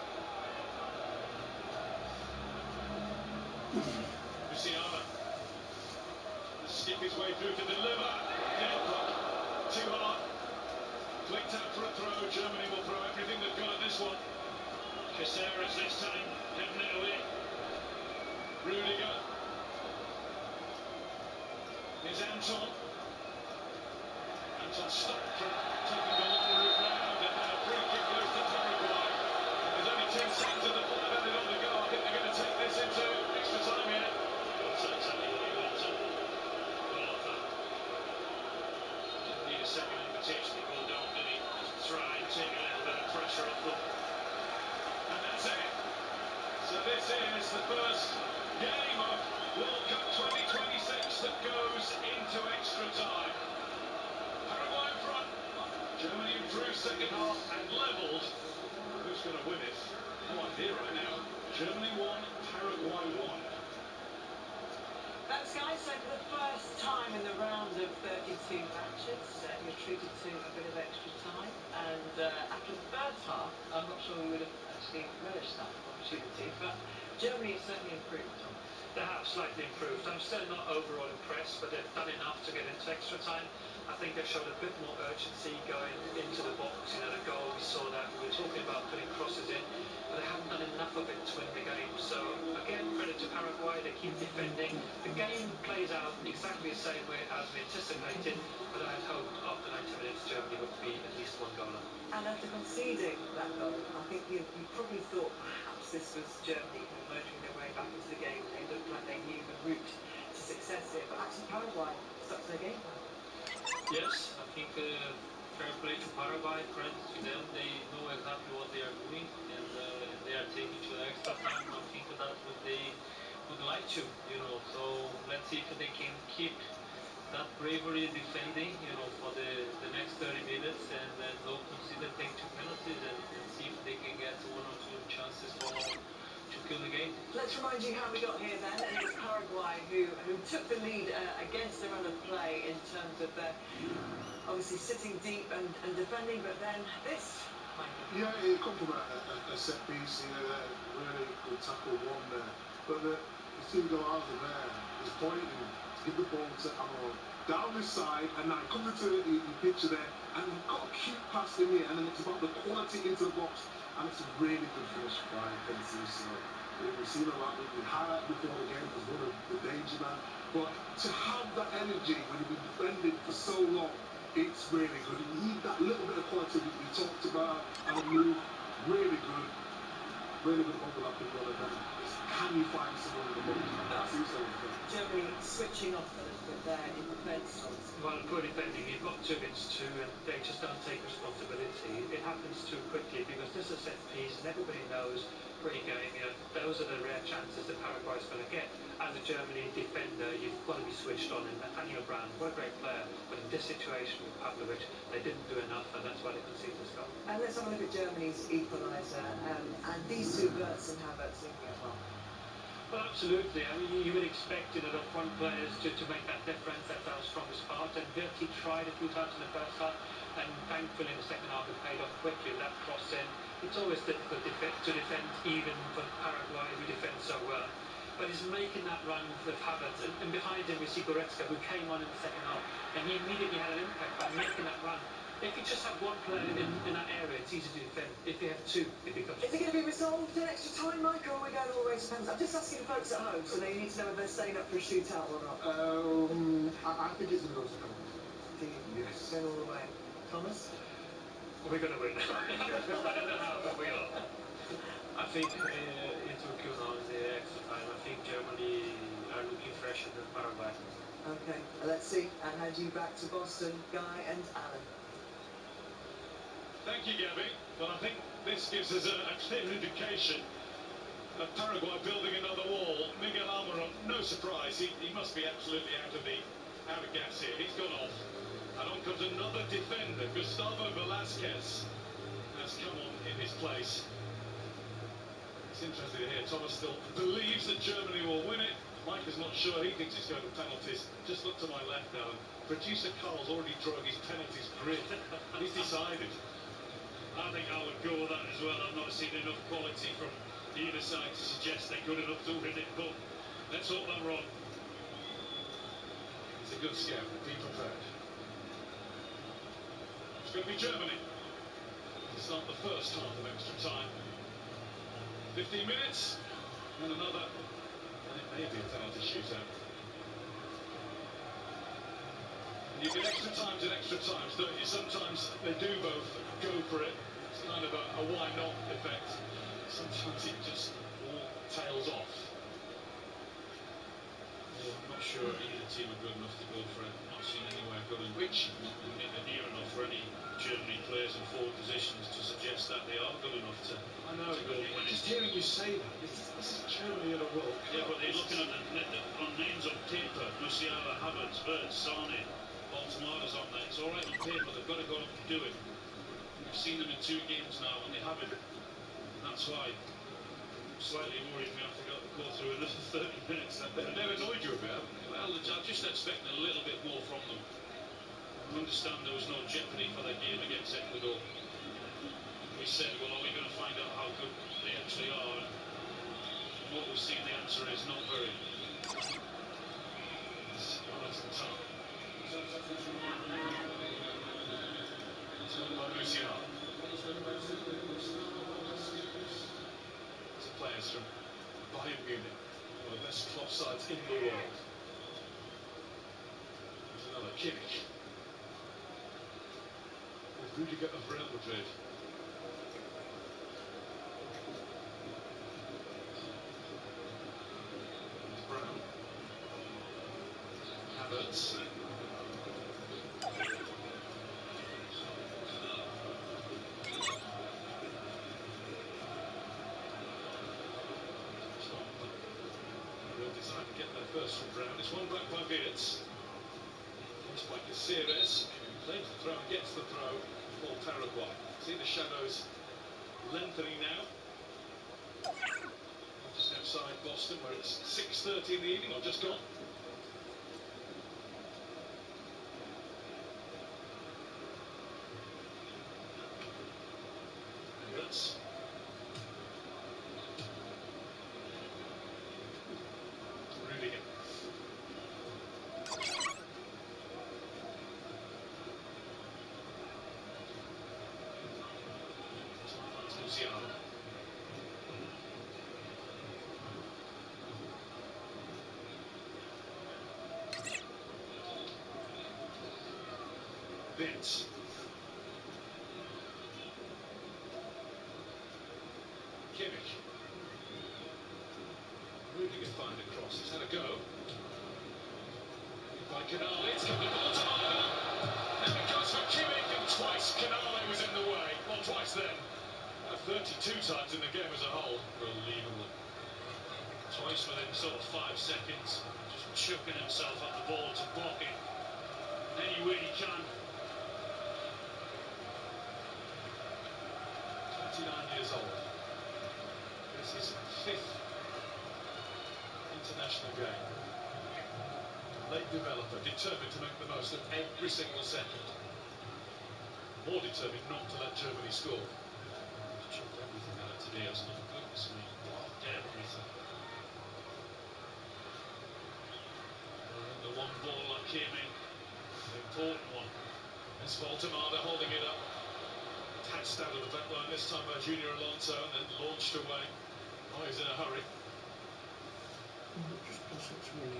Speaker 5: Musiala. To skip his way through to deliver. Nail block. Too hard. Flicked out for a throw. Germany will throw everything they've got at this one.
Speaker 6: Caceres this time, heading it away.
Speaker 5: Rudiger. Here's Anton. Anton stopped from taking the long route round, and then a free kick goes to Paraguay. There's only 10 seconds of the play added on the go. I think they're going to take this into extra time here.
Speaker 6: That's exactly what he wants to. Well off that. Didn't need a second invitation to go down, did he? Just try and take a little bit of pressure off them.
Speaker 5: And that's it. So this is the first game of World Cup 2026 that goes into extra time. Paraguay in front. Germany improved second half and levelled. Who's going to win it? No idea right now. Germany 1, Paraguay 1.
Speaker 1: That's guys, so for the first time in the round of 32 matches, you're treated to a bit of extra time. And after the first half, I'm not sure we would have actually relished that opportunity, but Germany has certainly improved, Tom.
Speaker 2: They have slightly improved. I'm still not overall impressed, but they've done enough to get into extra time. I think they showed a bit more urgency going into the box. You know, the goal saw that. We were talking about putting crosses in, but they haven't done enough of it to win the game. So again, credit to Paraguay, they keep defending. The game plays out exactly the same way as we anticipated, but I had hoped after 90 minutes Germany would be at least one goal up.
Speaker 1: And after conceding that goal, I think you probably thought perhaps this was Germany kind of motoring their way back into the game. They looked like they knew the route to success here, but actually Paraguay stuck to their game plan.
Speaker 6: Yes, I think fair play to Paraguay, credit to them. They know exactly what they are doing, and they are taking to the extra time. I think that they would like to, So let's see if they can keep that bravery defending, for the next 30 minutes, and then no consider take two penalties, and see if they can get one or two chances to kill the game.
Speaker 1: Let's remind you how we got here then, and it was Paraguay who took the lead against the run of play in terms of their obviously sitting deep and defending, but then this, Michael.
Speaker 3: Yeah, it come from a set piece, really good tackle one there. But you see Gallarza there, he's pointing to give the ball to Amaral down this side, and now he comes into the picture there, and he's got a cute pass in here, and then it's about the quality into the box, and it's a really good finish by Pencil. We've seen a lot, we highlighted before the game as one of the danger man, but to have that energy when you've been defending for so long, it's really good. You need that little bit of quality that we talked about, and a move, really good overlapping run, and then can you find someone in the box? That's easy.
Speaker 1: Germany switching off a little bit there in defence, Thomas.
Speaker 2: Well, poor defending. You've got 2 against 2, and they just don't take responsibility. It happens too quickly because this is a set piece, and everybody knows pre-game, those are the rare chances that Paraguay is going to get. As a Germany defender, you've got to be switched on. And Nathaniel Brand, what a great player, but in this situation with Pavlovic, they didn't do enough, and that's why they conceded this goal.
Speaker 1: And let's have a look at Germany's equaliser, and these two, Wirtz and Havertz, linking up well.
Speaker 2: Well, absolutely. I mean, you would expect, the front players to make that difference. That's our strongest part. And Wirtz tried a few times in the first half, and thankfully in the second half it paid off quickly with that cross in. It's always difficult to defend, even for Paraguay, who defend so well. But he's making that run with Havertz, and behind him we see Goretzka, who came on in the second half, and he immediately had an impact by making that run. If you just have one player in that area, it's easy to defend. If you have 2, it becomes...
Speaker 1: Is it going to be resolved in extra time, Mike, or are we going all the way to penalties? I'm just asking the folks at home, so they need to know whether they're staying up for a shootout or not.
Speaker 3: I think it's going to go to penalties.
Speaker 1: Do you?
Speaker 3: Yes.
Speaker 1: Going all the way. Thomas?
Speaker 2: We're going to win. I don't know how, but we are.
Speaker 6: I think it will kill now in the extra time. I think Germany are looking fresher than Paraguay.
Speaker 1: Okay, let's see. And hand you back to Boston, Guy and Alan.
Speaker 4: Thank you, Gabby. Well, I think this gives us a clear indication of Paraguay building another wall. Miguel Almiron, no surprise, he must be absolutely out of gas here. He's gone off. And on comes another defender, Gustavo Velasquez, has come on in his place. It's interesting to hear Thomas still believes that Germany will win it. Mike is not sure. He thinks it's going to penalties. Just look to my left now. Producer Carl's already drawn his penalties grid. He's decided.
Speaker 5: I think I would go with that as well. I've not seen enough quality from either side to suggest they're good enough to win it, but let's hope I'm wrong.
Speaker 4: It's a good scout. Be prepared. It's going to be Germany. It's not the first half of extra time. 15 minutes and another, and it may be a penalty shootout. You get extra times and extra times, don't you? Sometimes they do both go for it. It's kind of a why not effect. Sometimes it just all tails off.
Speaker 5: Yeah, I'm not sure either team are good enough to go for it. Not seen anywhere good enough, near enough for any Germany players in forward positions to suggest that they are good enough to.
Speaker 4: I know,
Speaker 5: go and win it.
Speaker 4: just hearing you say that, this is Germany in a World Cup.
Speaker 5: Yeah, but they're looking at on names on paper. Musiala, Havertz, Wirtz, Sane, Baltimore's on there. It's all right on paper. They've got to go up and do it. We've seen them in 2 games now, and they haven't. And that's why I'm slightly worried we have to go through another 30 minutes.
Speaker 4: They've annoyed you a bit, haven't they?
Speaker 5: Well, I'm just expecting a little bit more from them. I understand there was no jeopardy for their game against Ecuador. We said, well, are we going to find out how good they actually are? And what we've seen, the answer is not very.
Speaker 4: It's tough. Musiala. Lots of players from Bayern Munich, one of the best club sides in the world. There's another Kimmich. With Rudiger of Real Madrid. Brown. Havertz. Real desire to get there first from Brown. It's one back by Wirtz. Crossed by Caceres, who claims the throw and gets the throw for Paraguay. See the shadows lengthening now. Just outside Boston, where it's 6:30 in the evening, or just gone. Wirtz. Rudiger. Luciano. Vince. Kimmich. Rudiger find a cross. He's had a go. By Canale, it's come to Baltimore. And it goes for Kimmich, and twice Canale was in the way. Well, twice then. 32 times in the game as a whole. Unbelievable.
Speaker 5: Twice within sort of 5 seconds, just chucking himself at the ball to block it any way he can.
Speaker 4: 29 years old. This is his 5th international game. Late developer, determined to make the most of every single second. More determined not to let Germany score.
Speaker 5: Chucked everything out today, hasn't he? Goodness me, blocked everything. And the one ball that came in, the important one.
Speaker 4: It's Baltimore holding it up. Taxed out of the back line this time by Junior Alonso and then launched away. Oh, he's in a hurry.
Speaker 1: Just pass it to me.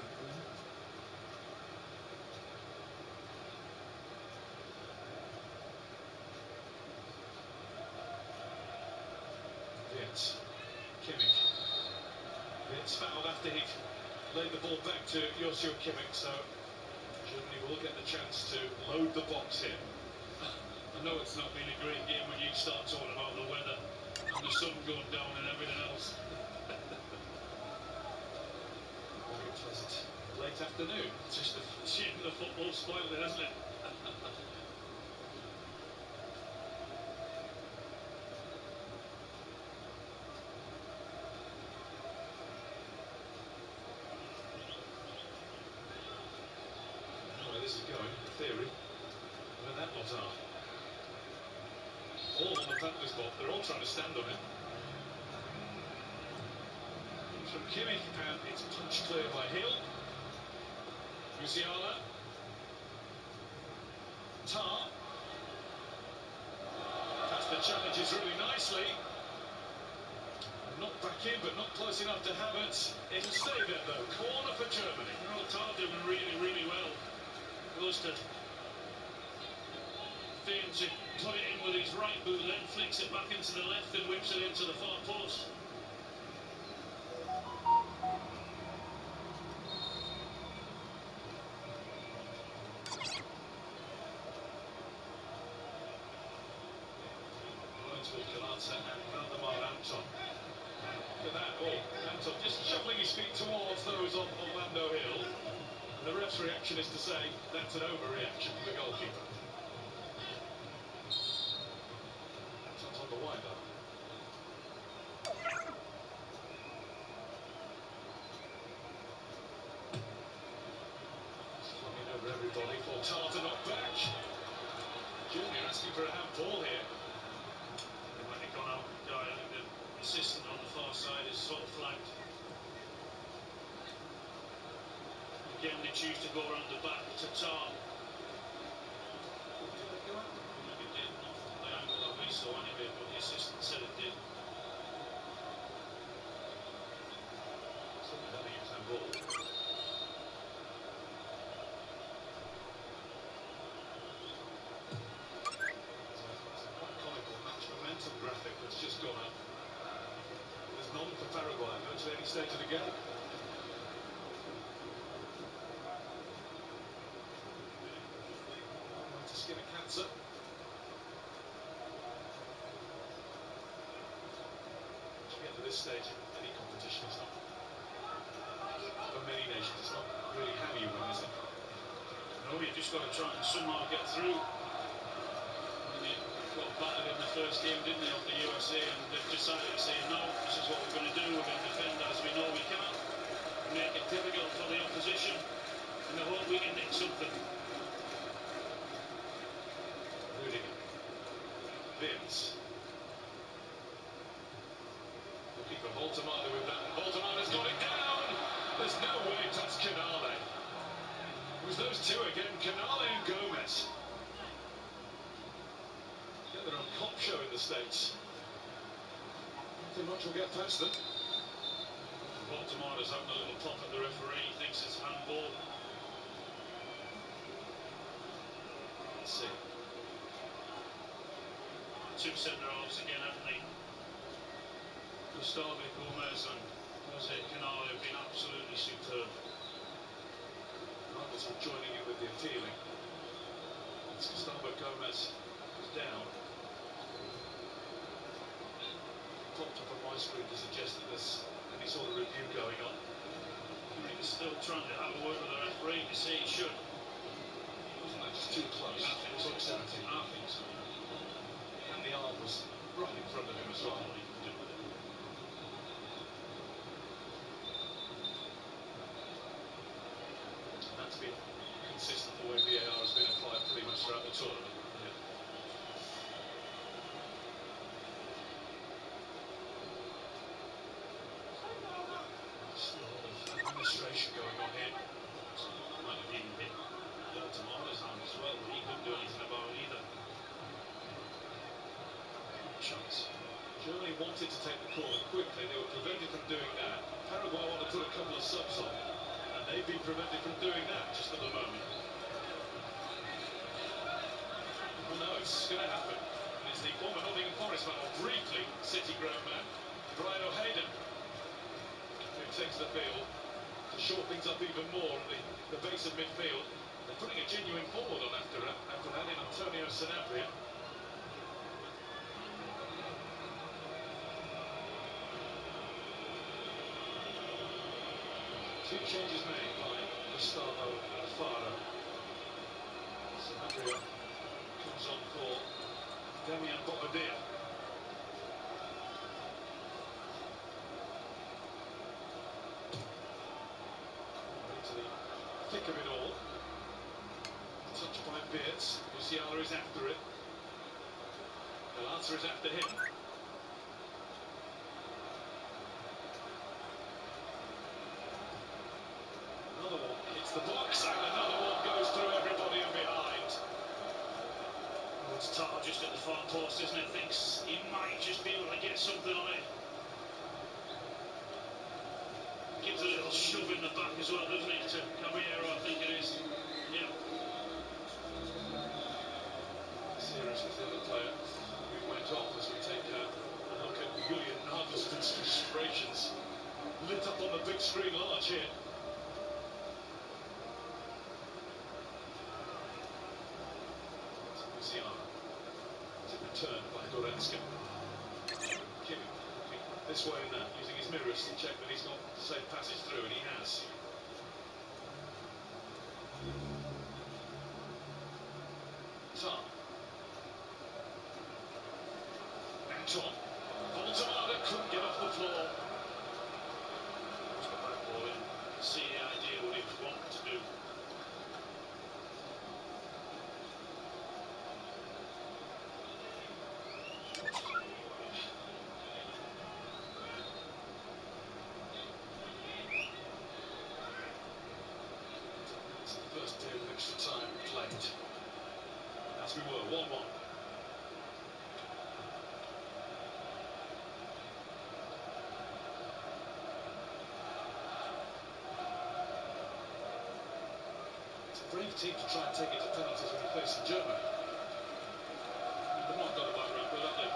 Speaker 4: Wirtz. Kimmich. Wirtz fouled after he laid the ball back to Joshua Kimmich, so Germany will get the chance to load the box here.
Speaker 5: I know it's not been a great game when you start talking about the weather and the sun going down and everything else.
Speaker 4: Very pleasant late afternoon.
Speaker 5: It's just the shame the football spoiled it, hasn't it?
Speaker 4: Where this is going, in theory, where that lot are. All on the penalty spot, they're all trying to stand on it. It's from Kimmich, and it's punched clear by Hill. Musiala. Tar. That's the challenges really nicely. Not back in, but not close enough to Havertz. It'll stay there though. Corner for Germany.
Speaker 5: You know, Tar doing really, really well. Goes to feign to put it in with his right boot, then flicks it back into the left and whips it into the far post.
Speaker 4: And Valdemar Anton. Look at that. Oh, Anton just shuffling his feet towards those on Orlando Hill. And the ref's reaction is to say that's an overreaction for the goalkeeper. Anton's on the wide though. He's flung over everybody for Tar to knock back. Junior asking for a handball here.
Speaker 5: When they gone out, I think the assistant on the far side is sort of flagged. Again, they choose to go around the back to Tar. Maybe did, not from the angle that we saw anyway.
Speaker 4: dictated again. To skin a cancer. To get to this stage in any competition, it's not, for many nations, it's not really how you win, is it?
Speaker 5: No, you just got to try and somehow get through. And they got battered in the first game, didn't they, off the USA, and they've decided to say, no, this is what we're going to do, we're going to defend as we know we can, make it difficult for the opposition, in the hope we can nick something.
Speaker 4: Rudiger. Vince. Looking for Voltemada with that. Voltemada's got it down. There's no way that's Canale. It was those two again, Canale and Gomez. Get their own cop show in the States. Nothing much will get past them.
Speaker 5: Voltemada's having a little pop at the referee, thinks it's handball.
Speaker 4: Let's see.
Speaker 5: Two centre-halves again, haven't they? Gustavo Gomez and Jose Canale have been absolutely superb.
Speaker 4: Rivals are joining in with the appealing. It's Gustavo Gomez who's down. Popped up on my screen to suggest that there's any sort of review going on.
Speaker 5: He's still trying to have a word with the referee to say he should.
Speaker 4: Wasn't that just too close?
Speaker 5: I think so. I think so.
Speaker 4: And the arm was right in front of him as well. That's been consistent the way VAR has been applied pretty much throughout the tournament. Just a lot of administration going on here.
Speaker 5: Might have even hit Voltemada's hand as well, but he couldn't do anything about it either.
Speaker 4: Chance. Germany wanted to take the corner quickly. They were prevented from doing that. Paraguay wanted to put a couple of subs on, and they've been prevented from doing that just at the moment. Well, no, it's going to happen. It's the former Nottingham Forest man, or briefly City ground man, Brian O'Haydon, who takes the field to short things up even more at the base of midfield. They're putting a genuine forward on after that in Antonio Sanabria. Two changes made by Gustavo Alfaro. Sanabria comes on for Damian Bobadilla. Into the thick of it all. Touched by Beards. Musiala is after it. Galazza is after him. Another one hits the box, and another one goes through everybody and behind.
Speaker 5: Well, it's Tar just at the far post, isn't it? Thinks he might just be able to get something on it. Gives a little shove in the back as well, doesn't he, to Caballero, I think it is. Yeah.
Speaker 4: Serious was the other player who went off as we take a look at Julian Nagelsmann's frustrations. Lit up on the big screen large here. Musiala. Is it returned by Goretzka? Kimi looking this way and that, using his mirrors to check that he's got safe passage through, and he has. Tar. Anton. Voltemada couldn't get off the floor.
Speaker 5: Puts the back ball in. See the idea what he was wanting to do.
Speaker 4: It's the first period of extra time played. As we were, 1-1. It's a brave team to try and take it to penalties when you're facing Germany. They've not got it by round, have they?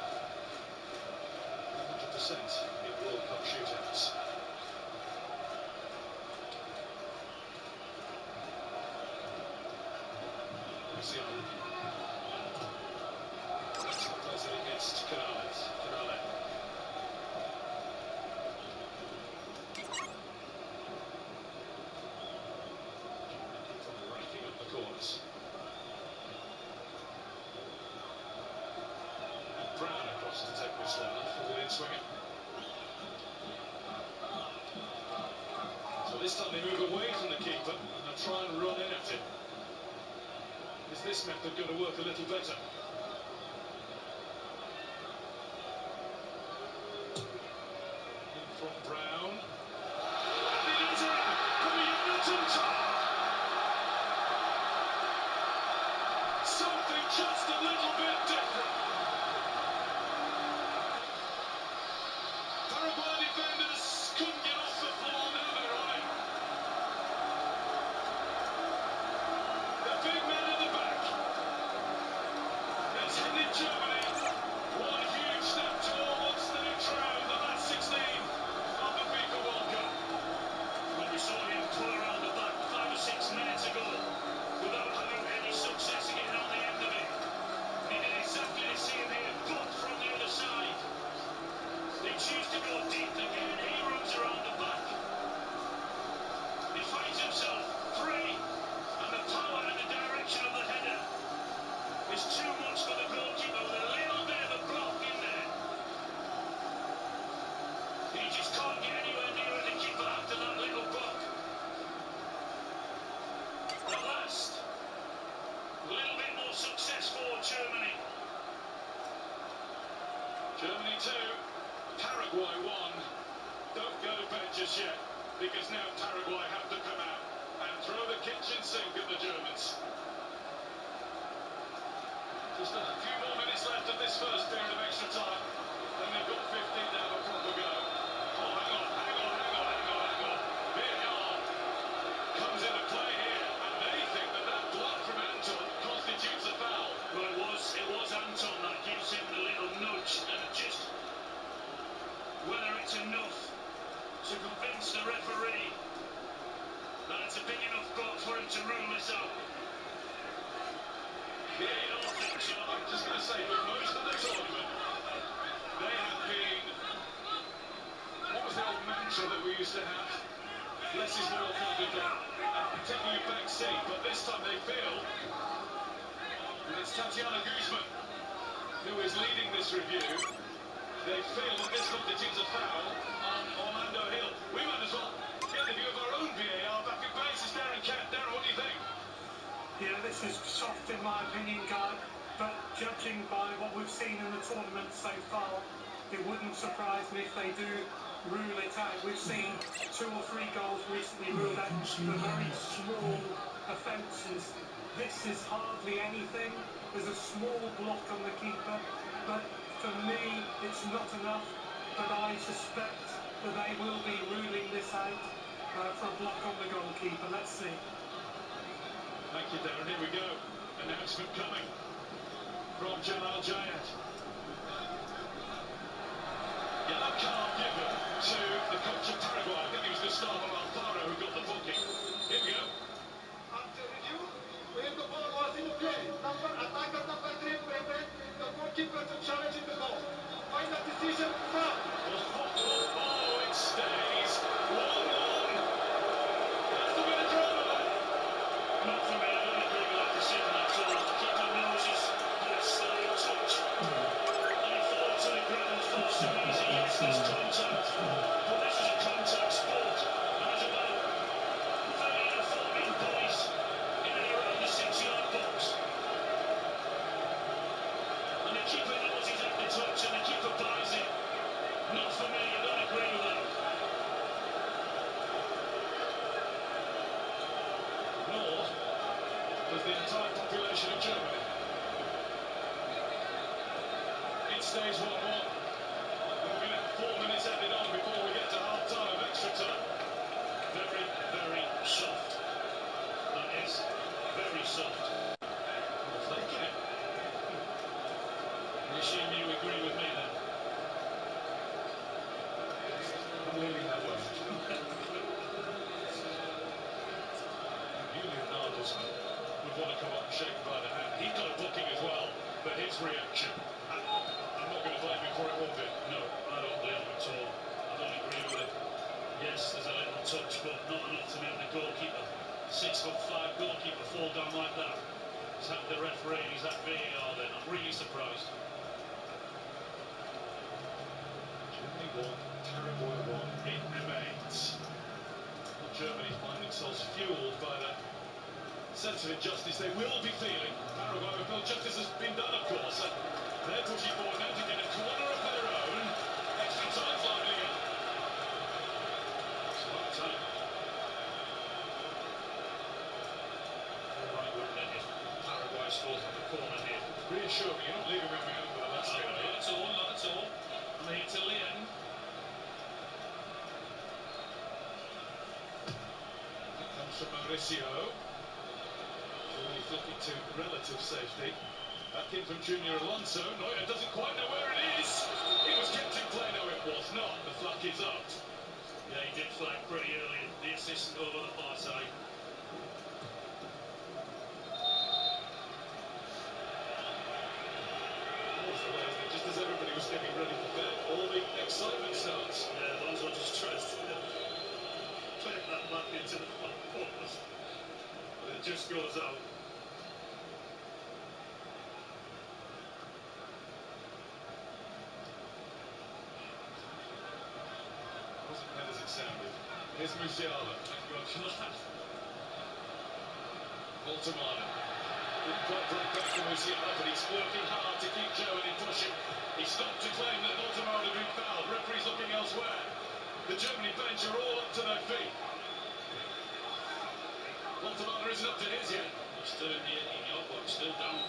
Speaker 4: 100% in World Cup shootouts. Tatiana. Plays it against Canales. Canale. Racking up the corners. Brown across to take this one off with an in-swinger. So this time they move away from the keeper and try and run in at him. Is this method going to work a little better? In from Brown. And it is in for the United top. Something just a little bit different. Paraguay defenders couldn't get off the floor, now they're on it. The big man at the back. It's headed Germany. One huge step towards the next round, the last 16 of the FIFA World Cup.
Speaker 5: Well, we saw him pull around the back 5 or 6 minutes ago without having any success getting on the end of it. He did exactly the same here, but from the other side. They choose to go deep again. He runs around the back. He finds himself free, and the power and the direction of the header is too much for the goalkeeper with a little bit of a block in there. He just can't get anywhere near the keeper after that little block. At last, a little bit more success for Germany.
Speaker 4: Germany 2, Paraguay 1. Don't go to bed just yet, because now Paraguay have to come out and throw the kitchen sink at the Germans. Just a few more minutes left of this first period of extra time. Then they've got 15 to have a proper go. Oh, hang on. VAR comes into play here, and they think that block from Anton constitutes a foul.
Speaker 5: Well, it was Anton that gives him the little nudge, and just whether it's enough to convince the referee that it's a big enough block for him to rule this out.
Speaker 4: VAR thinks, I'm just going to say, for most of the tournament, they have been, what was the old mantra that we used to have? Less is more kind of taking a back seat, but this time they feel, and it's Tatiana Guzman who is leading this review, they feel that this constitutes a foul on Orlando Hill. We might as well get the view of our own VAR back in base as Darren Kent. Darren, what do you think?
Speaker 2: Yeah, this is soft in my opinion, Guy, but judging by what we've seen in the tournament so far, it wouldn't surprise me if they do rule it out. We've seen 2 or 3 goals recently ruled out for very small offences. This is hardly anything. There's a small block on the keeper, but for me, it's not enough. But I suspect that they will be ruling this out for a block on the goalkeeper. Let's see.
Speaker 4: Thank you, Darren. Here we go. Announcement coming from Jalal Jayat. Yellow card given to the coach of Paraguay. I think it was Gustavo Alfaro who got the booking. Here we go.
Speaker 9: After review, when the ball was in play, attacker number 3 prevent the goalkeeper to challenge the ball. Final decision, foul.
Speaker 4: Oh, it stays 1-1. Has to be a drama there.
Speaker 5: Not for me, I don't agree with that decision at all. The keeper knows he's had a slight touch. And he falls to the ground far too easy. Yes, there's contact. But this is a contact sport. And there's about 13 or 14 boys in and around the 6-yard box. And the keeper knows he's had the touch, and the keeper buys it. Not for me, I don't agree with that.
Speaker 4: Nor does the entire population of Germany. It stays 1-1. And we're going to have 4 minutes added on before we get to half-time of extra time.
Speaker 5: Very, very soft. That is very soft.
Speaker 4: Well, taking it.
Speaker 5: I assume you agree with me then?
Speaker 4: I'm leaning that way.
Speaker 5: Julian Nagelsmann would
Speaker 4: want to come up and shake him by the hand. He got a booking as well for his reaction. I'm not going to blame him for it, will be?
Speaker 5: No, I don't blame him at all. I don't agree with it. Yes, there's a little touch, but not enough to make the goalkeeper, 6'5" goalkeeper, fall down like that. He's had the referee, he's had VAR then. I'm really surprised.
Speaker 4: Germany 1, Paraguay 1. It remains. Well, Germany find themselves fueled by that sense of injustice they will be feeling. Paraguay will feel justice has been done, of course. And they're pushing forward now to get a corner of their own. Extra time lining up.
Speaker 5: It's about time. Right, wouldn't it, if Paraguay scored from the corner here?
Speaker 4: Reassure me, you're not leaving me on my own with the last bit.
Speaker 5: Not at all, not at all. I'm here till the end.
Speaker 4: That comes from Mauricio. Germany flicking to relative safety. Back in from Junior Alonso. Neuer doesn't quite know where it is. It was kept in play. No, it was not. The flag is out.
Speaker 5: Yeah, he did flag pretty early. The assist over the far side.
Speaker 4: Just as everybody was getting ready for bed, all the excitement starts.
Speaker 5: Yeah, Alonso just tries to play that back into the far post. But it just goes out.
Speaker 4: Wasn't quite as it sounded. Here's Musiala. Thank God for that. Voltemana. Didn't quite break back to Musiala, but he's working hard to keep Germany pushing. He stopped to claim that Voltemana had been fouled. Referee's looking elsewhere. The Germany bench are all up to their feet. Voltemana isn't up to his yet.
Speaker 5: He's still in the 18-yard box, still down.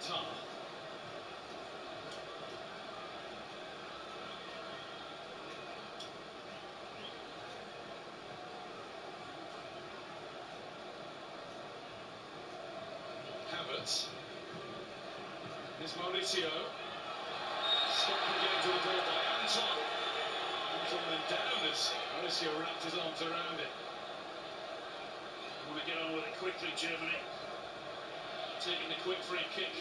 Speaker 4: Tar. Havertz. Here's Mauricio. Stopped and getting to the ball by Anton. Anton then down as Mauricio wrapped his arms around it.
Speaker 5: Want to get on with it quickly, Germany. Taking the quick free kick.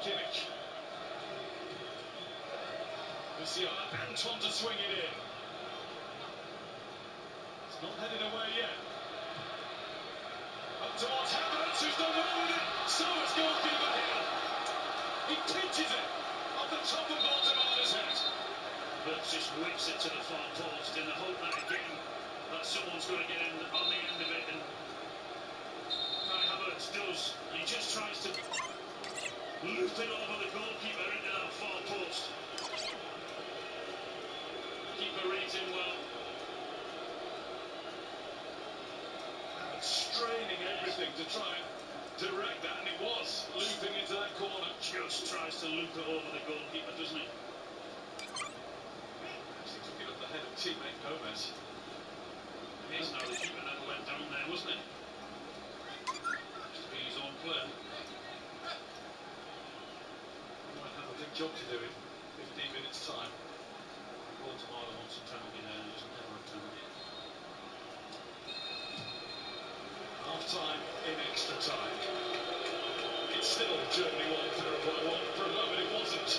Speaker 4: Kimmich. Musiala. Anton to swing it in. It's not headed away yet. Up towards Havertz, who's done well with it. So is goalkeeper Hill. He pinches it off the top of Voltemana's head.
Speaker 5: But just whips it to the far post in the hope that again that someone's going to get in on the end of it, and Kai Havertz does. He just tries to loop it over the goalkeeper into that far post. Keeper reads him well.
Speaker 4: Straining everything to try and direct that, and it was looping into that corner.
Speaker 5: Just tries to loop it over the goalkeeper, doesn't he?
Speaker 4: Actually took it off the head of teammate Gomez.
Speaker 5: It is now, the keeper never went down there, wasn't it? Just be his own player.
Speaker 4: He might have a big job to do in 15 minutes' time.
Speaker 5: Baltimore wants some time in there, doesn't never have time.
Speaker 4: Half-time in extra time. It's still Germany 1, Paraguay 1. For a moment it wasn't.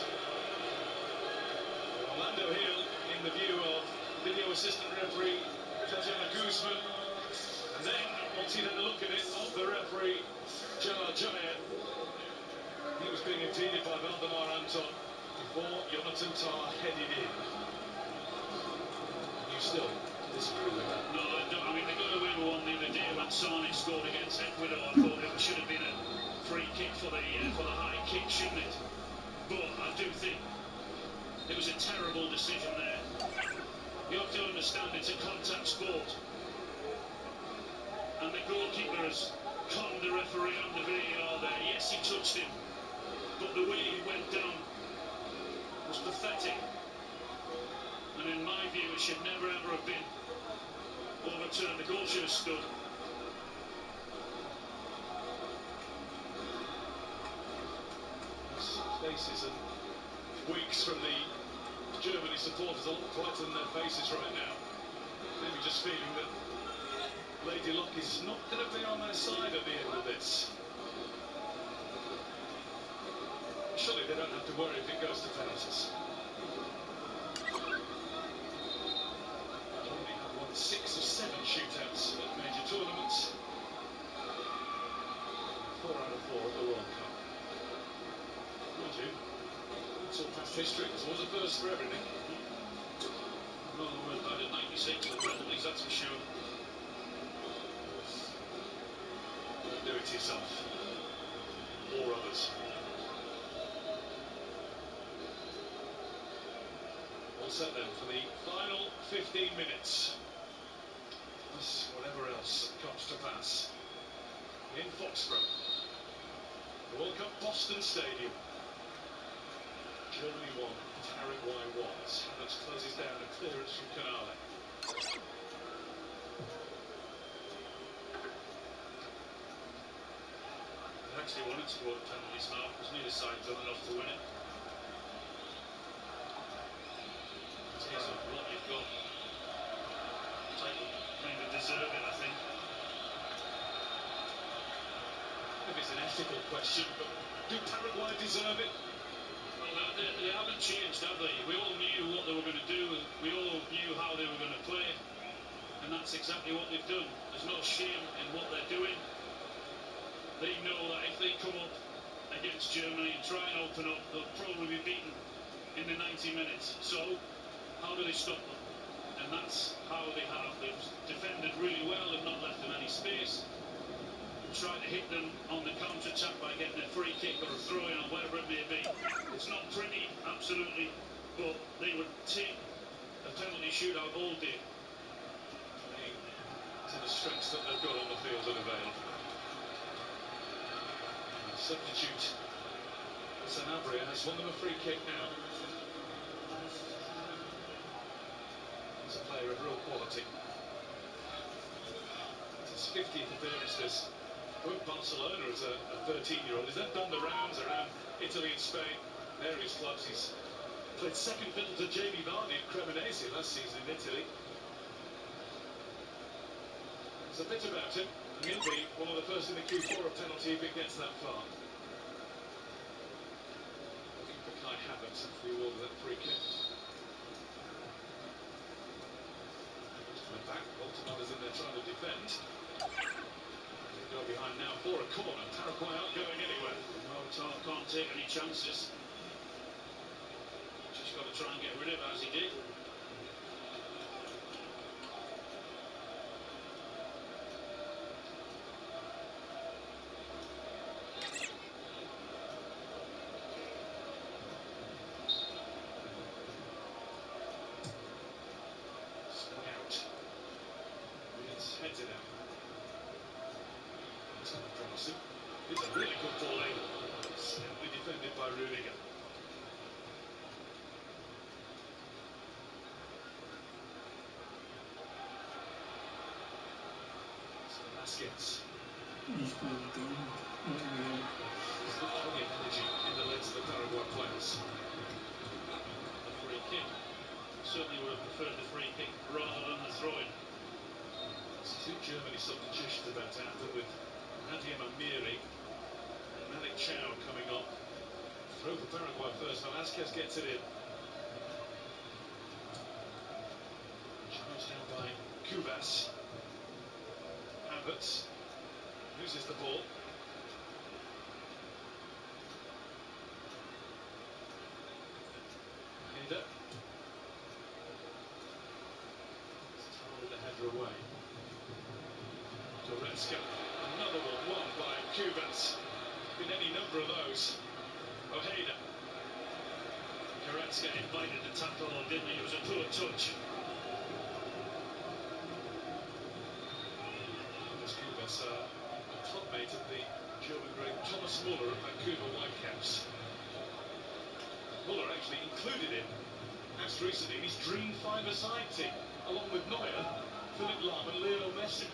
Speaker 4: Orlando Hill in the view of video assistant referee Tatiana Guzman. And then, once he'd had a look at it, of the referee Gerard Jair. He was being impeded by Valdemar Anton before Jonathan Tah headed in. You still disagree with that?
Speaker 5: No, I don't. I mean, they got away with one the other day when Sane scored against Ecuador. I thought it should have been a free kick for the high kick, shouldn't it? But I do think it was a terrible decision there. You have to understand it's a contact sport. And the goalkeeper has conned the referee on the VAR there. Yes, he touched him. But the way he went down was pathetic. And in my view, it should never ever have been overturned. The goal should have stood.
Speaker 4: Faces and weeks from the Germany supporters, a lot brighter than their faces right now. Maybe just feeling that Lady Luck is not going to be on their side at the end of this. Surely they don't have to worry if it goes to penalties. Germany have won 6 of 7 shootouts at major tournaments. 4 out of 4 at the World Cup. Mind you, it's all past history. This was a first for everything.
Speaker 5: No, the world died in 96 with penalties, that's for sure.
Speaker 4: Don't do it to yourself. Or others. All set then for the final 15 minutes. Plus whatever else comes to pass. In Foxborough. The World Cup Boston Stadium. Germany 1, Paraguay 1. Havertz closes down a clearance from Canale.
Speaker 5: They actually wanted to go to penalties now because neither side done enough to win it. It is what you've got. Type of kind of deserve it, I think.
Speaker 4: If it's an ethical question, but do Paraguay deserve it?
Speaker 5: Well, they haven't changed, have they? We all knew what they were going to do. We all knew how they were going to play. And that's exactly what they've done. There's no shame in what they're doing. They know that if they come up against Germany and try and open up, they'll probably be beaten in the 90 minutes. So, how do they stop them? And that's how they have. They've defended really well and not left them any space. Try to hit them on the counter-attack by getting a free kick or a throw-in or whatever it may be. It's not pretty, absolutely, but they would take a penalty shootout all day.
Speaker 4: Playing to the strengths that they've got on the field and available. Substitute Sanabria has won them a free kick now. He's a player of real quality. It's his 50th appearance this. With Barcelona as a 13-year-old. He's then done the rounds around Italy and Spain, various clubs. He's played second fiddle to Jamie Vardy at Cremonese last season in Italy. There's a bit about him, and he'll be one of the first in the queue for a penalty if it gets that far. Looking for Kai Havertz after the award of that free kick. Just to the back, Boltonado's in there trying to defend. Go behind now for a corner. Paraguay aren't going anywhere.
Speaker 5: No, Tar can't take any chances. Just got to try and get rid of it as he did.
Speaker 4: Swung out. It's heads it out. Promising. It's a really good ball in. Simply defended by Rudiger. Vasquez. There's plenty of energy in the legs of the Paraguay players.
Speaker 5: The free kick. Certainly would have preferred the free kick rather than the throw-in.
Speaker 4: Two Germany substitutions about to happen with Nadia Amiri and Malik Chow coming up. Throw for Paraguay first. Velasquez gets it in. Charged down by Cubas. Havertz loses the ball. Header. Throw the header away. Goretzka. Another one won by Cubas. Been any number of those. Ojeda.
Speaker 5: Goretzka invited the tackle, though, didn't he? It was a poor touch.
Speaker 4: Cubas, a clubmate of the German great Thomas Muller of Vancouver Whitecaps. Muller actually included him, asked recently, in his dream five-a-side team, along with Neuer, Philipp Lahm and Lionel Messi.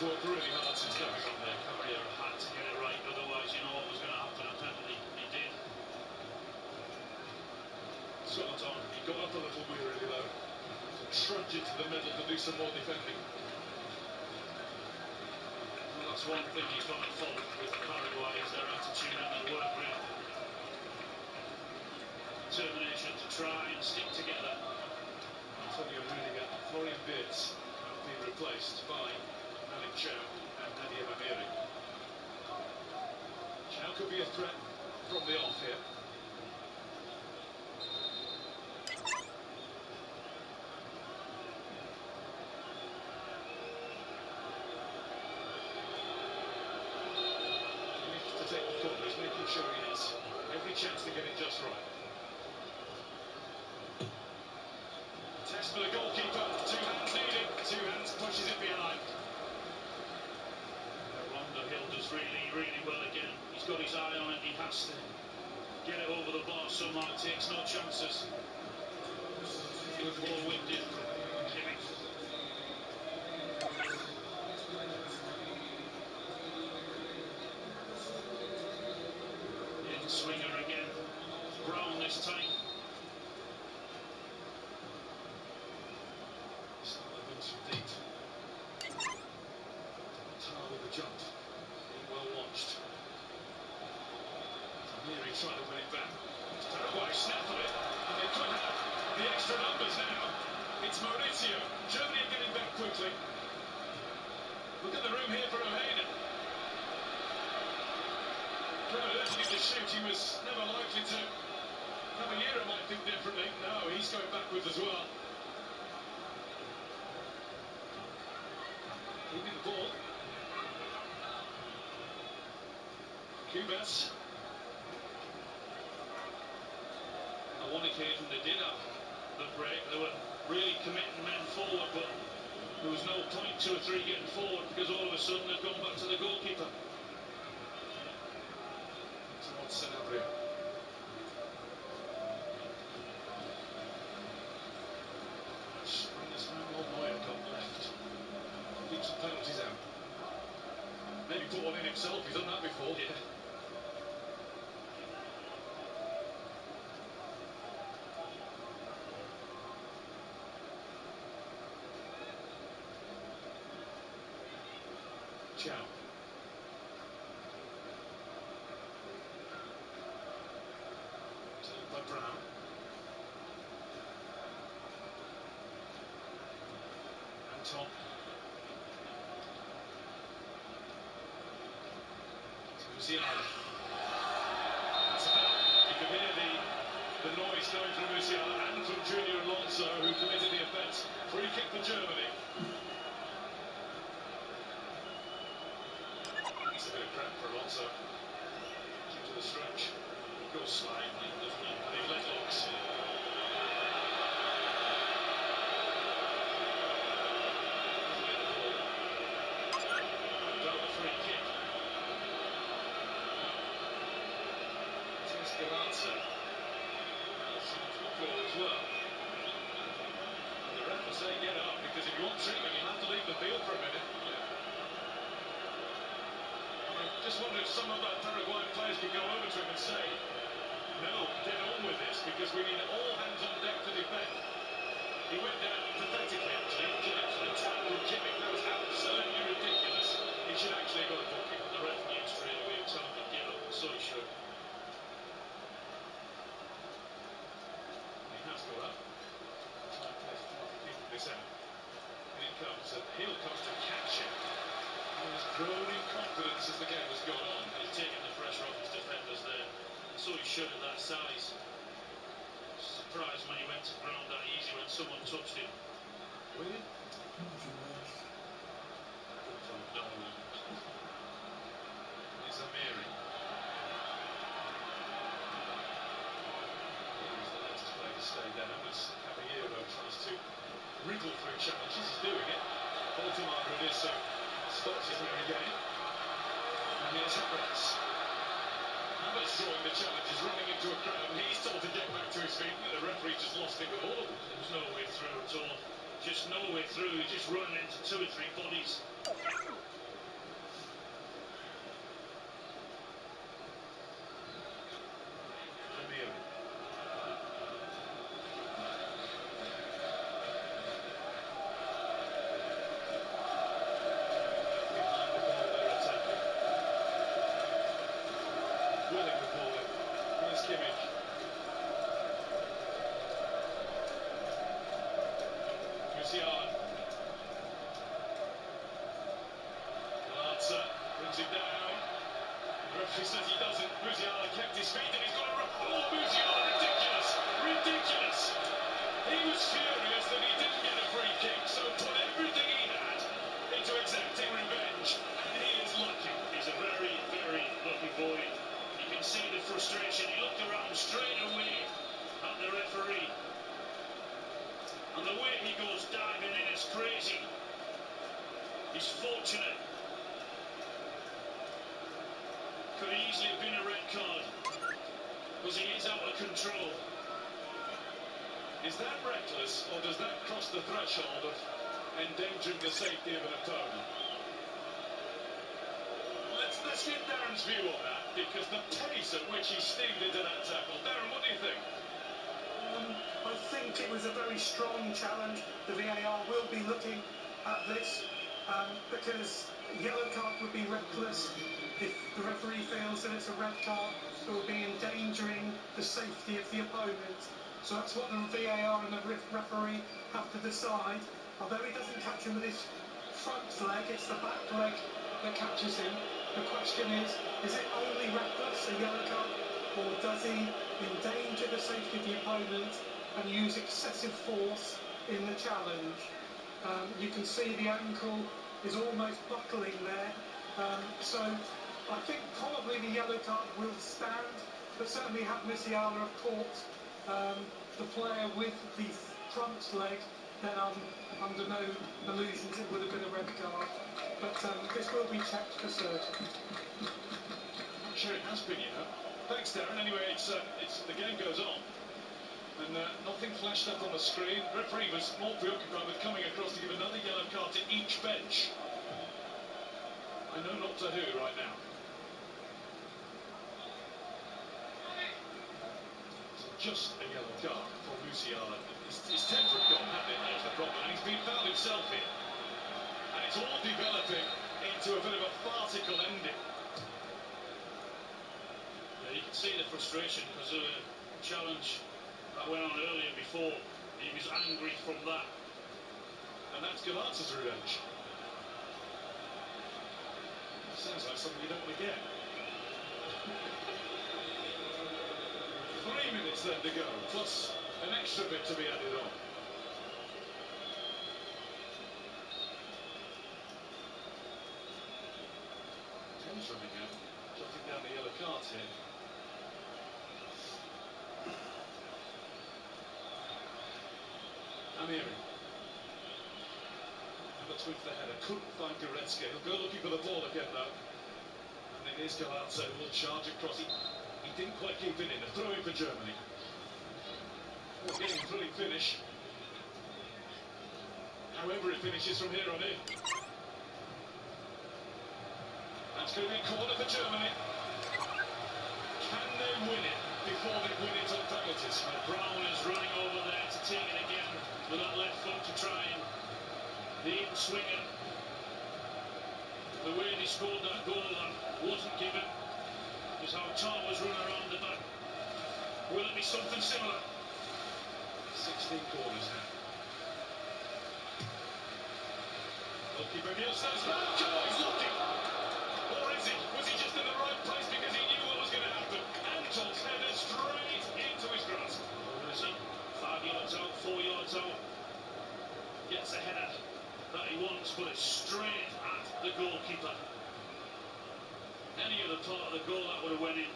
Speaker 4: worked really hard since coming on there.
Speaker 5: Caballero had to get it right, otherwise you know what was going to happen at penalty. He did.
Speaker 4: Spot on. He got up a little wearily though. Trudged into the middle to do some more defending.
Speaker 5: Well, that's one thing he's got at fault with Paraguay is their attitude and their work rate. Determination to try and stick together.
Speaker 4: Antonio Rudiger, Florian Wirtz have been replaced by Malik Chow and Nadia Amiri. Chow could be a threat from the off here. To take the corner, he's making sure he has every chance to get it just right. Test for the goalkeeper, 2 hands needed, 2 hands pushes it behind.
Speaker 5: Hill does really well again. He's got his eye on it, he has to get it over the bar somehow, takes no chances. Good ball whipped in from Kimmich. In swinger again, Brown this time.
Speaker 4: Indeed. Tar with the jump. Being well watched. Amiri trying to win it back. Paraguay snap on it, and they could have the extra numbers now. It's Mauricio. Germany are getting back quickly. Look at the room here for Ojeda. Crowd urging him to shoot. He was never likely to. Caballero might think differently. No, he's going backwards as well. Keeping the ball. Cubas.
Speaker 5: On one occasion they did have the break, they were really committing men forward, but there was no point 2 or 3 getting forward because all of a sudden they've gone back to the goalkeeper.
Speaker 4: Towards Sanabria. There's no more Neuer got left. Keep some penalties out. Maybe put one in himself, he's done that before.
Speaker 5: Yeah.
Speaker 4: Chow. Turned by Brown. Anton. Musiala. That's a foul. You can hear the noise coming from Musiala and from Junior Alonso, who committed the offence. Free kick for Germany. That's a bit of crap for Alonso. Due to the stretch. He goes slightly, doesn't he? And he leg locks.
Speaker 5: Free kick.
Speaker 4: Esperanza. Seems to go as well. And the ref will say get up, because if you want treatment you have to leave the field for a minute. I just wonder if some of our Paraguayan players could go over to him and say, no, get on with this, because we need all hands on deck to defend. He went down pathetically actually, to attack from Kimmich. That was absolutely ridiculous. He should actually go to booking.
Speaker 5: The ref knew straight away to tell him to give up, so he should.
Speaker 4: He has got up. Trying to play far to keep this out. And it comes, and Hill comes to catch him. He was growing confidence as the game has gone on.
Speaker 5: He's taking the pressure off his defenders there. So he should at that size. Surprised when he went to ground that easy when someone touched him.
Speaker 4: Were you?
Speaker 5: No.
Speaker 4: It's Amiri. He's the latest player to stay down as Caballero tries to wriggle through challenges. He's doing it. Baltimore it is, so stops his merry game. And here's Havertz. Havertz drawing the challenge, is running into a crowd, and he's told to get back to his feet. The referee just lost it with all of them.
Speaker 5: There was no way through at all. just nowhere through, just running into 2 or 3 bodies. Brings it down. The referee says he doesn't. Musiala kept his feet and he's got a... Oh, Musiala, ridiculous! Ridiculous! He was furious that he didn't get a free kick, so put everything he had into exacting revenge. And he is lucky. He's a very, very lucky boy. You can see the frustration. He looked around straight away at the referee. And the way he goes diving in is crazy. He's fortunate. Could easily have been a red card, because he is out of control.
Speaker 4: Is that reckless, or does that cross the threshold of endangering the safety of an opponent? Let's get Darren's view on that, because the pace at which he steamed into that tackle. Darren, what do you think?
Speaker 2: I think it was a very strong challenge. The VAR will be looking at this because yellow card would be reckless. If the referee feels that it's a red card, it will be endangering the safety of the opponent. So that's what the VAR and the referee have to decide. Although he doesn't catch him with his front leg, it's the back leg that catches him. The question is it only reckless, a yellow card, or does he endanger the safety of the opponent and use excessive force in the challenge? You can see the ankle is almost buckling there. So I think probably the yellow card will stand, but certainly had Musiala have caught the player with the front leg, then I'm under no illusions it would have been a red card. But this will be checked for certain.
Speaker 4: I'm sure it has been, you know. Thanks, Darren. Anyway, it's the game goes on. And nothing flashed up on the screen. The referee was more preoccupied with coming across to give another yellow card to each bench. I know not to who right now. So just a yellow card for Musiala. His temper had gone, hadn't it? That was the problem. And he's been found himself here. And it's all developing into a bit of a farcical ending.
Speaker 5: Yeah, you can see the frustration because of a challenge that went on earlier before. He was angry from that.
Speaker 4: And that's Galatz's revenge. Sounds like something you don't want to get. 3 minutes then to go, plus an extra bit to be added on. Ten's running out, jotting down the yellow cards here. Amiri. Roberts with the header, couldn't find Goretzka. He'll go looking for the ball again though. And it is Galazzo who will charge across. He didn't quite keep it in. A throw in for Germany. Oh, getting a thrilling finish. However it finishes from here on in. That's going to be a corner for Germany. Can they win it before they win it on penalties?
Speaker 5: Brown is running over there to take it again with that left foot to try and the in-swinger. The way they scored that goal that wasn't given was how Tom was running around the back. Will it be something similar?
Speaker 4: 16 corners now. Goalkeeper Nielsen says, he's looking! Or is he? Was he just in the right place because he knew what was going to happen? Anton's header straight into his grasp.
Speaker 5: Or is he 5 yards out, 4 yards out? Gets a header that he wants, but it's straight at the goalkeeper. Any other part of the goal that would have went in.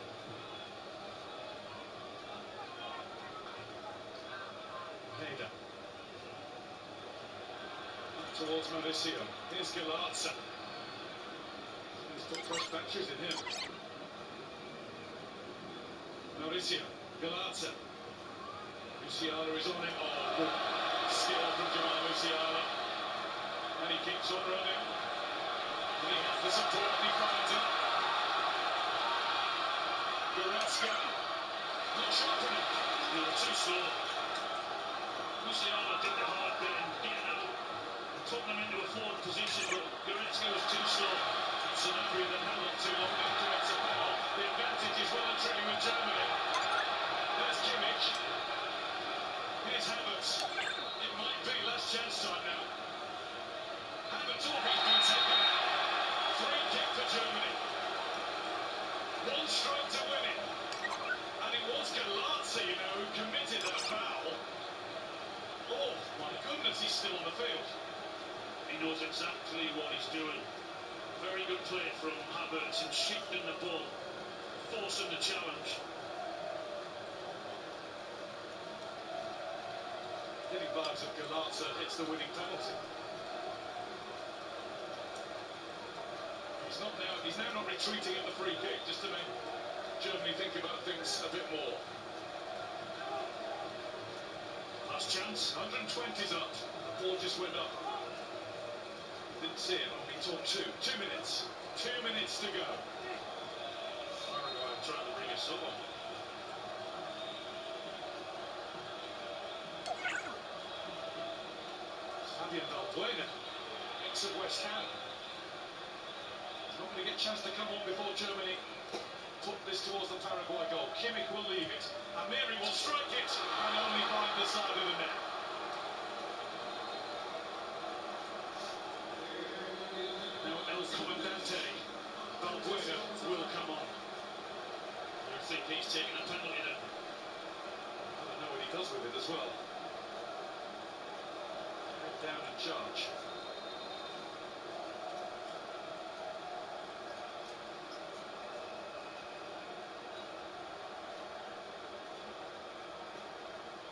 Speaker 4: Header. Towards Mauricio. Here's Galazza. He's got fresh batteries in him. Mauricio. Galazza. Musiala is on it. Oh, good. Skill from Jamal Musiala. And he keeps on running. And he has the support and he finds it. Goretzka. Not sharp enough.
Speaker 5: They were too slow. Musiala did the hard bit and getting out and took them into a forward position, but Goretzka was too slow.
Speaker 4: Sanabria then held on too long and commits a foul. The advantage is well and truly with Germany. There's Kimmich. Here's Havertz. It might be last chance time now. Havertz, oh, he's been taken out. Free kick for Germany. One stroke to win it. And it was Galarza, who committed that foul. Oh, my goodness, he's still on the field.
Speaker 5: He knows exactly what he's doing. Very good play from Havertz in shifting the ball, forcing the challenge.
Speaker 4: Getting vibes of Galarza hits the winning penalty. He's now not retreating at the free kick, just to make Germany think about things a bit more. Last chance, 120's up. The ball just went up. Didn't see it, only took 2 minutes. 2 minutes to go.
Speaker 5: Paraguay trying to bring us up.
Speaker 4: Fabian Valbuena, ex of West Ham. He's not going to get a chance to come on before Germany put this towards the Paraguay goal. Kimmich will leave it. Amiri will strike it and only find the side of the net. Now El Comandante, Valbuena will come on.
Speaker 5: I think he's taking a penalty then.
Speaker 4: I don't know what he does with it as well. Head down and charge.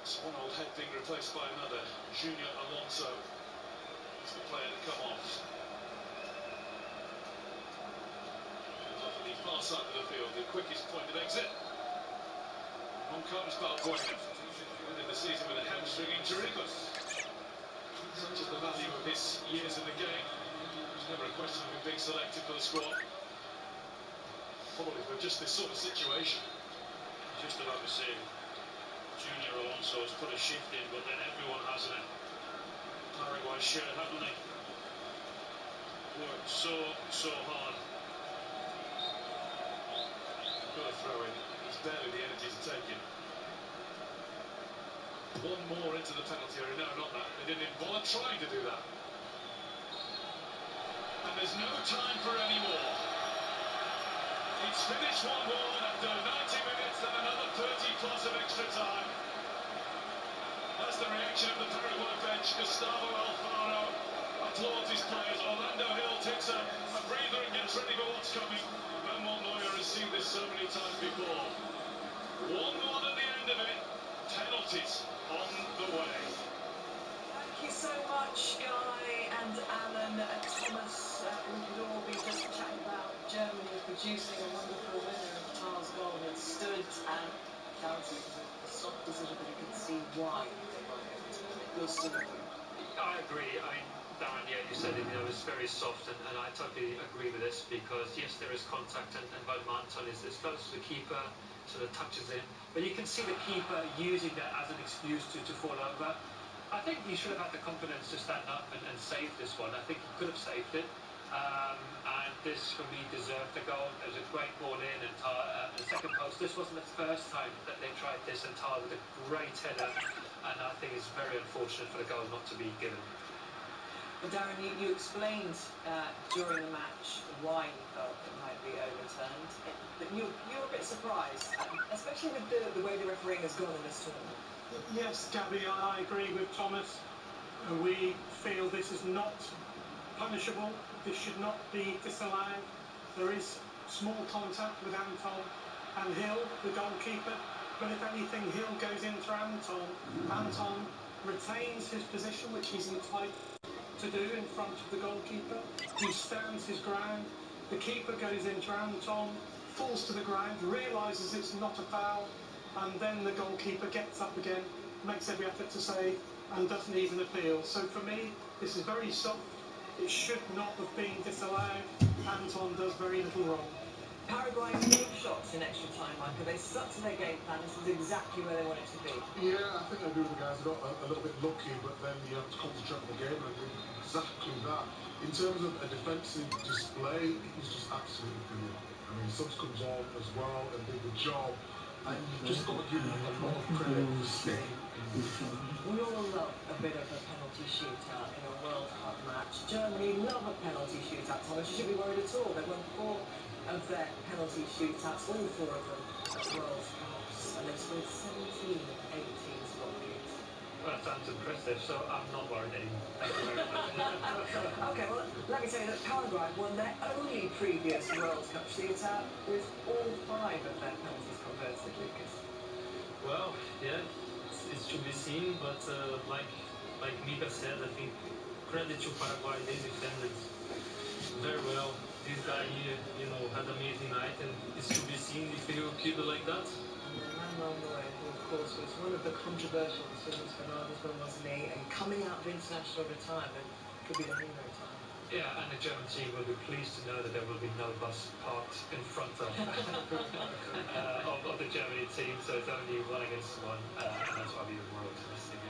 Speaker 4: So one old head being replaced by another. Junior Alonso is the player to come off. Goes off on the far side of the field, the quickest point of exit. On comes Valbuena, ending the season with a hamstring injury, but such is the value of his years in the game. There's never a question of him being selected for the squad. Probably for just this sort of situation.
Speaker 5: Just about to say, Junior Alonso has put a shift in, but then everyone has a Paraguay shirt, haven't they? Worked so hard.
Speaker 4: Got to throw in. He's barely the energy to take it. One more into the penalty area. No, not that. They didn't even bother trying to do that. And there's no time for any more. It's finished 1-1 after 90 minutes and another 30 plus of extra time. That's the reaction of the Paraguay bench. Gustavo Alfaro applauds his players. Orlando Hill takes a breather and gets ready for what's coming. Manuel Neuer has seen this so many times before. 1-1 at the end of it. Penalties on the way.
Speaker 1: Thank you so much, Guy and Alan. Thomas, we could all be just chatting about Germany producing a wonderful winner of Tar's goal that stood and Chelsea was a soft decision, but you could see why they weren't able to win it. You're still agreed.
Speaker 2: I agree. I mean, Darren, yeah, you said it, it was very soft, and I totally agree with this because, yes, there is contact, and Valmanton is close to the keeper, sort of touches in, but you can see the keeper using that as an excuse to fall over. I think he should have had the confidence to stand up and save this one. I think he could have saved it, and this, for me, deserved the goal. There was a great ball in, and Tar, the second post. This wasn't the first time that they tried this, and Tar with a great header, and I think it's very unfortunate for the goal not to be given.
Speaker 1: But Darren, you explained during the match why you felt it might be overturned, but you were a bit surprised, especially with the way the refereeing has gone in this tournament.
Speaker 10: Yes, Gabby, I agree with Thomas. We feel this is not punishable. This should not be disallowed. There is small contact with Anton and Hill, the goalkeeper, but if anything, Hill goes into Anton. Anton retains his position, which he's entitled to do in front of the goalkeeper. He stands his ground. The keeper goes into Anton, falls to the ground, realises it's not a foul, and then the goalkeeper gets up again, makes every effort to save, and doesn't even appeal. So for me, this is very soft. It should not have been disallowed. Anton does very little wrong.
Speaker 1: Paraguay no shots in extra time, Michael. They stuck to their game plan. This is exactly where they want it to be.
Speaker 3: Yeah, I think I agree with the guys. They got a little bit lucky, but then you have to concentrate on the game, and I did exactly that. In terms of a defensive display, it was just absolutely brilliant. I mean, Subs comes on as well and did the job, and you've just got to give him a lot of credit for staying in the game.
Speaker 1: We all love a bit of a penalty shootout in a World Cup match. Germany love a penalty shootout, Thomas. You shouldn't be worried at all. They've won 4 of their penalty shootouts, all 4 of them at World Cups, and they've scored 17 of 18 spot kicks.
Speaker 2: Well, that sounds impressive, so I'm not worried anymore. Thank you very much.
Speaker 1: Okay, well, let me tell you that Paraguay won their only previous World Cup shootout with all 5 of their penalties converted, Lucas.
Speaker 6: Well, yeah, it's to be seen, but like Mika said, I think credit to Paraguay, they defended very well. This guy here, you know, had an amazing night, and it's to be seen if he will keep it like that.
Speaker 1: Manuel Neuer, who of course was one of the controversial decisions for Nagelsmann, wasn't he? And coming out of international retirement could be the hero time.
Speaker 2: Yeah, and the German team will be pleased to know that there will be no bus parked in front of of the Germany team, so it's only 1 against 1, and that's why we were optimistic.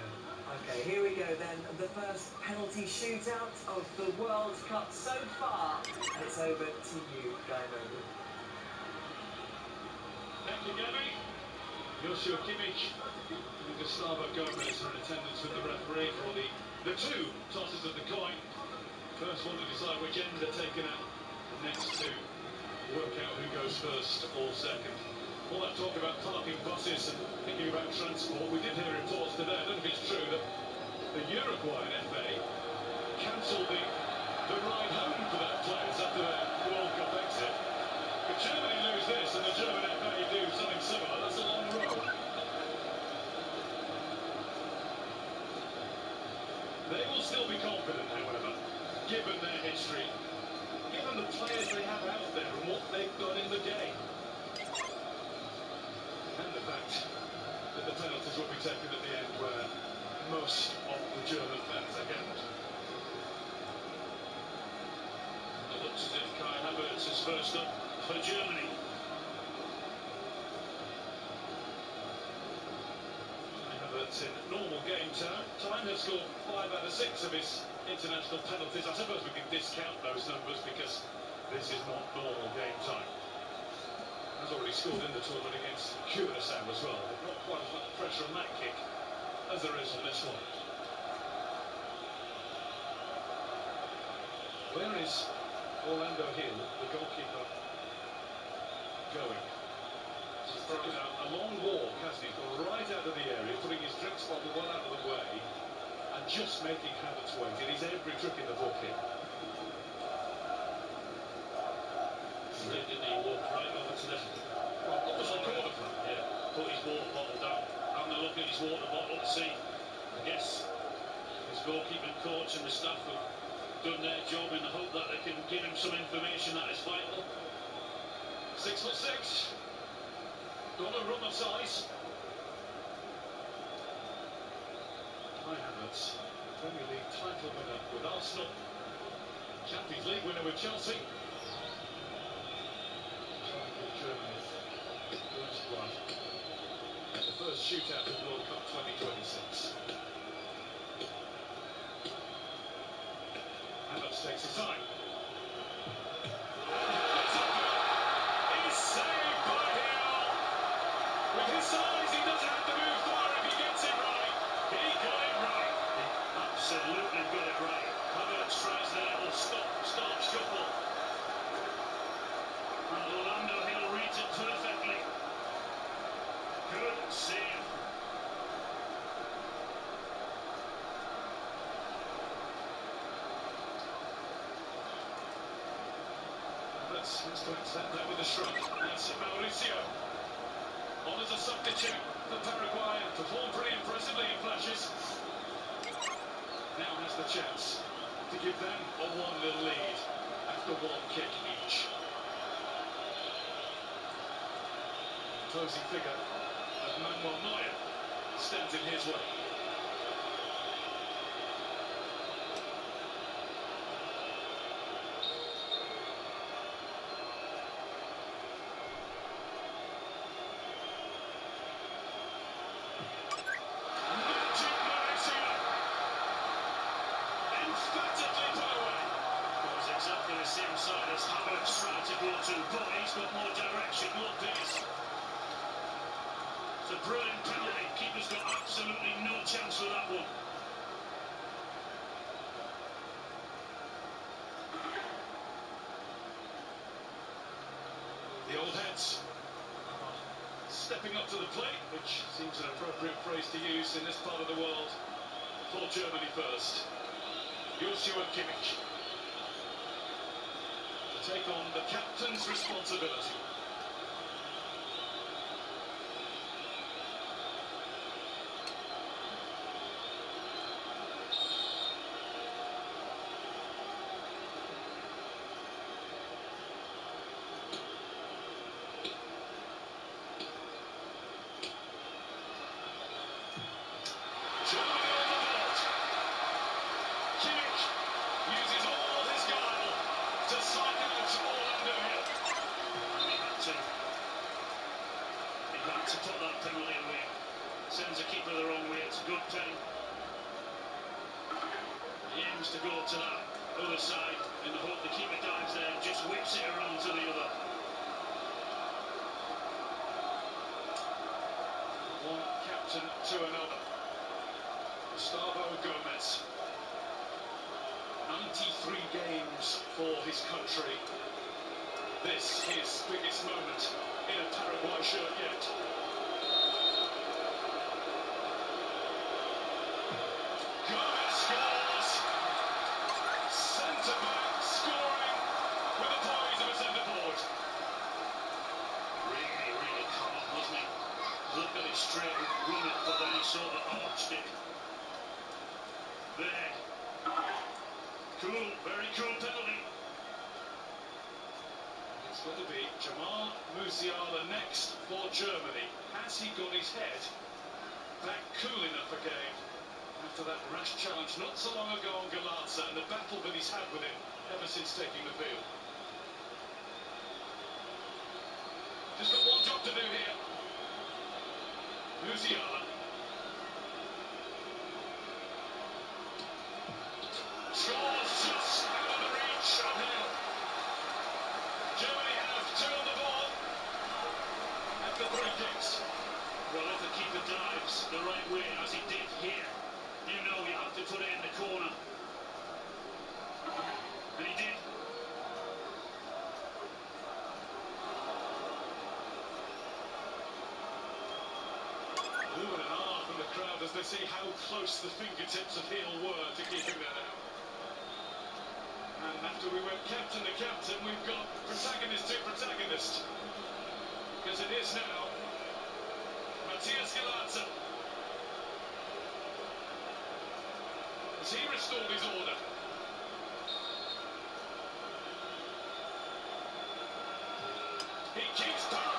Speaker 1: Okay, here we go then. The first penalty shootout of the World Cup so far. And it's over to you, Guy Vogel.
Speaker 4: Thank you, Gabby. Joshua Kimmich and Gustavo Gomez are in attendance with the referee for the 2 tosses of the coin. First one to decide which end they're taken at. The next 2 work out who goes first or second. All that talk about parking buses and thinking about transport, we did hear reports today, I don't know if it's true, that the Uruguayan FA cancelled the ride home for their players after their World Cup exit. If Germany lose this and the German FA do something similar, that's a long road. They will still be confident, however, given their history, given the players they have out there and what they've done in the game. And the fact that the penalties will be taken at the end where most of the German fans are gathered.
Speaker 5: It looks as if Kai Havertz is first up for Germany.
Speaker 4: Kai Havertz in normal game time has scored 5 out of 6 of his international penalties. I suppose we can discount those numbers because this is not normal game time. Has already scored in the tournament against Curacao as well. Not quite as much pressure on that kick as there is on this one. Where is Orlando Hill, the goalkeeper, going? He's taken a long walk, hasn't he? Gone right out of the area, putting his drinks bottle well out of the way, and just making Havertz wait. It is every trick in the book here.
Speaker 5: Didn't he walk right over to the
Speaker 4: Opposite corner flag.
Speaker 5: Yeah, put his water bottle down, having a look at his water bottle to see, I guess, his goalkeeping coach and the staff have done their job in the hope that they can give him some information that is vital.
Speaker 4: 6'6". Donnarumma size. Kai Havertz, Premier League title winner with Arsenal, Champions League winner with Chelsea. Germany's first blood. The first shootout of World Cup 2026. Havertz takes his time. He's saved by Hill. With his size, he doesn't have to move far if he gets it right. He got it right.
Speaker 5: He absolutely got it right. Havertz tries the little stop, shuffle. And Orlando Hill reads it perfectly. Good save.
Speaker 4: Havertz has to accept that with a shrug. That's Mauricio. On as a substitute for Paraguay, performed pretty impressively in flashes. Now has the chance to give them a 1-0 lead after 1 kick each. Closing figure of Manuel Neuer stands in his way.
Speaker 5: exactly the same side as Havertz tried to go to, but he's got more direction, more pace. It's a brilliant penalty. Keeper's got absolutely no chance for that one.
Speaker 4: The old heads stepping up to the plate, which seems an appropriate phrase to use in this part of the world. For Germany first. Joshua Kimmich to take on the captain's responsibility. Germany on the board. Kimmich uses all his guile to psych out Orlando here.
Speaker 5: And he had to put that penalty away. Sends the keeper the wrong way. It's a good pen. He aims to go to that other side in the hope the keeper dives there and just whips it around to the other.
Speaker 4: One captain to another. Gustavo Gomez. 93 games for his country. This his biggest moment in a Paraguay shirt yet. Gomez scores! Centre-back scoring with the poise of a centre-forward.
Speaker 5: Really, really calm, wasn't he? Looked at it straight, run it, but then he sort of arched it. There. Cool, very cool penalty.
Speaker 4: It's going to be Jamal Musiala next for Germany. Has he got his head back cool enough again after that rash challenge not so long ago on Galarza and the battle that he's had with him ever since taking the field? Just got one job to do here. Musiala. Scores just out of the reach of him. Germany have two on the board after 3 kicks.
Speaker 5: Well, if the keeper dives the right way, as he did here, you know you have to put it in the corner. And he did.
Speaker 4: Ooh, and an R from the crowd as they see how close the fingertips of heel were to keeping that out. And after we went captain to captain, we've got protagonist to protagonist. Because it is now Matthias Galarza. Has he restored his order? He keeps Paraguay.